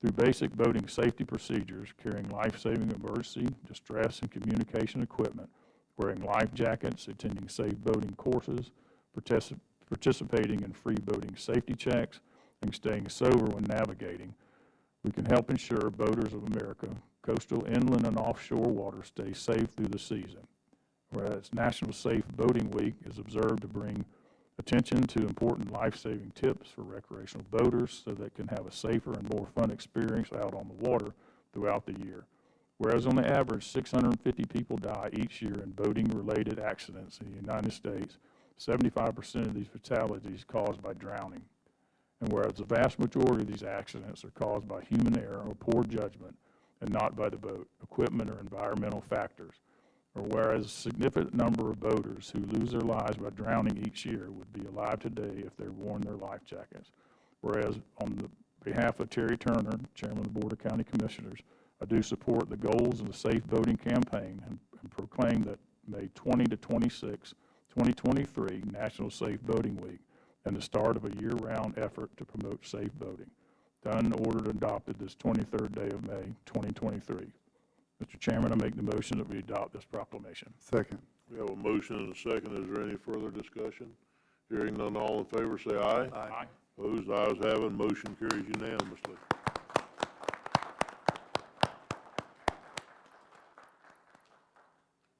Through basic boating safety procedures, carrying life-saving emergency, distress, and communication equipment, wearing life jackets, attending safe boating courses, participating in free boating safety checks, and staying sober when navigating, we can help ensure boaters of America, coastal, inland, and offshore waters stay safe through the season. Whereas National Safe Boating Week is observed to bring attention to important life-saving tips for recreational boaters so they can have a safer and more fun experience out on the water throughout the year. Whereas on the average, 650 people die each year in boating-related accidents in the United States, 75% of these fatalities caused by drowning. And whereas the vast majority of these accidents are caused by human error or poor judgment and not by the boat, equipment, or environmental factors. or whereas a significant number of boaters who lose their lives by drowning each year would be alive today if they worn their life jackets. Whereas on the behalf of Terry Turner, Chairman of the Board of County Commissioners, I do support the goals of the Safe Boating Campaign and proclaim that May 20 to 26, 2023 National Safe Boating Week and the start of a year-round effort to promote safe boating. Done, ordered, and adopted this 23rd day of May, 2023. Mr. Chairman, I make the motion that we adopt this proclamation. Second. We have a motion and a second. Is there any further discussion? Hearing none, all in favor say aye. Aye. Opposed, ayes have it, motion carries unanimously.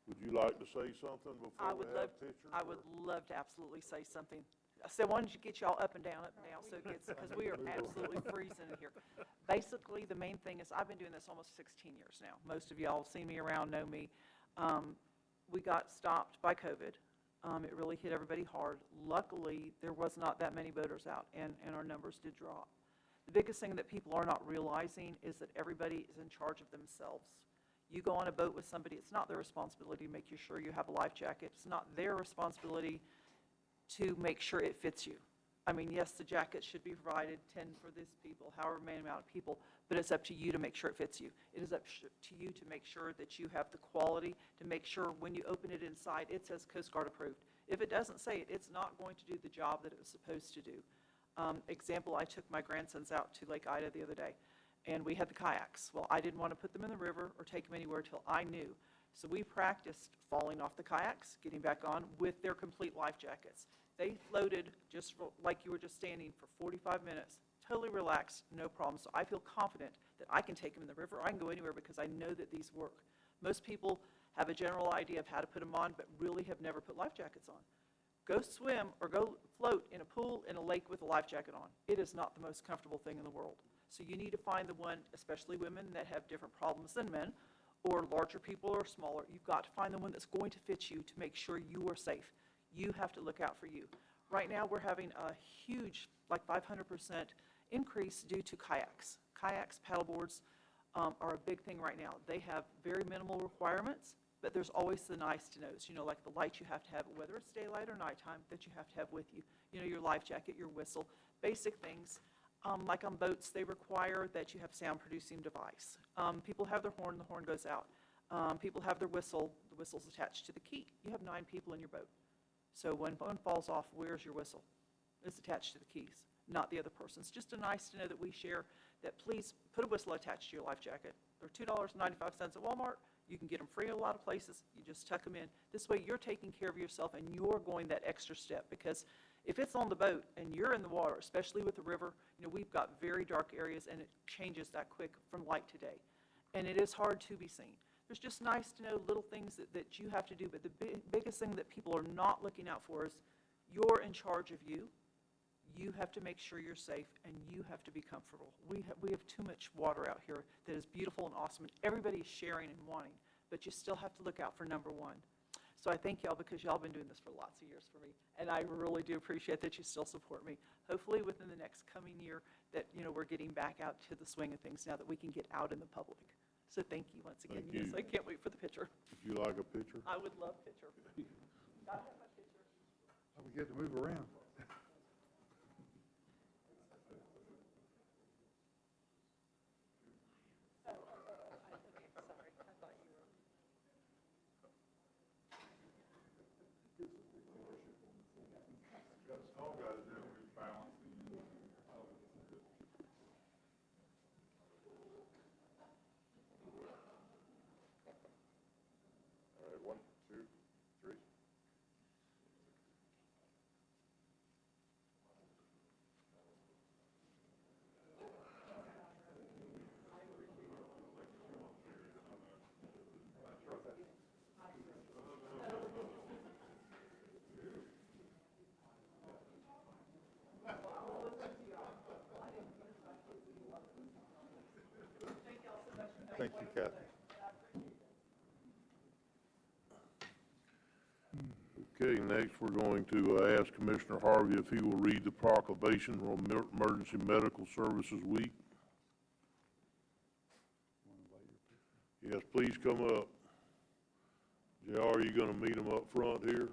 Would you like to say something before we have pictures? I would love to absolutely say something. So why don't you get y'all up and down, so it gets, because we are absolutely freezing in here. Basically, the main thing is, I've been doing this almost 16 years now. Most of y'all have seen me around, know me. We got stopped by COVID. It really hit everybody hard. Luckily, there was not that many boaters out, and our numbers did drop. The biggest thing that people are not realizing is that everybody is in charge of themselves. You go on a boat with somebody, it's not their responsibility to make you sure you have a life jacket. It's not their responsibility to make sure it fits you. I mean, yes, the jacket should be provided, 10 for these people, however many amount of people, but it's up to you to make sure it fits you. It is up to you to make sure that you have the quality, to make sure when you open it inside, it says Coast Guard approved. If it doesn't say it, it's not going to do the job that it was supposed to do. Example, I took my grandsons out to Lake Ida the other day, and we had the kayaks. Well, I didn't want to put them in the river or take them anywhere till I knew. So we practiced falling off the kayaks, getting back on with their complete life jackets. They floated just like you were just standing for 45 minutes, totally relaxed, no problem. So I feel confident that I can take them in the river, I can go anywhere because I know that these work. Most people have a general idea of how to put them on, but really have never put life jackets on. Go swim or go float in a pool in a lake with a life jacket on. It is not the most comfortable thing in the world. So you need to find the one, especially women that have different problems than men, or larger people or smaller. You've got to find the one that's going to fit you to make sure you are safe. You have to look out for you. Right now we're having a huge, like 500% increase due to kayaks. Kayaks, paddleboards are a big thing right now. They have very minimal requirements, but there's always the nice to knows, like the light you have to have, whether it's daylight or nighttime, that you have to have with you. Your life jacket, your whistle, basic things. Like on boats, they require that you have sound producing device. People have their horn, the horn goes out. People have their whistle, the whistle's attached to the key. You have 9 people in your boat. So when one falls off, where's your whistle? It's attached to the keys, not the other person's. Just a nice to know that we share that. Please put a whistle attached to your life jacket. They're $2.95 at Walmart. You can get them free in a lot of places. You just tuck them in. This way you're taking care of yourself and you're going that extra step, because if it's on the boat and you're in the water, especially with the river, we've got very dark areas and it changes that quick from light to day. And it is hard to be seen. There's just nice to know little things that you have to do, but the biggest thing that people are not looking out for is you're in charge of you. You have to make sure you're safe and you have to be comfortable. We have too much water out here that is beautiful and awesome, and everybody is sharing and wanting, but you still have to look out for number one. So I thank y'all, because y'all been doing this for lots of years for me, and I really do appreciate that you still support me. Hopefully within the next coming year that we're getting back out to the swing of things now that we can get out in the public. So thank you once again. Thank Yes, you. I can't wait for the picture. Would you like a picture? I would love a picture. Gotta have my picture. We get to move around. All right, 1, 2, 3. Thank you, Kathy. Okay, next we're going to ask Commissioner Harvey if he will read the proclamation on Emergency Medical Services Week. Yes, please come up. JR, are you gonna meet them up front here?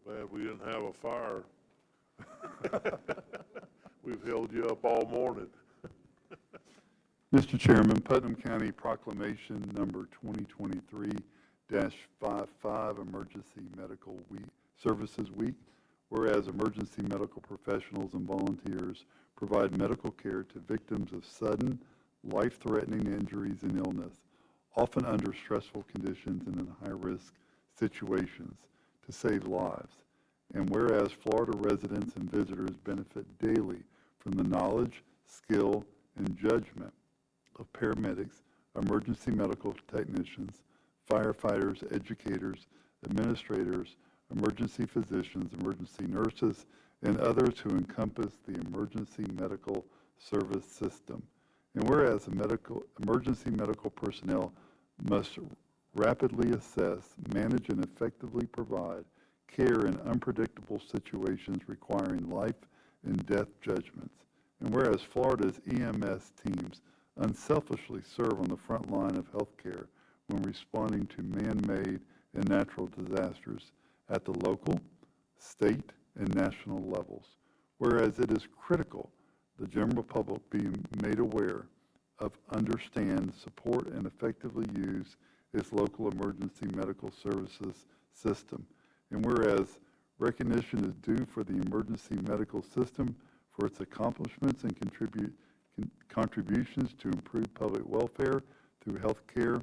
Glad we didn't have a fire. We've held you up all morning. Mr. Chairman, Putnam County Proclamation Number 2023-55, Emergency Medical Services Week. Whereas emergency medical professionals and volunteers provide medical care to victims of sudden, life-threatening injuries and illness, often under stressful conditions and in high-risk situations, to save lives. And whereas Florida residents and visitors benefit daily from the knowledge, skill, and judgment of paramedics, emergency medical technicians, firefighters, educators, administrators, emergency physicians, emergency nurses, and others who encompass the emergency medical service system. And whereas emergency medical personnel must rapidly assess, manage, and effectively provide care in unpredictable situations requiring life and death judgments. And whereas Florida's EMS teams unselfishly serve on the front line of healthcare when responding to man-made and natural disasters at the local, state, and national levels. Whereas it is critical the general public be made aware of, understand, support, and effectively use its local emergency medical services system. And whereas recognition is due for the emergency medical system for its accomplishments and contributions to improve public welfare through health care,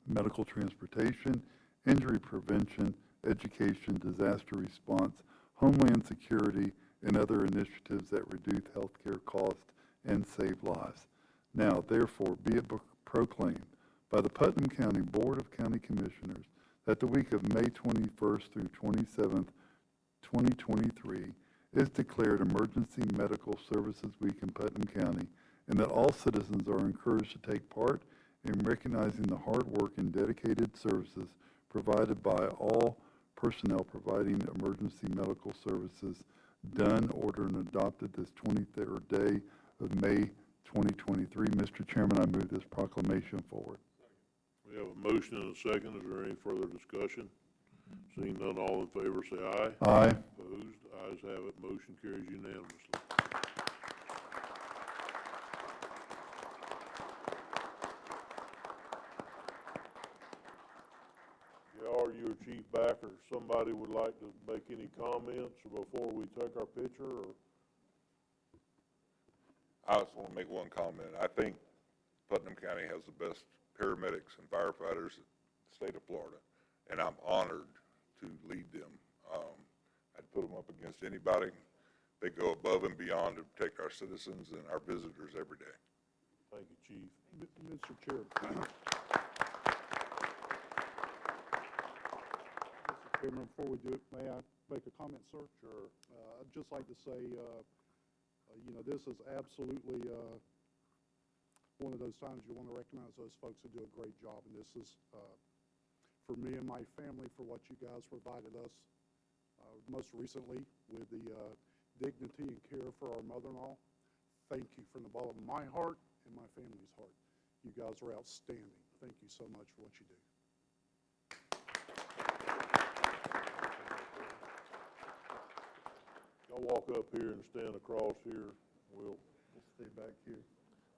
medical transportation, injury prevention, education, disaster response, homeland security, and other initiatives that reduce healthcare costs and save lives. Now, therefore, be it proclaimed by the Putnam County Board of County Commissioners that the week of May 21st through 27th, 2023 is declared Emergency Medical Services Week in Putnam County, and that all citizens are encouraged to take part in recognizing the hard work and dedicated services provided by all personnel providing emergency medical services done, ordered, and adopted this 23rd day of May 2023. Mr. Chairman, I move this proclamation forward. We have a motion and a second. Is there any further discussion? Seeing none, all in favor say aye. Aye. Opposed? Ayes have it. Motion carries unanimously. JR, you're chief backer. Somebody would like to make any comments before we take our picture, or? I just want to make one comment. I think Putnam County has the best paramedics and firefighters in the state of Florida, and I'm honored to lead them. I'd put them up against anybody. They go above and beyond to protect our citizens and our visitors every day. Thank you, Chief. Mr. Chair. Mr. Chairman, before we do it, may I make a comment, sir? Sure. I'd just like to say, you know, this is absolutely one of those times you want to recognize those folks who do a great job, and this is for me and my family, for what you guys provided us most recently with the dignity and care for our mother-in-law. Thank you from the bottom of my heart and my family's heart. You guys are outstanding. Thank you so much for what you do. Y'all walk up here and stand across here. We'll stay back here.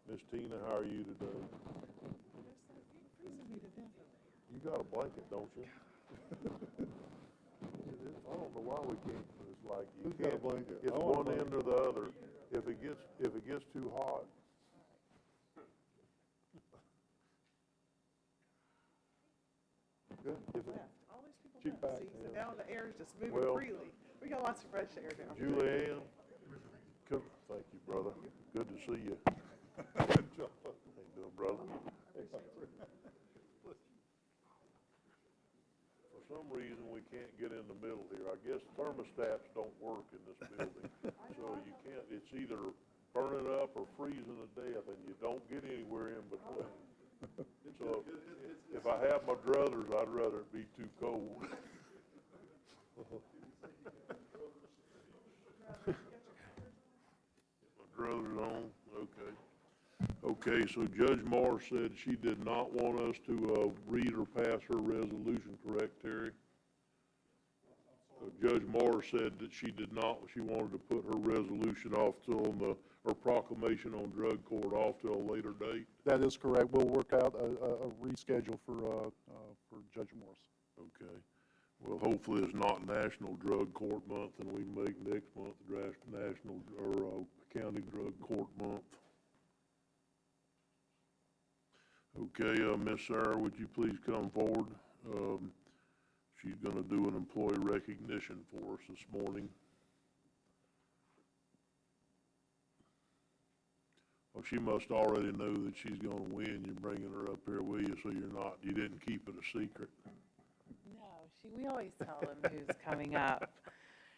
Miss Tina, how are you today? You got a blanket, don't you? I don't know why we can't. It's like you Who's got a can't. blanket? It's I want a one end or the other. If it gets too hot. Good. All these people Cheap have back, seats, yeah. and now the air is just moving Well, freely. We got lots of fresh air down here. Julianne, thank you, brother. Good to see you. How you doing, brother? For some reason, we can't get in the middle here. I guess thermostats don't work in this building. So you can't, it's either burning up or freezing to death, and you don't get anywhere in between. So if I have my druthers, I'd rather it be too cold. Okay, so Judge Moore said she did not want us to, read or pass her resolution, correct, Terry? So Judge Moore said that she did not, she wanted to put her resolution off till her proclamation on drug court off till a later date. That is correct. We'll work out a reschedule for Judge Morris. Okay. Well, hopefully it's not National Drug Court Month and we make next month National, or, County Drug Court Month. Okay, Miss Sarah, would you please come forward? She's gonna do an employee recognition for us this morning. Well, she must already know that she's gonna win. You're bringing her up here, will you? So you didn't keep it a secret. No, we always tell them who's coming up.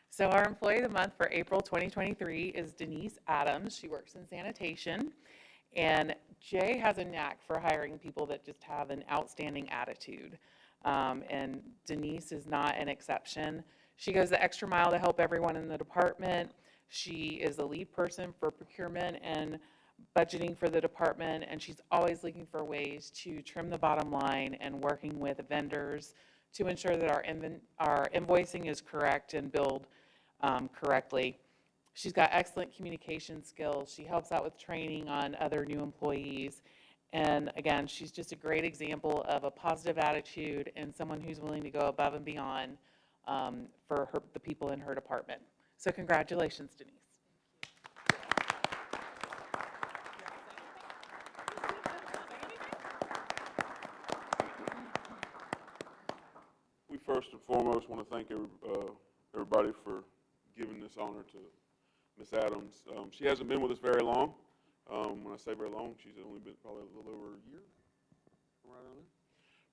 So our Employee of the Month for April 2023 is Denise Adams. She works in sanitation. And Jay has a knack for hiring people that just have an outstanding attitude. And Denise is not an exception. She goes the extra mile to help everyone in the department. She is the lead person for procurement and budgeting for the department, and she's always looking for ways to trim the bottom line and working with vendors to ensure that our invoicing is correct and billed correctly. She's got excellent communication skills. She helps out with training on other new employees. And again, she's just a great example of a positive attitude and someone who's willing to go above and beyond for the people in her department. So congratulations, Denise. We first and foremost want to thank everybody for giving this honor to Ms. Adams. She hasn't been with us very long. When I say very long, she's only been probably a little over a year, right around there.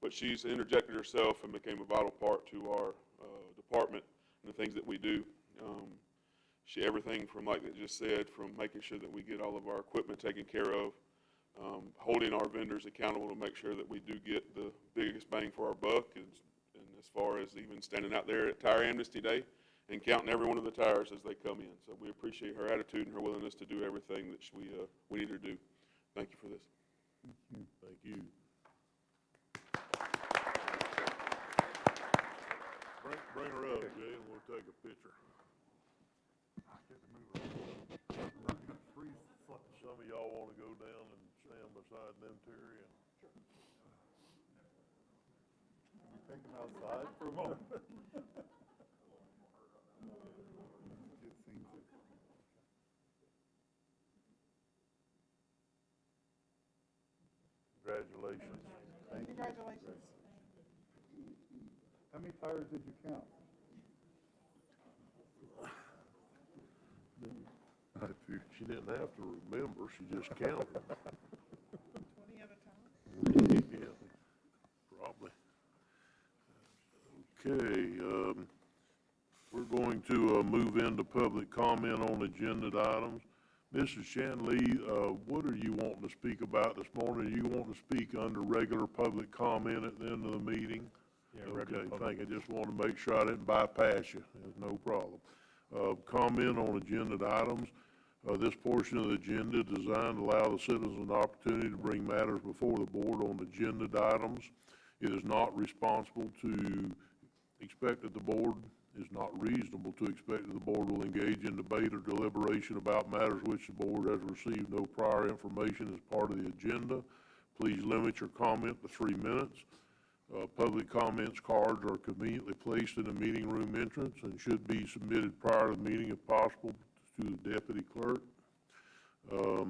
But she's interjected herself and became a vital part to our department and the things that we do. Everything from, like it just said, from making sure that we get all of our equipment taken care of, holding our vendors accountable to make sure that we do get the biggest bang for our buck, and as far as even standing out there at Tire Amnesty Day and counting every one of the tires as they come in. So we appreciate her attitude and her willingness to do everything that we need her to do. Thank you for this. Thank you. Bring her up, Jay, and we'll take a picture. Some of y'all want to go down and stand beside them, Terry? Take them outside for a moment. Congratulations. Thank you. Congratulations. How many tires did you count? She didn't have to remember, she just counted. 20 at a time? Yeah, probably. Okay, we're going to move into public comment on agenda items. Mrs. Shanley, what are you wanting to speak about this morning? Do you want to speak under regular public comment at the end of the meeting? Yeah, okay, thank you. I just want to make sure I didn't bypass you. There's no problem. Comment on agenda items. This portion of the agenda is designed to allow the citizens an opportunity to bring matters before the board on agenda items. It is not responsible to expect that the board is not reasonable to expect that the board will engage in debate or deliberation about matters which the board has received no prior information as part of the agenda. Please limit your comment to 3 minutes. Public comments cards are conveniently placed in the meeting room entrance and should be submitted prior to the meeting if possible to the deputy clerk, who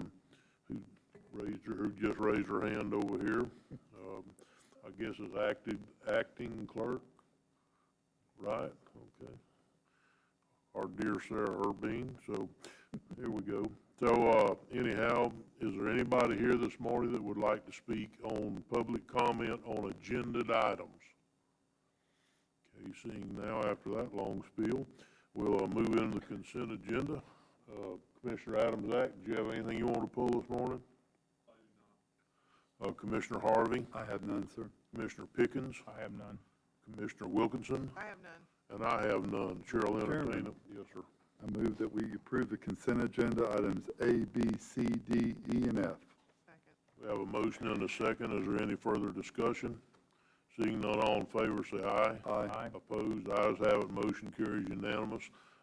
just raised her hand over here. I guess is acting clerk, right? Okay. Our dear Sarah Urbine. So here we go. So anyhow, is there anybody here this morning that would like to speak on public comment on agenda items? Okay, seeing now after that long spiel, we'll move into the consent agenda. Commissioner Adams-Act, do you have anything you want to pull this morning? Commissioner Harvey? I have none, sir. Commissioner Pickens? I have none. Commissioner Wilkinson? I have none. And I have none. Chair will entertain Chairman. it. Yes, sir. I move that we approve the consent agenda items A, B, C, D, E, and F. Second. We have a motion and a second. Is there any further discussion? Seeing none, all in favor, say aye. Aye. Opposed, ayes have it, motion carries unanimous.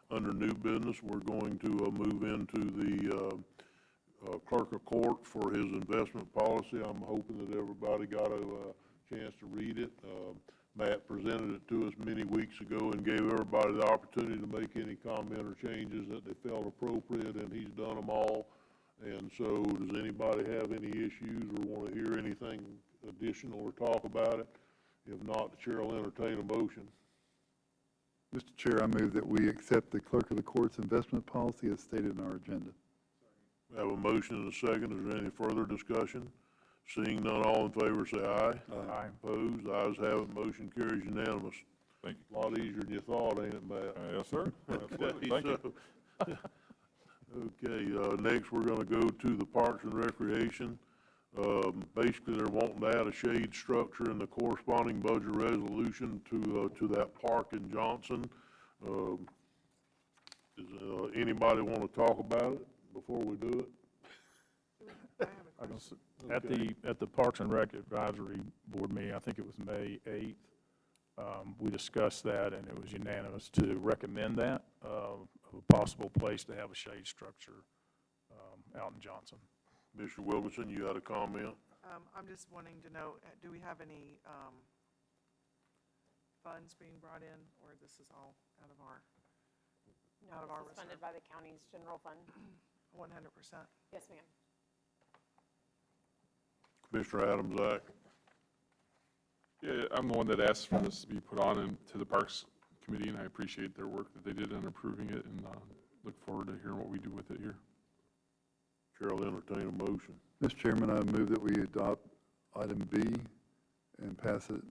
Under new business, we're going to move into the clerk of court for his investment policy. I'm hoping that everybody got a chance to read it. Matt presented it to us many weeks ago and gave everybody the opportunity to make any comment or changes that they felt appropriate, and he's done them all. And so, does anybody have any issues or want to hear anything additional or talk about it? If not, the chair will entertain a motion. Mr. Chair, I move that we accept the clerk of the court's investment policy as stated in our agenda. We have a motion and a second. Is there any further discussion? Seeing none, all in favor say aye. Aye. Opposed, ayes have it, motion carries unanimous. Thank you. A lot easier than you thought, ain't it, Matt? Yes, sir. Absolutely. Thank you. Okay, next we're gonna go to the Parks and Recreation. Basically, they're wanting to add a shade structure in the corresponding budget resolution to that park in Johnson. Does anybody want to talk about it before we do it? At the Parks and Rec Advisory Board meeting, I think it was May 8th, we discussed that, and it was unanimous to recommend that, of a possible place to have a shade structure out in Johnson. Mr. Wilkinson, you had a comment? I'm just wanting to know, do we have any funds being brought in, or this is all out of our, No, this is funded by the county's general fund. 100%? Yes, ma'am. Commissioner Adams, Zach? Yeah, I'm the one that asked for this to be put on to the Parks Committee, and I appreciate their work that they did in approving it, and look forward to hearing what we do with it here. Chair will entertain a motion. Mr. Chairman, I move that we adopt item B and pass it.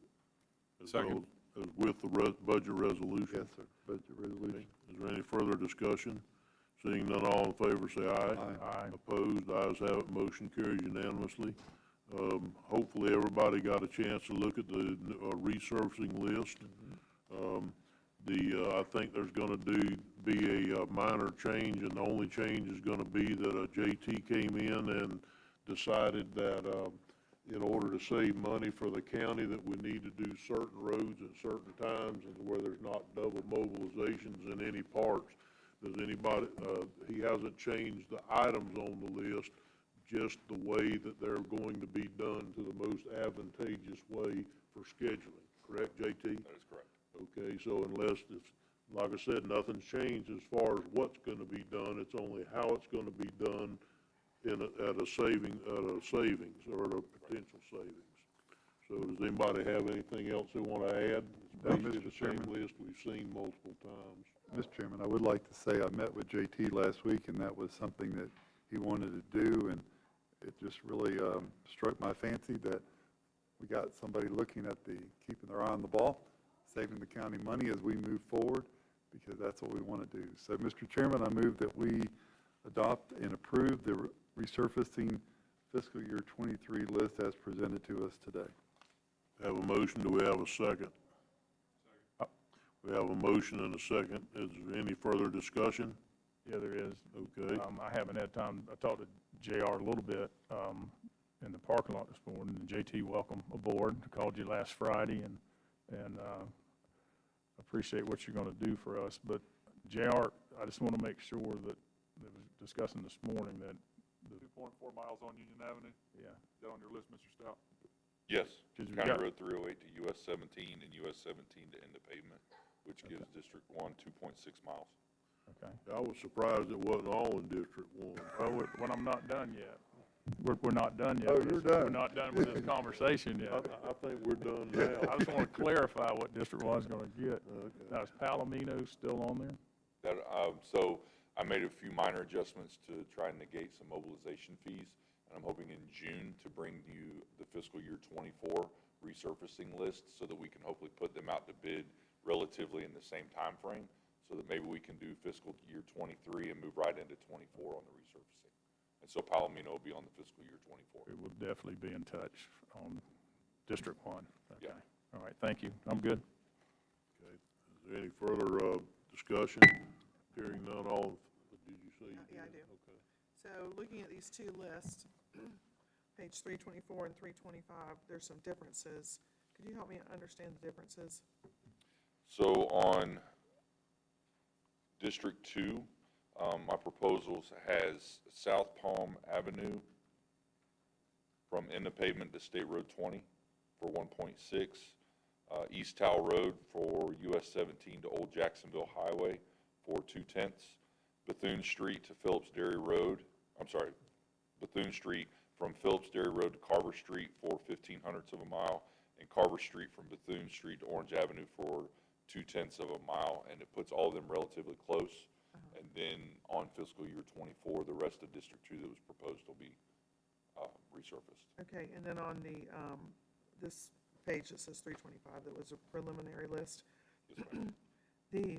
Second. As with the budget resolution? Yes, sir. Budget resolution. Okay. Is there any further discussion? Seeing none, all in favor say aye. Aye. Opposed, ayes have it, motion carries unanimously. Hopefully, everybody got a chance to look at the resurfacing list. I think there's gonna be a minor change, and the only change is gonna be that JT came in and decided that, in order to save money for the county, that we need to do certain roads at certain times and where there's not double mobilizations in any parts. Does anybody, he hasn't changed the items on the list, just the way that they're going to be done to the most advantageous way for scheduling, correct, JT? That is correct. Okay, so unless it's, like I said, nothing's changed as far as what's gonna be done, it's only how it's gonna be done at a savings or at a potential savings. So does anybody have anything else they wanna add? It's basically the same list we've seen multiple times. Mr. Chairman, I would like to say I met with JT last week, and that was something that he wanted to do, and it just really struck my fancy that we got somebody looking at keeping their eye on the ball, saving the county money as we move forward, because that's what we want to do. So, Mr. Chairman, I move that we adopt and approve the resurfacing fiscal year 23 list as presented to us today. Have a motion, do we have a second? We have a motion and a second. Is there any further discussion? Yeah, there is. Okay. I haven't had time, I talked to JR a little bit in the parking lot this morning, and JT, welcome aboard. I called you last Friday, and appreciate what you're going to do for us. But JR, I just want to make sure that was discussing this morning that 2.4 miles on Union Avenue. Yeah. Is that on your list, Mr. Stout? Yes, Because we County got- Road 308 to US 17 and US 17 to end of pavement, which gives District 1 2.6 miles. Okay. I was surprised it wasn't all in District 1. Well, I'm not done yet. We're not done yet. Oh, with you're this. done. We're not done with this conversation yet. I think we're done now. I just want to clarify what District 1 is going to get. Okay. Now, is Palomino still on there? That, so I made a few minor adjustments to try and negate some mobilization fees, and I'm hoping in June to bring you the fiscal year 24 resurfacing list so that we can hopefully put them out to bid relatively in the same time frame, so that maybe we can do fiscal year 23 and move right into 24 on the resurfacing. And so Palomino will be on the fiscal year 24. We will definitely be in touch on District 1. Okay. Yeah. All right, thank you. I'm good. Okay. Is there any further discussion? Hearing none, all, did you say you did? Yeah, I do. Okay. So looking at these two lists, page 324 and 325, there's some differences. Could you help me understand the differences? So on District 2, my proposals has South Palm Avenue from end of pavement to State Road 20 for 1.6, East Towel Road for US 17 to Old Jacksonville Highway for 0.2, Bethune Street to Phillips Dairy Road, Bethune Street from Phillips Dairy Road to Carver Street for 0.15 of a mile, and Carver Street from Bethune Street to Orange Avenue for 0.2 of a mile, and it puts all of them relatively close. And then on fiscal year 24, the rest of District 2 that was proposed will be resurfaced. Okay, and then on the, this page that says 325, that was a preliminary list. The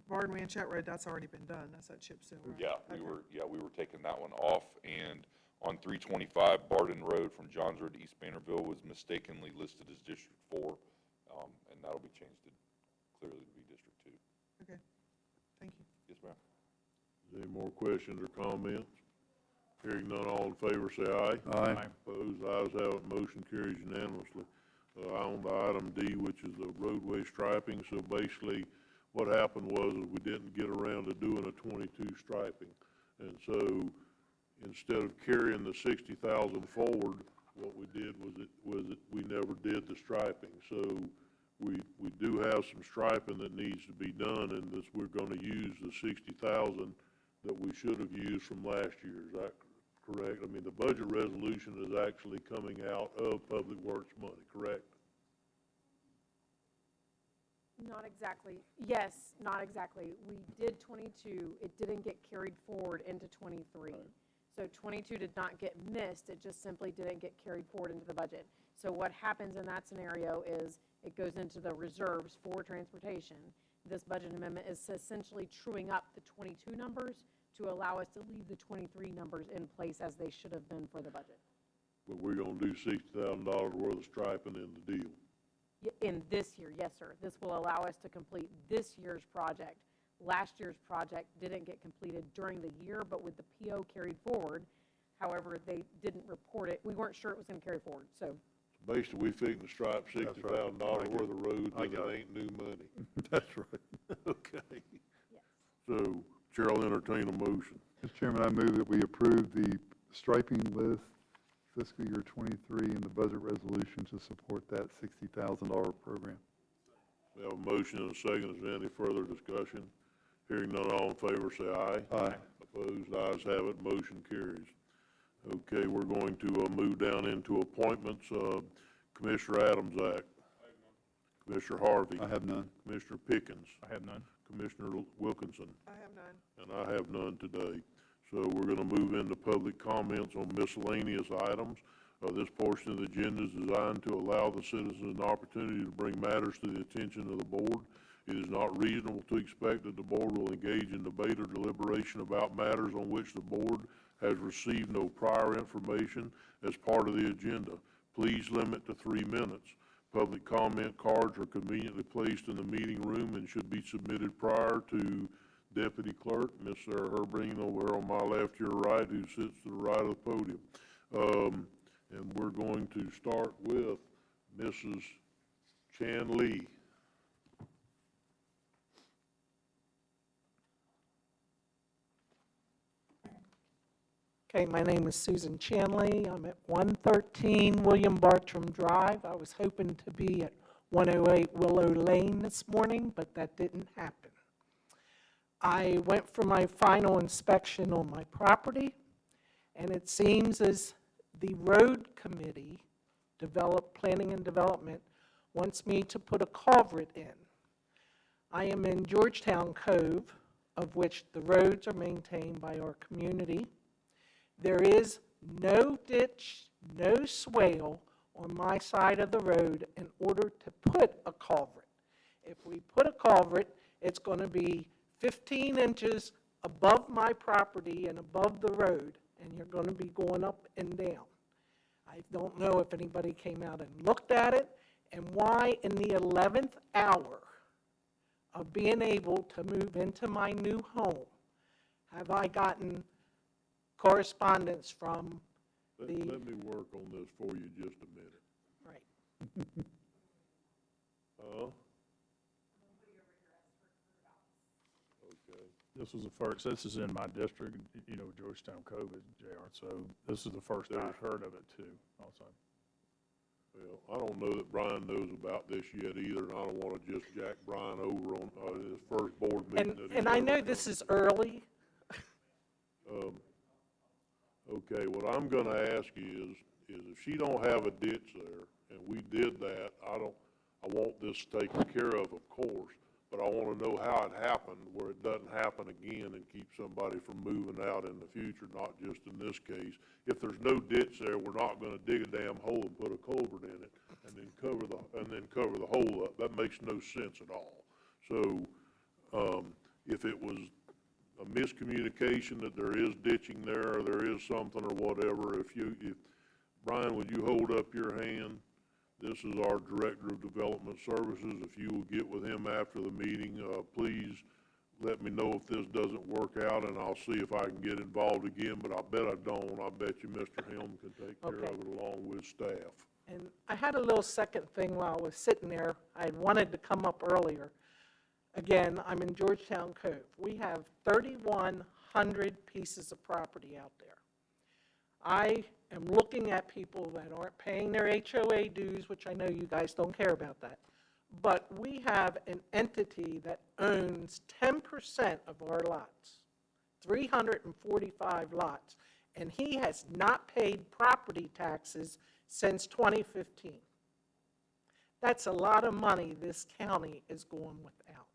Barton Ranchette Road, that's already been done, that's that chip seal, right? Yeah, we were taking that one off, and on 325 Barton Road from Johns Road to East Bannerville was mistakenly listed as District 4, and that'll be changed to clearly to be District 2. Okay, thank you. Yes, ma'am. Is there any more questions or comments? Hearing none, all in favor say aye. Aye. Opposed, ayes have it, motion carries unanimously. On the item D, which is the roadway striping, so basically what happened was we didn't get around to doing a 22 striping. And so instead of carrying the 60,000 forward, what we did was we never did the striping. So we do have some striping that needs to be done, and this, we're going to use the 60,000 that we should have used from last year. Is that correct? I mean, the budget resolution is actually coming out of Public Works money, correct? Not exactly. Yes, not exactly. We did 22. It didn't get carried forward into 23. Right. So 22 did not get missed. It just simply didn't get carried forward into the budget. So what happens in that scenario is it goes into the reserves for transportation. This budget amendment is essentially truing up the 22 numbers to allow us to leave the 23 numbers in place as they should have been for the budget. But we're going to do $60,000 worth of striping in the deal. In this year, yes, sir. This will allow us to complete this year's project. Last year's project didn't get completed during the year, but with the PO carried forward, however, they didn't report it. We weren't sure it was going to carry forward, so. Basically, we fixing to stripe $60,000 worth of roads, and it ain't new money. That's right. Okay. Yes. So, Chair will entertain a motion. Mr. Chairman, I move that we approve the striping list fiscal year 23 and the budget resolution to support that $60,000 program. We have a motion and a second. Is there any further discussion? Hearing none, all in favor say aye. Aye. Opposed, ayes have it, motion carries. Okay, we're going to move down into appointments. Commissioner Adams Act. Commissioner Harvey. I have none. Commissioner Pickens. I have none. Commissioner Wilkinson. I have none. And I have none today. So we're going to move into public comments on miscellaneous items. This portion of the agenda is designed to allow the citizens an opportunity to bring matters to the attention of the board. It is not reasonable to expect that the board will engage in debate or deliberation about matters on which the board has received no prior information as part of the agenda. Please limit to 3 minutes. Public comment cards are conveniently placed in the meeting room and should be submitted prior to Deputy Clerk, Ms. Sarah Herbring over here on my left, your right, who sits to the right of the podium. And we're going to start with Mrs. Chan Lee. Okay, my name is Susan Chanley. I'm at 113 William Bartram Drive. I was hoping to be at 108 Willow Lane this morning, but that didn't happen. I went for my final inspection on my property, and it seems as the road committee, planning and development, wants me to put a culvert in. I am in Georgetown Cove, of which the roads are maintained by our community. There is no ditch, no swale on my side of the road in order to put a culvert. If we put a culvert, it's going to be 15 inches above my property and above the road, and you're going to be going up and down. I don't know if anybody came out and looked at it, and why in the 11th hour of being able to move into my new home have I gotten correspondence from Let me work on this for you just a minute. Right. Okay. This was the first, this is in my district, you know, Georgetown COVID, JR, so this is the first I've heard of it too, also. Well, I don't know that Brian knows about this yet either, and I don't wanna just jack Brian over on, his first board meeting that he And I ever know comes this is to. early. Okay, what I'm gonna ask you is if she don't have a ditch there, and we did that, I want this taken care of course, but I wanna know how it happened, where it doesn't happen again and keep somebody from moving out in the future, not just in this case. If there's no ditch there, we're not gonna dig a damn hole and put a culvert in it, and then cover the hole up. That makes no sense at all. So, if it was a miscommunication that there is ditching there, or there is something or whatever, if Brian, would you hold up your hand? This is our Director of Development Services. If you will get with him after the meeting, please let me know if this doesn't work out, and I'll see if I can get involved again, but I bet I don't. I bet you Mr. Helm can take care of it along with staff. And I had a little second thing while I was sitting there. I had wanted to come up earlier. Again, I'm in Georgetown Cove. We have 3,100 pieces of property out there. I am looking at people that aren't paying their HOA dues, which I know you guys don't care about that. But we have an entity that owns 10% of our lots, 345 lots, and he has not paid property taxes since 2015. That's a lot of money this county is going without.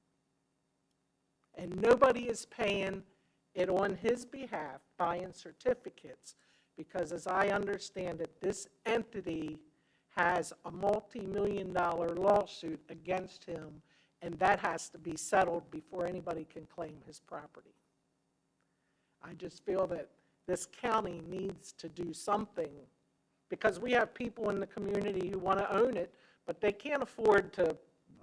And nobody is paying it on his behalf, buying certificates, because as I understand it, this entity has a multi-million-dollar lawsuit against him, and that has to be settled before anybody can claim his property. I just feel that this county needs to do something, because we have people in the community who want to own it, but they can't afford to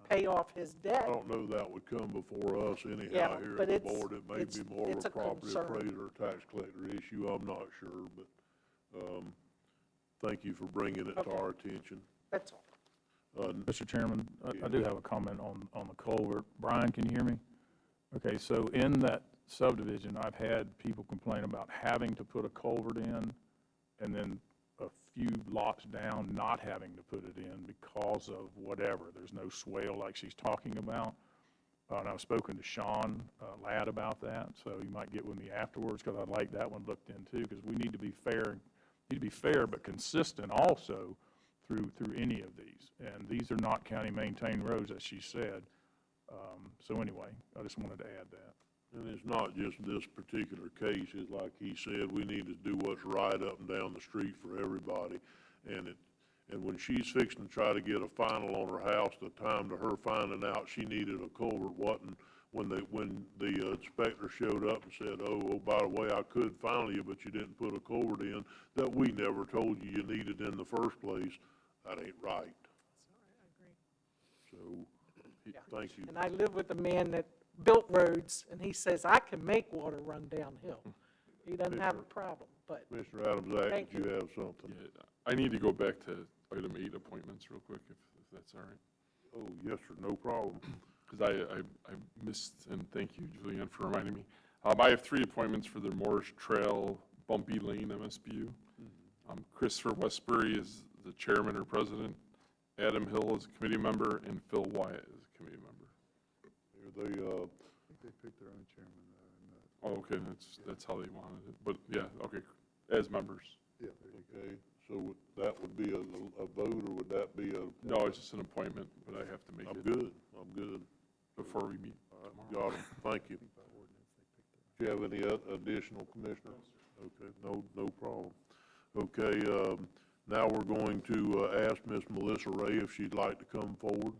pay off his debt. I don't know that would come before us anyhow Yeah, here but at the board. It may it's- be more of it's a a property concern. appraiser or tax collector issue, I'm not sure, but, thank you for bringing it to our attention. That's all. Mr. Chairman, I do have a comment on the culvert. Brian, can you hear me? Okay, so in that subdivision, I've had people complain about having to put a culvert in, and then a few lots down not having to put it in because of whatever. There's no swale like she's talking about. And I've spoken to Sean Ladd about that, so he might get with me afterwards, because I'd like that one looked into, because we need to be fair but consistent also through any of these. And these are not county-maintained roads, as she said. So anyway, I just wanted to add that. And it's not just this particular case, it's like he said, we need to do what's right up and down the street for everybody. And when she's fixing to try to get a final on her house, the time to her finding out she needed a culvert wasn't when the inspector showed up and said, oh, by the way, I could file you, but you didn't put a culvert in that we never told you you needed in the first place. That ain't right. So, thank you. And I live with a man that built roads, and he says, I can make water run downhill. He doesn't have a problem, but. Mr. Adams, Act, Thank did you have something? Yeah, I need to go back to item 8 appointments real quick, if that's all right. Oh, yes, sir, no problem. Because I missed, and thank you, Julianne, for reminding me. I have 3 appointments for the Morris Trail Bumpy Lane MSBU. Christopher Westbury is the chairman or president, Adam Hill is a committee member, and Phil Wyatt is a committee member. They, I think they picked their own chairman, Oh, okay, that's how they wanted it, but yeah, okay, as members. Yeah. Okay, so that would be a vote, or would that be a? No, it's just an appointment, but I have to make it. I'm good. Before we meet Got tomorrow. it, thank you. Do you have any additional, Commissioner? Okay, no problem. Okay, now we're going to ask Miss Melissa Ray if she'd like to come forward.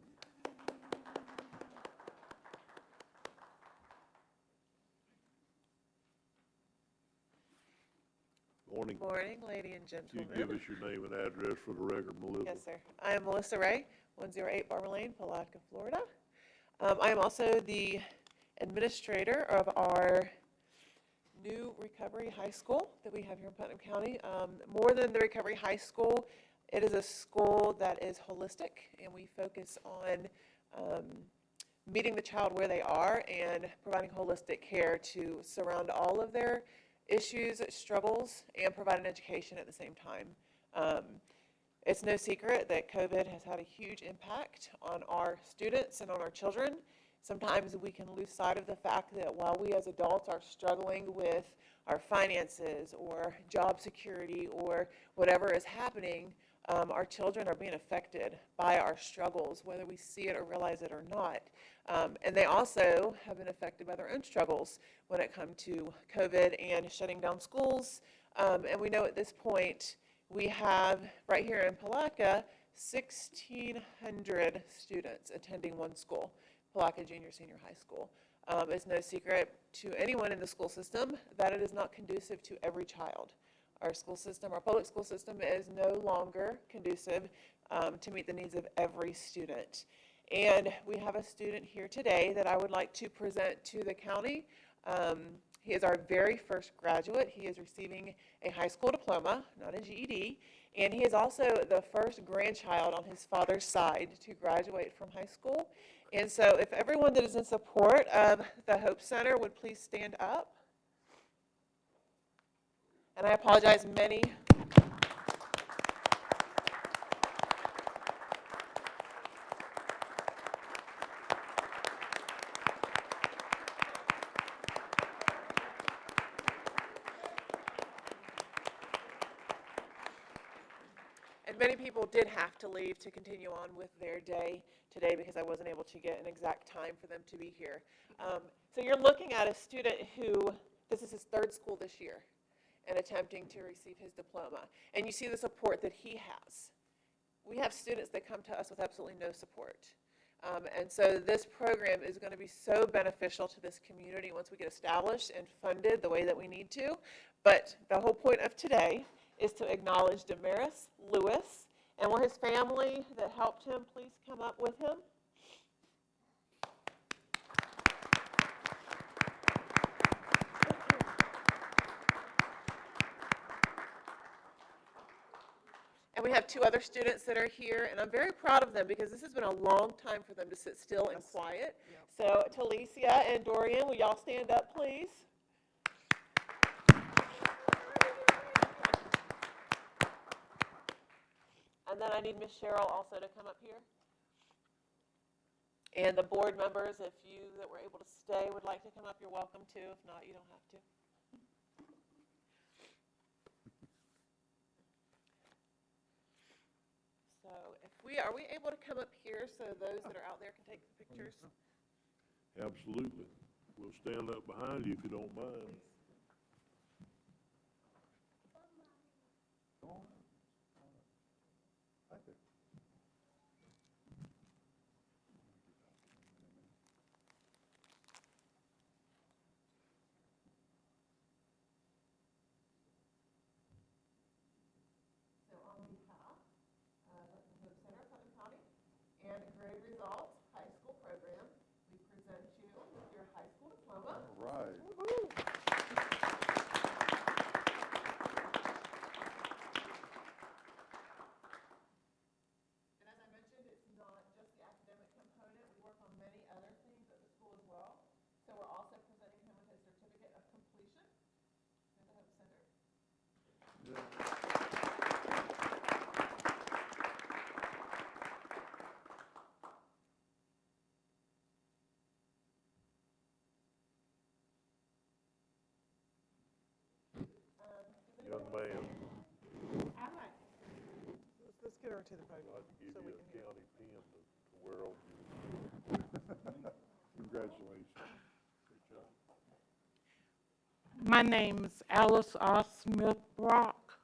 Morning. Morning, lady and Can gentlemen. you give us your name and address for the record, Melissa? Yes, sir. I am Melissa Ray, 108 Barber Lane, Palatka, Florida. I am also the administrator of our new Recovery High School that we have here in Putnam County. More than the Recovery High School, it is a school that is holistic, and we focus on meeting the child where they are and providing holistic care to surround all of their issues, struggles, and provide an education at the same time. It's no secret that COVID has had a huge impact on our students and on our children. Sometimes we can lose sight of the fact that while we as adults are struggling with our finances or job security or whatever is happening, our children are being affected by our struggles, whether we see it or realize it or not. And they also have been affected by their own struggles when it comes to COVID and shutting down schools. And we know at this point, we have right here in Palatka, 1,600 students attending one school, Palatka Junior Senior High School. It's no secret to anyone in the school system that it is not conducive to every child. Our school system, our public school system is no longer conducive to meet the needs of every student. And we have a student here today that I would like to present to the county. He is our very first graduate. He is receiving a high school diploma, not a GED, and he is also the first grandchild on his father's side to graduate from high school. And so if everyone that is in support of the Hope Center would please stand up. And I apologize, many. And many people did have to leave to continue on with their day today because I wasn't able to get an exact time for them to be here. So you're looking at a student who, this is his third school this year, and attempting to receive his diploma. And you see the support that he has. We have students that come to us with absolutely no support. And so this program is going to be so beneficial to this community once we get established and funded the way that we need to. But the whole point of today is to acknowledge Damaris Lewis. And will his family that helped him please come up with him? And we have two other students that are here, and I'm very proud of them because this has been a long time for them to sit still and quiet. So Talicia and Dorian, will y'all stand up, please? And then I need Miss Cheryl also to come up here. And the board members, if you that were able to stay would like to come up, you're welcome to. If not, you don't have to. So are we able to come up here so those that are out there can take the pictures? Absolutely. We'll stand up behind you if you don't mind. So on behalf of the Hope Center of Putnam County and Grade Results High School Program, we present you with your high school diploma. All right. And as I mentioned, it's not just the academic component. We work on many other things at the school as well. So we're also presenting him with his certificate of completion at the Hope Center. Young man, Let's get her to the podium. I'd give so you we a can hear. county pin to wear on you. Congratulations. Good job. My name is Alice R. Smith Brock,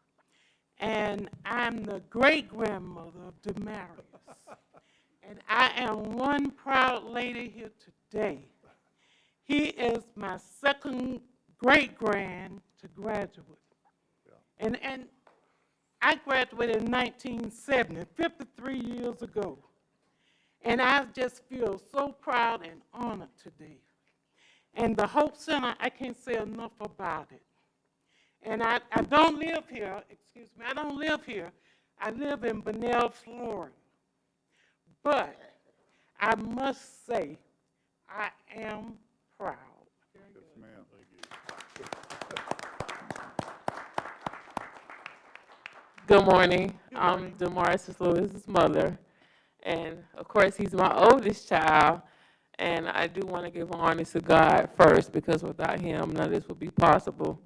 and I'm the great-grandmother of Damaris. And I am one proud lady here today. He is my second great-grand to graduate. And I graduated in 1970, 53 years ago. And I just feel so proud and honored today. And the Hope Center, I can't say enough about it. And I don't live here, excuse me, I don't live here. I live in Bunnell, Florida. But I must say, I am proud. Yes, ma'am. Good morning. I'm Demaris Lewis's mother. And of course, he's my oldest child. And I do want to give honor to God first, because without him, none of this would be possible.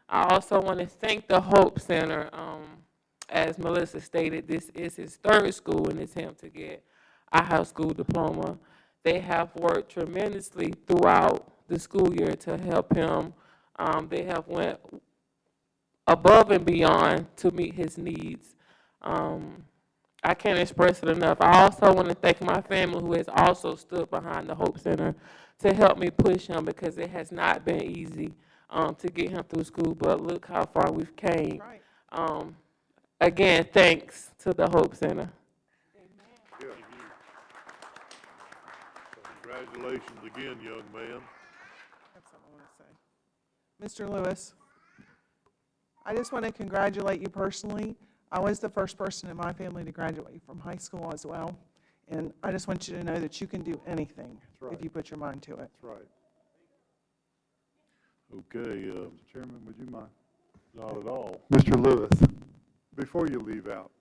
I also want to thank the Hope Center. As Melissa stated, this is his third school in his attempt to get a high school diploma. They have worked tremendously throughout the school year to help him. They have went above and beyond to meet his needs. I can't express it enough. I also want to thank my family, who has also stood behind the Hope Center to help me push him, because it has not been easy to get him through school, but look how far we've came. Right. Again, thanks to the Hope Center. Yeah. Congratulations again, young man. That's something I want to say. Mr. Lewis, I just want to congratulate you personally. I was the first person in my family to graduate from high school as well. And I just want you to know that you can do anything if you put your mind to it. That's right. Okay, Mr. Chairman, would you mind? not at all. Mr. Lewis, before you leave out,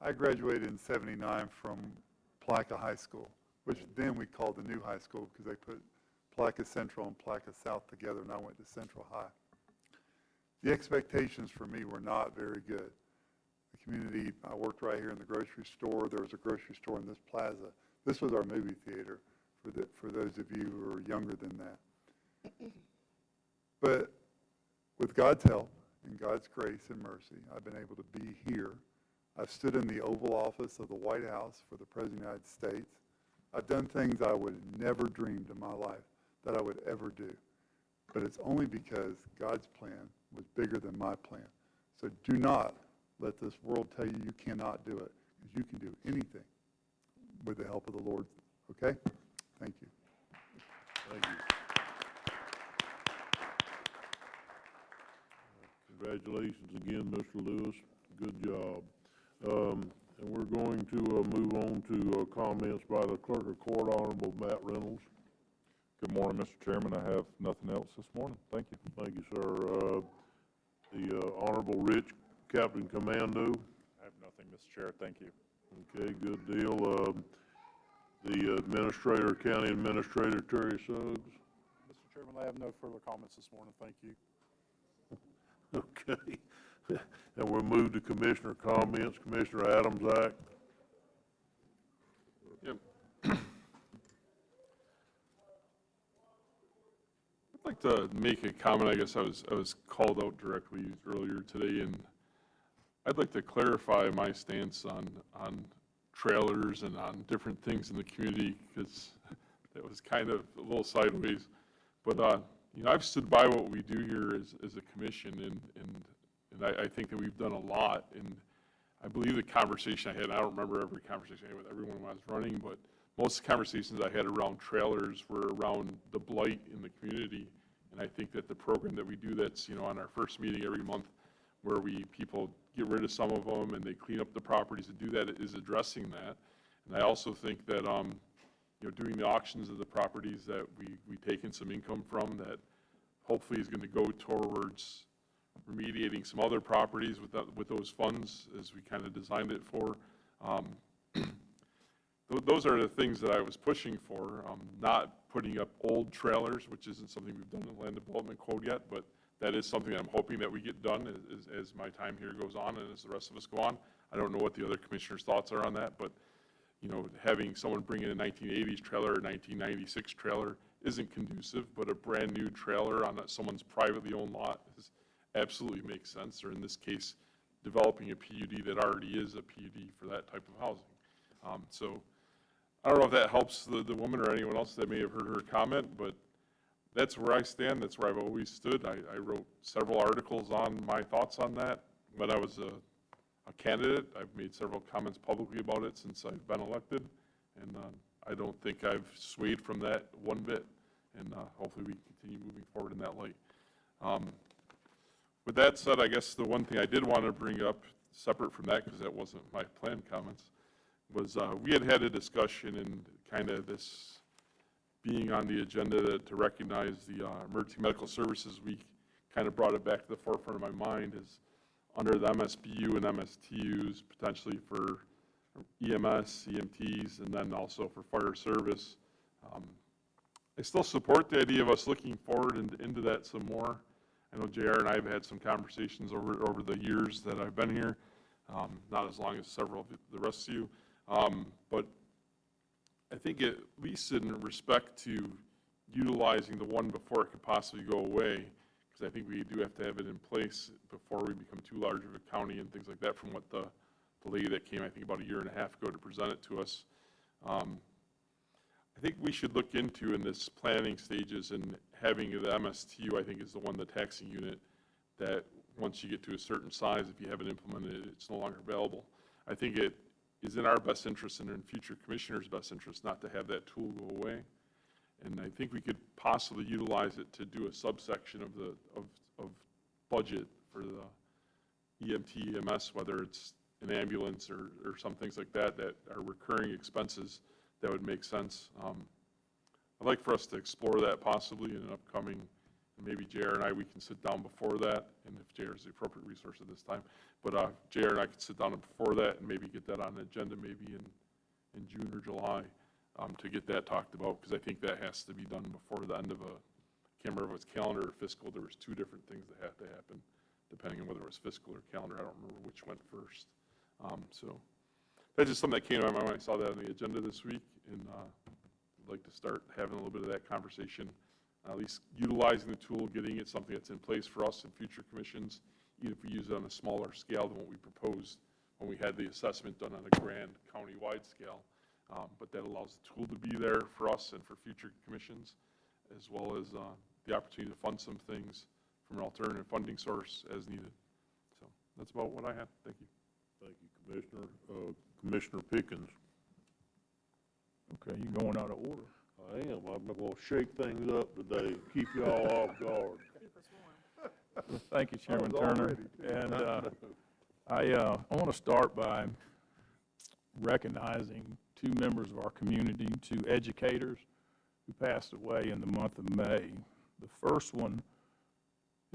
I graduated in '79 from Placa High School, which then we called the new high school because they put Placa Central and Placa South together, and I went to Central High. The expectations for me were not very good. The community, I worked right here in the grocery store. There was a grocery store in this plaza. This was our movie theater for those of you who are younger than that. But with God's help and God's grace and mercy, I've been able to be here. I've stood in the Oval Office of the White House for the President of the United States. I've done things I would have never dreamed in my life that I would ever do. But it's only because God's plan was bigger than my plan. So do not let this world tell you you cannot do it, because you can do anything with the help of the Lord. Okay? Thank you. Thank you. Congratulations again, Mr. Lewis. Good job. And we're going to move on to comments by the Clerk of Court, Honorable Matt Reynolds. Good morning, Mr. Chairman. I have nothing else this morning. Thank you. Thank you, sir. The Honorable Rich, Captain Commando. I have nothing, Mr. Chair. Thank you. Okay, good deal. The Administrator, County Administrator, Terry Suggs. Mr. Chairman, I have no further comments this morning. Thank you. Okay. And we'll move to Commissioner comments. Commissioner Adams, Act. Yep. I'd like to make a comment. I guess I was called out directly earlier today, and I'd like to clarify my stance on trailers and on different things in the community, because that was kind of a little sideways. But you know, I've stood by what we do here as a commission, and I think that we've done a lot. And I believe the conversation I had, I don't remember every conversation I had with everyone when I was running, but most of the conversations I had around trailers were around the blight in the community. And I think that the program that we do, that's, you know, on our first meeting every month, where people get rid of some of them and they clean up the properties and do that, is addressing that. And I also think that, you know, doing the auctions of the properties that we take in some income from, that hopefully is going to go towards remediating some other properties with those funds, as we kind of designed it for. Those are the things that I was pushing for, not putting up old trailers, which isn't something we've done in the Land Development Code yet, but that is something I'm hoping that we get done as my time here goes on and as the rest of us go on. I don't know what the other commissioners' thoughts are on that, but you know, having someone bring in a 1980s trailer or 1996 trailer isn't conducive, but a brand new trailer on someone's privately owned lot absolutely makes sense, or in this case, developing a PUD that already is a PUD for that type of housing. So I don't know if that helps the woman or anyone else that may have heard her comment, but that's where I stand. That's where I've always stood. I wrote several articles on my thoughts on that when I was a candidate. I've made several comments publicly about it since I've been elected, and I don't think I've swayed from that one bit. and hopefully we continue moving forward in that light. With that said, I guess the one thing I did want to bring up, separate from that, because that wasn't my planned comments, was we had a discussion and kind of this being on the agenda to recognize the Emergency Medical Services Week, kind of brought it back to the forefront of my mind is under the MSBU and MSTUs, potentially for EMS, EMTs, and then also for fire service. I still support the idea of us looking forward into that some more. I know JR and I have had some conversations over the years that I've been here, not as long as several of the rest of you, but I think at least in respect to utilizing the one before it could possibly go away, because I think we do have to have it in place before we become too large of a county and things like that, from what the lady that came, I think, about a year and a half ago to present it to us. I think we should look into in this planning stages and having the MSTU, I think, is the one, the taxing unit, that once you get to a certain size, if you haven't implemented it, it's no longer available. I think it is in our best interest and in future commissioners' best interest not to have that tool go away. And I think we could possibly utilize it to do a subsection of the budget for the EMT, EMS, whether it's an ambulance or some things like that that are recurring expenses that would make sense. I'd like for us to explore that possibly in an upcoming, and maybe JR and I, we can sit down before that, and if JR is the appropriate resource at this time, but JR and I could sit down before that and maybe get that on the agenda maybe in June or July to get that talked about, because I think that has to be done before the end of I can't remember if it's calendar or fiscal. There was two different things that have to happen, depending on whether it was fiscal or calendar. I don't remember which went first. So that's just something that came to my mind when I saw that on the agenda this week, and I'd like to start having a little bit of that conversation, at least utilizing the tool, getting it something that's in place for us in future commissions, even if we use it on a smaller scale than what we proposed when we had the assessment done on a grand county-wide scale. But that allows the tool to be there for us and for future commissions, as well as the opportunity to fund some things from an alternative funding source as needed. So that's about what I have. Thank you. Thank you, Commissioner. Commissioner Pickens. Okay, you're going out of order. I am. I'm going to shake things up today, keep y'all off guard. Thank you, Chairman Turner. And I want to start by recognizing two members of our community, two educators who passed away in the month of May. The first one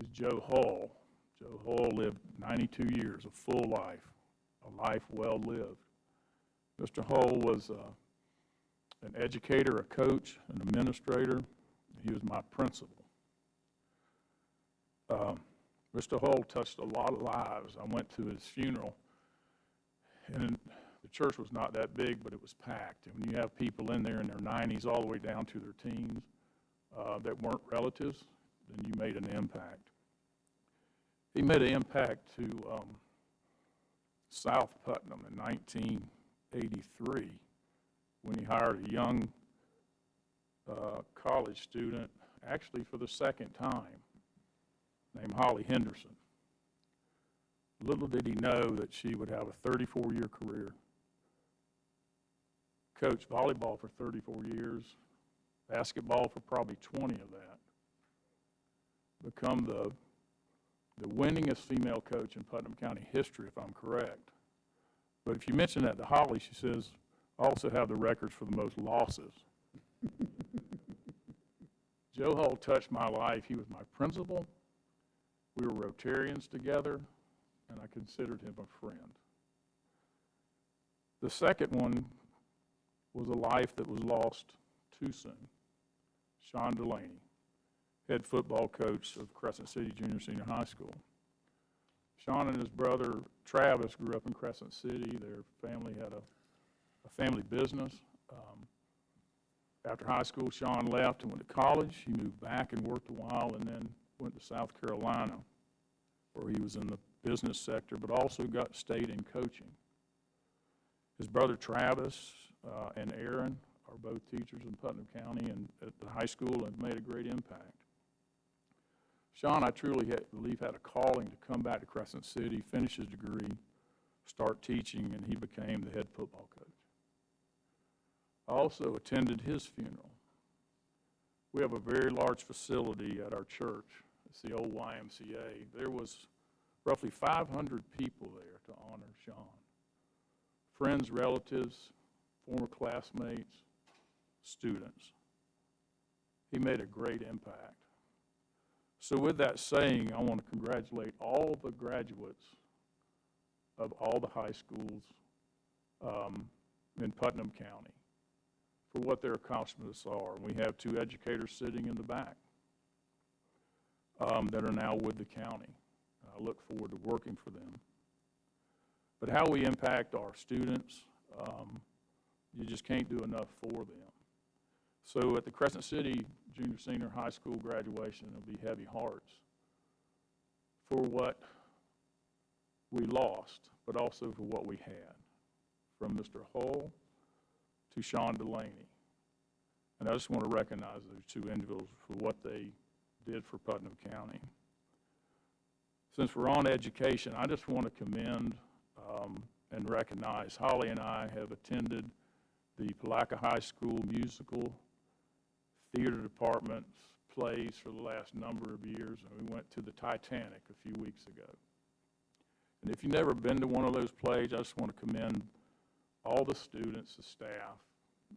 is Joe Hall. Joe Hall lived 92 years, a full life, a life well lived. Mr. Hall was an educator, a coach, an administrator. He was my principal. Mr. Hall touched a lot of lives. I went to his funeral, and the church was not that big, but it was packed. And when you have people in there in their 90s all the way down to their teens that weren't relatives, then you made an impact. He made an impact to South Putnam in 1983 when he hired a young college student, actually for the second time, named Holly Henderson. Little did he know that she would have a 34-year career, coach volleyball for 34 years, basketball for probably 20 of that, become the winningest female coach in Putnam County history, if I'm correct. But if you mention that to Holly, she says, I also have the records for the most losses. Joe Hall touched my life. He was my principal. We were Rotarians together, and I considered him a friend. The second one was a life that was lost too soon. Sean Delaney, head football coach of Crescent City Junior Senior High School. Sean and his brother Travis grew up in Crescent City. Their family had a family business. After high school, Sean left and went to college. He moved back and worked a while and then went to South Carolina, where he was in the business sector, but also stayed in coaching. His brother Travis and Aaron are both teachers in Putnam County and at the high school and made a great impact. Sean, I truly believe, had a calling to come back to Crescent City, finish his degree, start teaching, and he became the head football coach. I also attended his funeral. We have a very large facility at our church. It's the old YMCA. There was roughly 500 people there to honor Sean. Friends, relatives, former classmates, students. He made a great impact. So with that saying, I want to congratulate all the graduates of all the high schools in Putnam County for what their accomplishments are. We have 2 educators sitting in the back that are now with the county. I look forward to working for them. But how we impact our students, you just can't do enough for them. So at the Crescent City Junior Senior High School graduation, it'll be heavy hearts for what we lost, but also for what we had, from Mr. Hull to Sean Delaney. And I just want to recognize those 2 individuals for what they did for Putnam County. Since we're on education, I just want to commend and recognize Holly and I have attended the Palaca High School musical theater department's plays for the last number of years, and we went to the Titanic a few weeks ago. And if you've never been to one of those plays, I just want to commend all the students, the staff.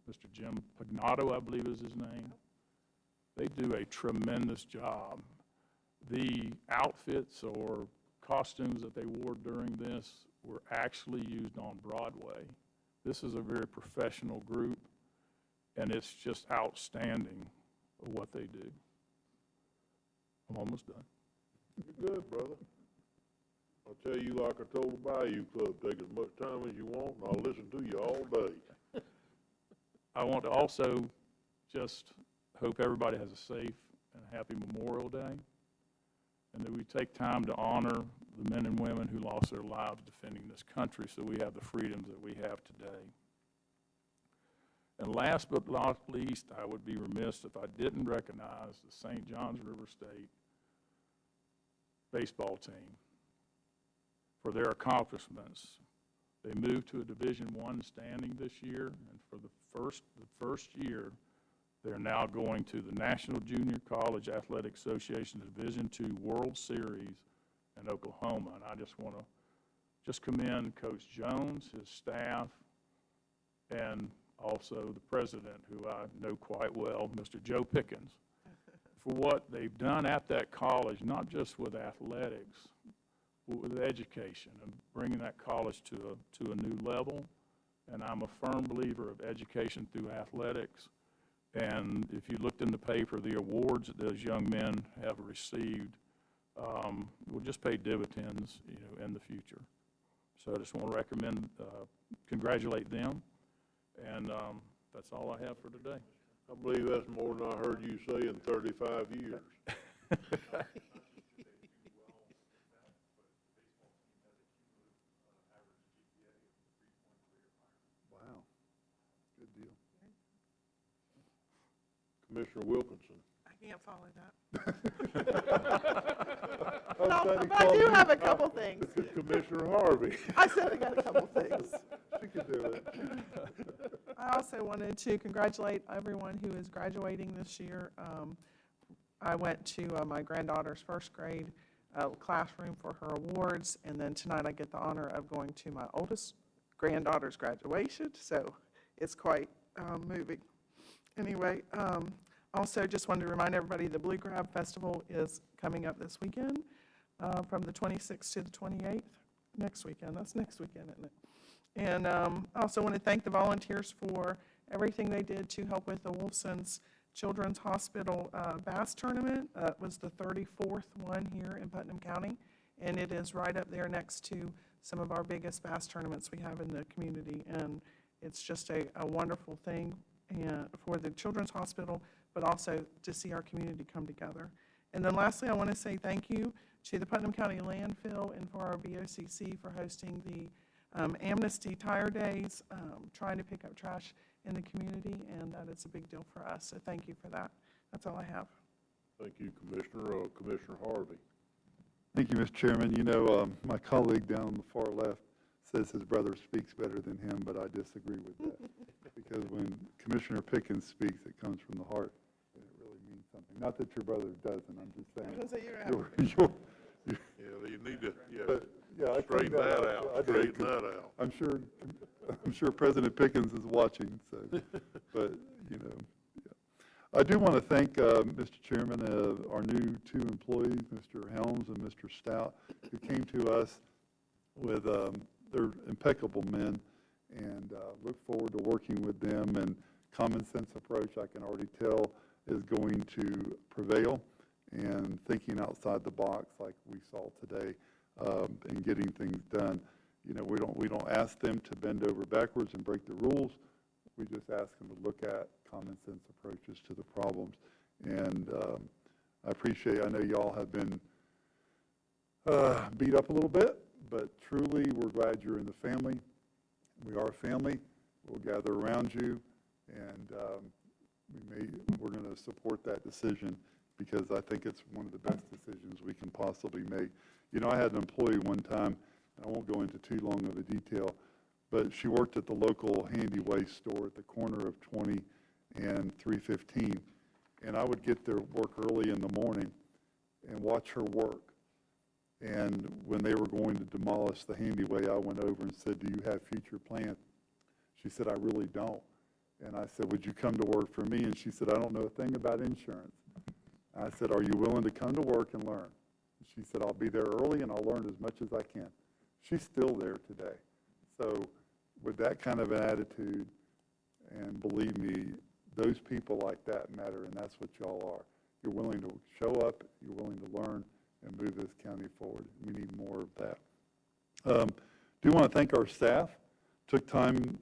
Mr. Jim Pagnato, I believe is his name. They do a tremendous job. The outfits or costumes that they wore during this were actually used on Broadway. This is a very professional group, and it's just outstanding what they do. I'm almost done. You're good, brother. I'll tell you like I told the Bayou Club, take as much time as you want, and I'll listen to you all day. I want to also just hope everybody has a safe and happy Memorial Day, and that we take time to honor the men and women who lost their lives defending this country so we have the freedoms that we have today. And last but not least, I would be remiss if I didn't recognize the St. Johns River State baseball team for their accomplishments. They moved to a Division I standing this year, and for the first year, they're now going to the National Junior College Athletic Association Division II World Series in Oklahoma. And I just want to commend Coach Jones, his staff, and also the president, who I know quite well, Mr. Joe Pickens, for what they've done at that college, not just with athletics, but with education and bringing that college to a new level. And I'm a firm believer of education through athletics. And if you looked in the paper, the awards that those young men have received will just pay dividends, in the future. So I just want to congratulate them, and that's all I have for today. I believe that's more than I heard you say in 35 years. Wow, good deal. Commissioner Wilkinson. I can't follow that. But I do have a couple things. Commissioner Harvey. I said I got a couple things. She could do it. I also wanted to congratulate everyone who is graduating this year. I went to my granddaughter's first grade classroom for her awards, and then tonight I get the honor of going to my oldest granddaughter's graduation, so it's quite moving. Anyway, also just wanted to remind everybody the Blue Crab Festival is coming up this weekend from the 26th to the 28th. Next weekend. That's next weekend, isn't it? And I also want to thank the volunteers for everything they did to help with the Wolfson's Children's Hospital bass tournament. It was the 34th one here in Putnam County, and it is right up there next to some of our biggest bass tournaments we have in the community. And it's just a wonderful thing for the Children's Hospital, but also to see our community come together. And then lastly, I want to say thank you to the Putnam County Landfill and for our BOCC for hosting the Amnesty Tire Days, trying to pick up trash in the community, and that is a big deal for us. So thank you for that. That's all I have. Thank you, Commissioner. Commissioner Harvey. Thank you, Mr. Chairman. You know, my colleague down on the far left says his brother speaks better than him, but I disagree with that. Because when Commissioner Pickens speaks, it comes from the heart, and it really means something. Not that your brother doesn't, I'm just saying. I was gonna say, you're Yeah, you need to, But, yeah, I straighten cleaned that up. out, I did, straighten 'cause that out. I'm sure President Pickens is watching, so, but, you know, yeah. I do want to thank, Mr. Chairman, our new 2 employees, Mr. Helms and Mr. Stout, who came to us with, they're impeccable men, and look forward to working with them. And common sense approach, I can already tell, is going to prevail, and thinking outside the box like we saw today, and getting things done. You know, we don't ask them to bend over backwards and break the rules. We just ask them to look at common sense approaches to the problems. And I know y'all have been beat up a little bit, but truly we're glad you're in the family. We are a family. We'll gather around you, and we're going to support that decision, because I think it's one of the best decisions we can possibly make. You know, I had an employee one time, and I won't go into too long of a detail, but she worked at the local handy waste store at the corner of 20 and 315, and I would get there work early in the morning and watch her work. And when they were going to demolish the handyway, I went over and said, "Do you have future plans?" She said, "I really don't." And I said, "Would you come to work for me?" And she said, "I don't know a thing about insurance." I said, "Are you willing to come to work and learn?" She said, "I'll be there early and I'll learn as much as I can." She's still there today. So with that kind of an attitude, and believe me, those people like that matter, and that's what y'all are. You're willing to show up, you're willing to learn, and move this county forward. We need more of that. Do want to thank our staff. Took time,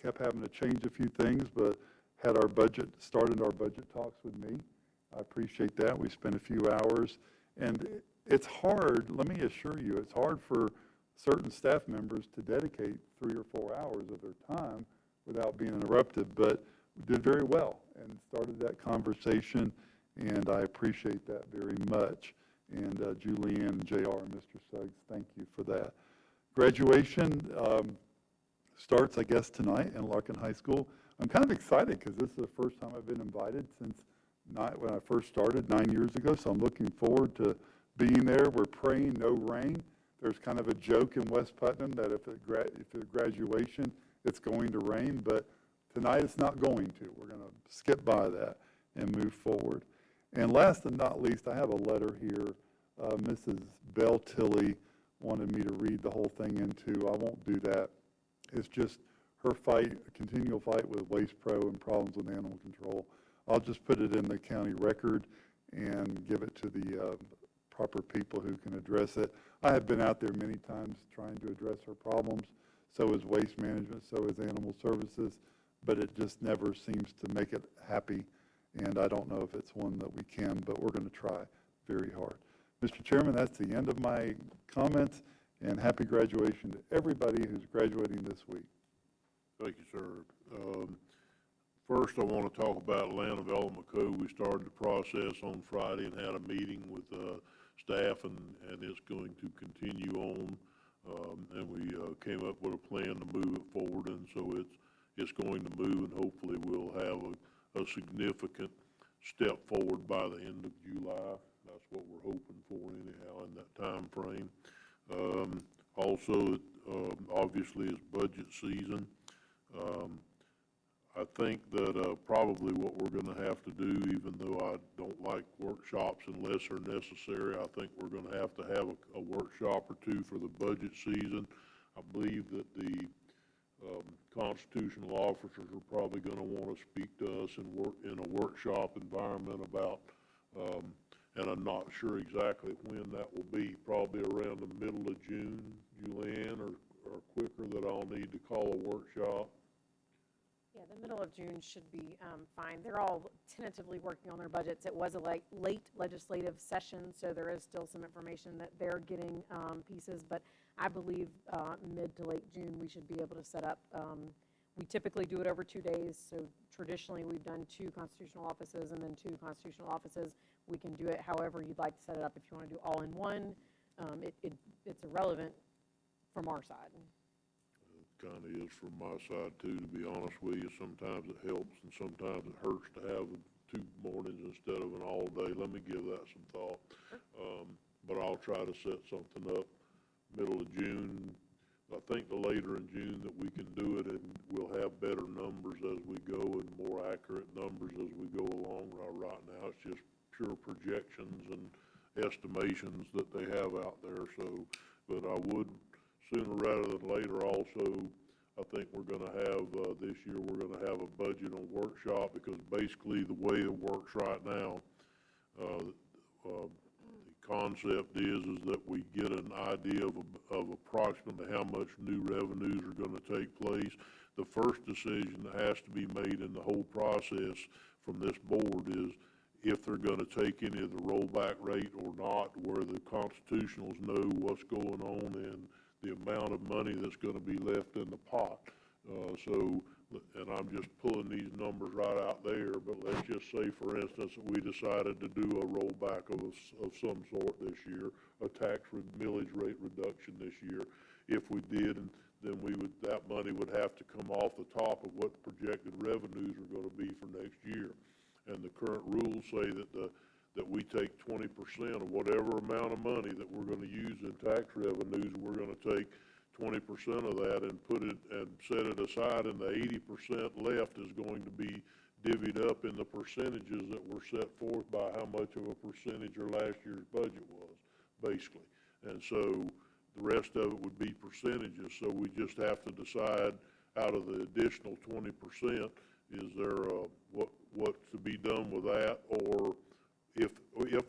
kept having to change a few things, but started our budget talks with me. I appreciate that. We spent a few hours, and it's hard, let me assure you, it's hard for certain staff members to dedicate 3 or 4 hours of their time without being interrupted, but we did very well and started that conversation, and I appreciate that very much. And Julianne and JR and Mr. Suggs, thank you for that. Graduation starts, I guess, tonight in Larkin High School. I'm kind of excited because this is the first time I've been invited since when I first started 9 years ago, so I'm looking forward to being there. We're praying no rain. There's kind of a joke in West Putnam that if at graduation it's going to rain, but tonight it's not going to. We're going to skip by that and move forward. And last but not least, I have a letter here. Mrs. Bell Tilley wanted me to read the whole thing into. I won't do that. It's just her fight, a continual fight with Waste Pro and problems with animal control. I'll just put it in the county record and give it to the proper people who can address it. I have been out there many times trying to address her problems. So is Waste Management, so is Animal Services, but it just never seems to make it happy. And I don't know if it's one that we can, but we're going to try very hard. Mr. Chairman, that's the end of my comments, and happy graduation to everybody who's graduating this week. Thank you, sir. First, I want to talk about Land Development Code. We started the process on Friday and had a meeting with staff, and it's going to continue on. And we came up with a plan to move it forward, and so it's going to move, and hopefully we'll have a significant step forward by the end of July. That's what we're hoping for anyhow in that time frame. Also, obviously, it's budget season. I think that probably what we're going to have to do, even though I don't like workshops unless they're necessary, I think we're going to have a workshop or two for the budget season. I believe that the constitutional officers are probably going to want to speak to us and work in a workshop environment about, and I'm not sure exactly when that will be, probably around the middle of June, Julianne, or quicker, that I'll need to call a workshop. Yeah, the middle of June should be fine. They're all tentatively working on their budgets. It was a late legislative session, so there is still some information that they're getting pieces, but I believe mid to late June we should be able to set up. We typically do it over 2 days, so traditionally we've done 2 constitutional offices and then 2 constitutional offices. We can do it however you'd like to set it up. If you want to do all in one, it's irrelevant from our side. Kind of is from my side too, to be honest with you. Sometimes it helps and sometimes it hurts to have 2 mornings instead of an all-day. Let me give that some thought. But I'll try to set something up middle of June. I think the later in June that we can do it, and we'll have better numbers as we go and more accurate numbers as we go along. Right now, it's just pure projections and estimations that they have out there. So, but I would sooner rather than later also, I think we're going to have, this year, we're going to have a budget on workshop, because basically the way it works right now, the concept is that we get an idea of approximately how much new revenues are going to take place. The first decision that has to be made in the whole process from this board is if they're going to take any of the rollback rate or not, where the constitutionals know what's going on and the amount of money that's going to be left in the pot. And I'm just pulling these numbers right out there, but let's just say, for instance, that we decided to do a rollback of some sort this year, a millage rate reduction this year. If we did, then that money would have to come off the top of what the projected revenues are going to be for next year. And the current rules say that we take 20% of whatever amount of money that we're going to use in tax revenues. We're going to take 20% of that and put it and set it aside, and the 80% left is going to be divvied up in the percentages that were set forth by how much of a percentage your last year's budget was, basically. And so the rest of it would be percentages. So we just have to decide out of the additional 20%, is there what's to be done with that, or if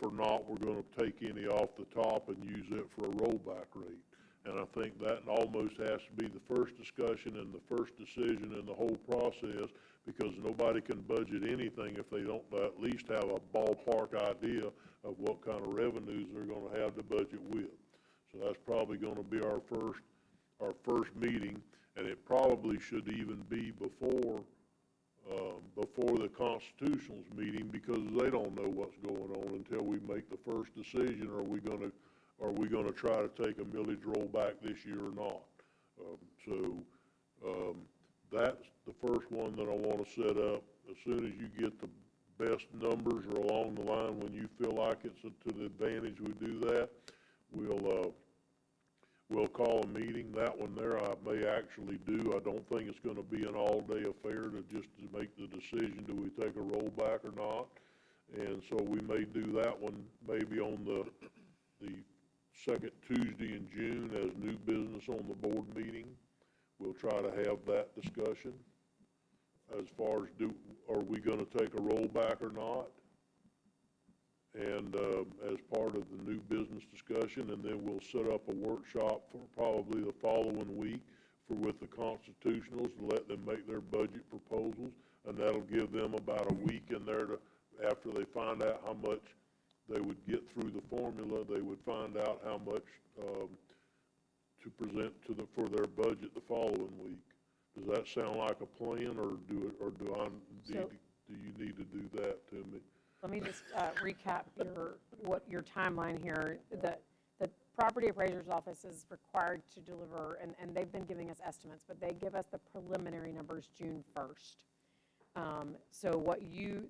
or not we're going to take any off the top and use it for a rollback rate. And I think that almost has to be the first discussion and the first decision in the whole process, because nobody can budget anything if they don't at least have a ballpark idea of what kind of revenues they're going to have to budget with. So that's probably going to be our first meeting, and it probably should even be before the constitutionals meeting, because they don't know what's going on until we make the first decision. Are we going to try to take a millage rollback this year or not? That's the first one that I want to set up. As soon as you get the best numbers, or along the line when you feel like it's to the advantage we do that, we'll call a meeting. That one there I may actually do. I don't think it's going to be an all-day affair to make the decision, do we take a rollback or not? And so we may do that one maybe on the second Tuesday in June as new business on the board meeting. We'll try to have that discussion as far as are we going to take a rollback or not? And as part of the new business discussion, and then we'll set up a workshop for probably the following week with the constitutionals to let them make their budget proposals, and that'll give them about a week in there after they find out how much they would get through the formula, they would find out how much to present for their budget the following week. Does that sound like a plan, or do you need to do that to me? Let me just recap your timeline here. The property appraiser's office is required to deliver, and they've been giving us estimates, but they give us the preliminary numbers June 1st. So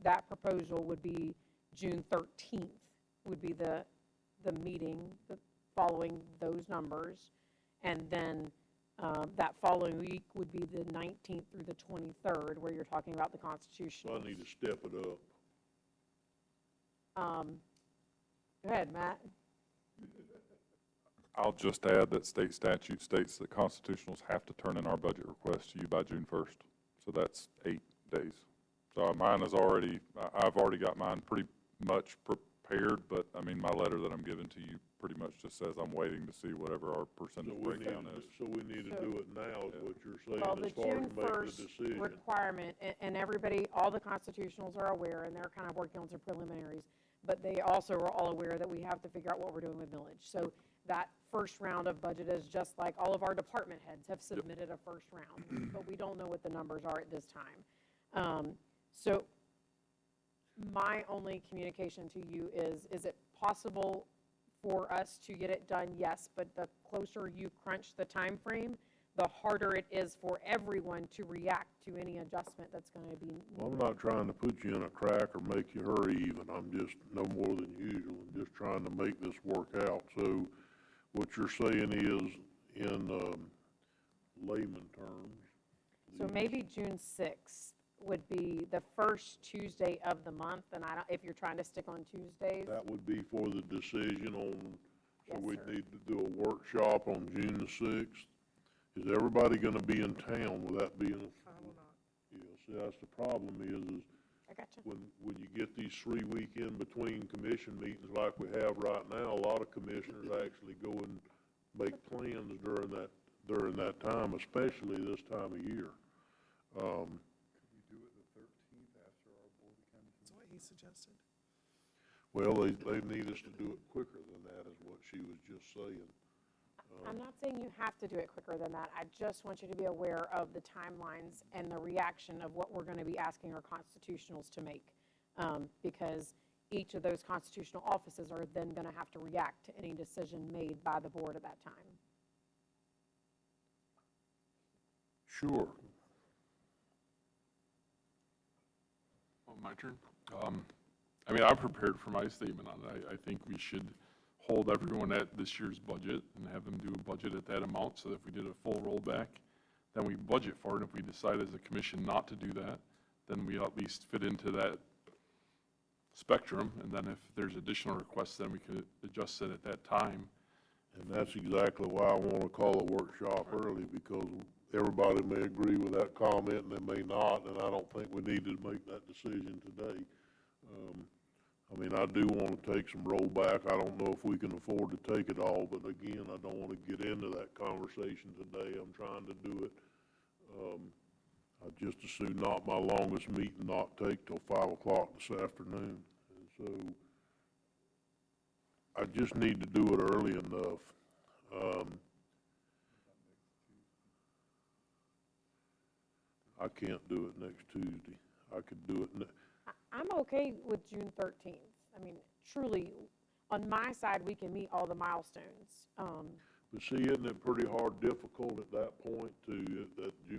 that proposal would be June 13th would be the meeting following those numbers, and then that following week would be the 19th through the 23rd, where you're talking about the Constitution. So I need to step it up. Go ahead, Matt. I'll just add that state statute states that constitutionals have to turn in our budget request to you by June 1st. So that's 8 days. So mine is I've already got mine pretty much prepared, but I mean, my letter that I'm giving to you pretty much just says I'm waiting to see whatever our percentage breakdown is. So we need to do it now, is what you're saying, Well, as far as making the decision. Requirement, and everybody, all the constitutionals are aware, and they're kind of working on some preliminaries, but they also are all aware that we have to figure out what we're doing with millage. So that first round of budget is just like all of our department heads have submitted a first round, but we don't know what the numbers are at this time. So my only communication to you is it possible for us to get it done? Yes, but the closer you crunch the time frame, the harder it is for everyone to react to any adjustment that's going to be. Well, I'm not trying to put you in a crack or make you hurry even. I'm just no more than usual. I'm just trying to make this work out. So what you're saying is, in layman terms. So maybe June 6th would be the first Tuesday of the month, and I don't, if you're trying to stick on Tuesdays. That would be for the decision on, so Yes, we'd sir. need to do a workshop on June the 6th. Is everybody gonna be in town with that being? I will not. Yeah, see, that's the problem is I got you. when you get these 3 week in between commission meetings like we have right now, a lot of commissioners actually go and make plans during that time, especially this time of year. That's what he suggested. Well, they need us to do it quicker than that, is what she was just saying. I'm not saying you have to do it quicker than that. I just want you to be aware of the timelines and the reaction of what we're going to be asking our constitutionals to make. Because each of those constitutional offices are then going to have to react to any decision made by the board at that time. Sure. Oh, my turn. I mean, I'm prepared for my statement on it. I think we should hold everyone at this year's budget and have them do a budget at that amount, so that if we did a full rollback, then we budget for it. If we decide as a commission not to do that, then we at least fit into that spectrum, and then if there's additional requests, then we could adjust it at that time. And that's exactly why I want to call a workshop early, because everybody may agree with that comment and they may not, and I don't think we need to make that decision today. I mean, I do want to take some rollback. I don't know if we can afford to take it all, but again, I don't want to get into that conversation today. I'm trying to do it. I just as soon not my longest meeting not take till 5 o'clock this afternoon. And so I just need to do it early enough. I can't do it next Tuesday. I could do it I'm okay with June 13th. I mean, truly, on my side, we can meet all the milestones. But see, isn't it pretty hard, difficult at that point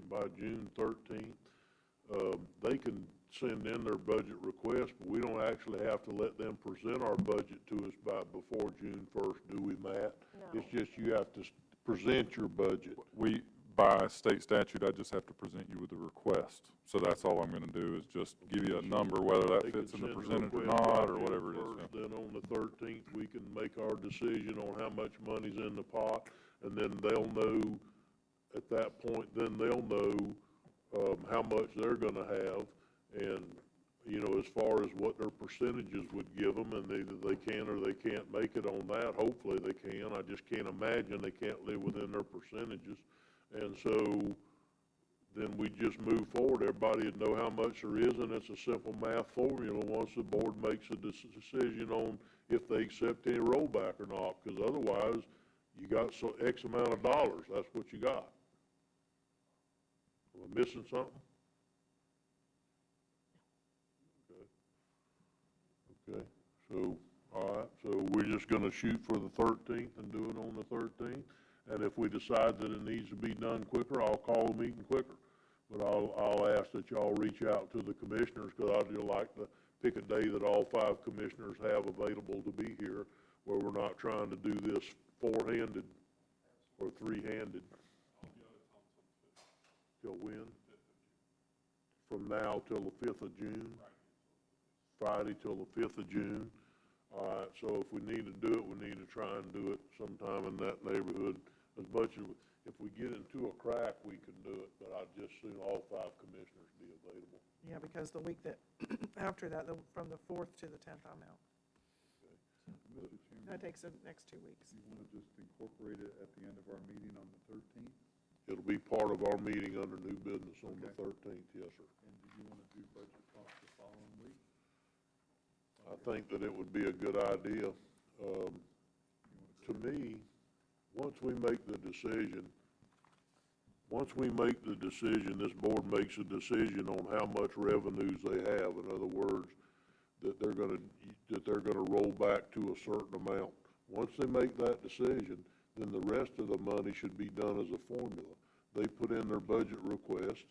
by June 13th? They can send in their budget request, but we don't actually have to let them present our budget to us before June 1st, do we, Matt? No. It's just you have to present your budget. By state statute, I just have to present you with a request. So that's all I'm gonna do, is just give you a number, whether that They fits can in the send percentage or request not, by or June whatever it 1st, is. Then on the 13th, we can make our decision on how much money's in the pot, and then they'll know, at that point, then they'll know how much they're gonna have, and, you know, as far as what their percentages would give them, and either they can or they can't make it on that. Hopefully they can. I just can't imagine they can't live within their percentages. And so then we just move forward. Everybody would know how much there is, and it's a simple math formula once the board makes a decision on if they accept any rollback or not, because otherwise, you got X amount of dollars. That's what you got. Am I missing something? Okay, so, all right, so we're just gonna shoot for the 13th and do it on the 13th? And if we decide that it needs to be done quicker, I'll call the meeting quicker. But I'll ask that y'all reach out to the commissioners, because I'd just like to pick a day that all 5 commissioners have available to be here, where we're not trying to do this 4-handed or 3-handed. Till when? From now till the 5th of June? Friday till the 5th of June. All right, so if we need to do it, we need to try and do it sometime in that neighborhood. As much as, if we get into a crack, we can do it, but I'd just soon all 5 commissioners be available. Yeah, because the week that, after that, from the 4th to the 10th, I'm out. That takes the next 2 weeks. You wanna just incorporate it at the end of our meeting on the 13th? It'll be part of our meeting under new business on the 13th, yes, sir. And do you wanna do budget talk the following week? I think that it would be a good idea. To me, once we make the decision, this board makes a decision on how much revenues they have. In other words, that they're gonna roll back to a certain amount. Once they make that decision, then the rest of the money should be done as a formula. they put in their budget request.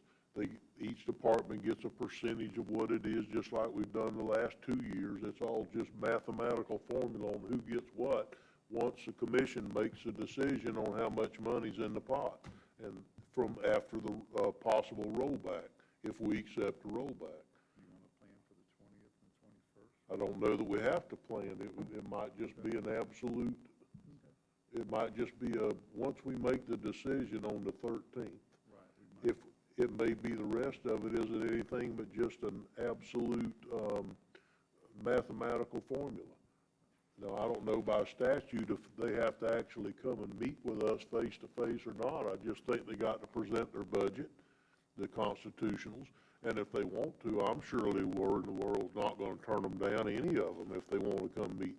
Each department gets a percentage of what it is, just like we've done the last 2 years. It's all just mathematical formula on who gets what, once the commission makes a decision on how much money's in the pot, and from after the possible rollback, if we accept the rollback. I don't know that we have to plan. It might just be an absolute, it might just be once we make the decision on the 13th. If it may be the rest of it isn't anything but just an absolute mathematical formula. Now, I don't know by statute if they have to actually come and meet with us face to face or not. I just think they got to present their budget, the constitutionals, and if they want to, I'm surely word in the world's not going to turn them down, any of them, if they want to come meet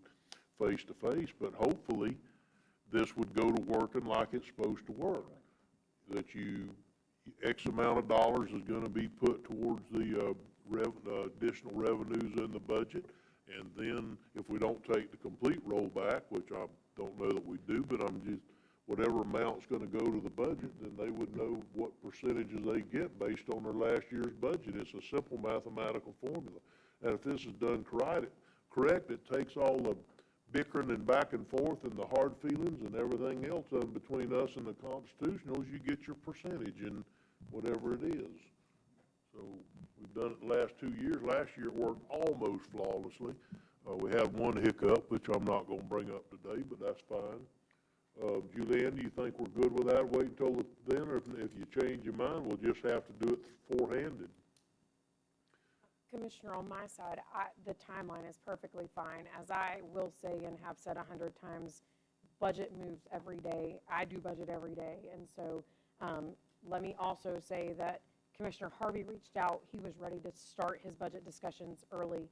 face to face. But hopefully, this would go to working like it's supposed to work. That X amount of dollars is going to be put towards the additional revenues in the budget. And then if we don't take the complete rollback, which I don't know that we do, but whatever amount's going to go to the budget, then they would know what percentages they get based on their last year's budget. It's a simple mathematical formula. And if this is done correct, it takes all the bickering and back and forth and the hard feelings and everything else between us and the constitutionals. You get your percentage in whatever it is. So we've done it the last 2 years. Last year it worked almost flawlessly. We had one hiccup, which I'm not going to bring up today, but that's fine. Julianne, do you think we're good with that? Wait until then, or if you change your mind, we'll just have to do it four-handed. Commissioner, on my side, the timeline is perfectly fine. As I will say and have said 100 times, budget moves every day. I do budget every day. And so let me also say that Commissioner Harvey reached out. He was ready to start his budget discussions early.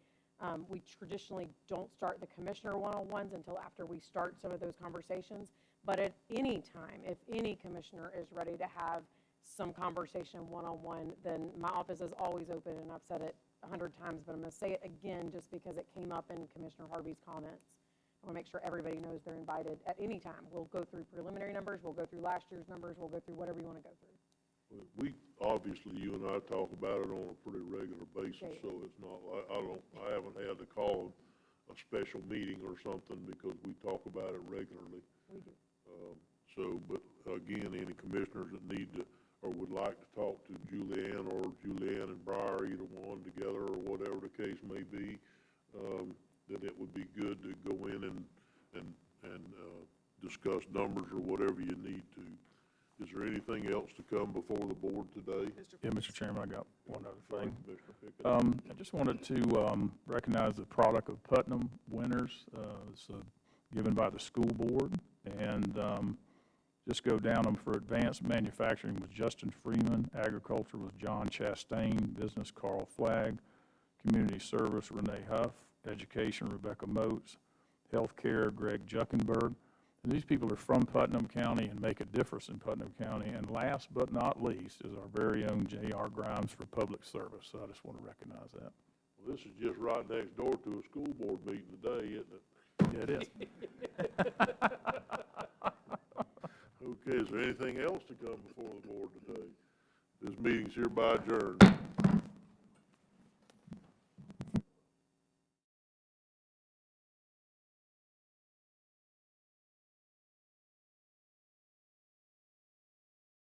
We traditionally don't start the commissioner one-on-ones until after we start some of those conversations. But at any time, if any commissioner is ready to have some conversation one-on-one, then my office is always open, and I've said it 100 times, but I'm going to say it again just because it came up in Commissioner Harvey's comments. I want to make sure everybody knows they're invited at any time. We'll go through preliminary numbers, we'll go through last year's numbers, we'll go through whatever you want to go through. We, obviously, you and I talk about it on a pretty regular basis, so it's not like, I haven't had to call a special meeting or something because we talk about it regularly. We do. But again, any commissioners that need to or would like to talk to Julianne or Julianne and Briar, either one together or whatever the case may be, then it would be good to go in and discuss numbers or whatever you need to. Is there anything else to come before the board today? Yeah, Mr. Chairman, I got one other thing. Commissioner Pickett. I just wanted to recognize the product of Putnam winners. It's given by the school board, and just go down them for advanced manufacturing with Justin Freeman, agriculture with John Chastain, business Carl Flagg, community service Renee Huff, education Rebecca Moats, healthcare Greg Juckenberg. And these people are from Putnam County and make a difference in Putnam County. And last but not least is our very own J.R. Grimes for public service. So I just want to recognize that. Well, this is just right next door to a school board meeting today, isn't it? Yeah, it is. Okay, is there anything else to come before the board today? This meeting's hereby adjourned.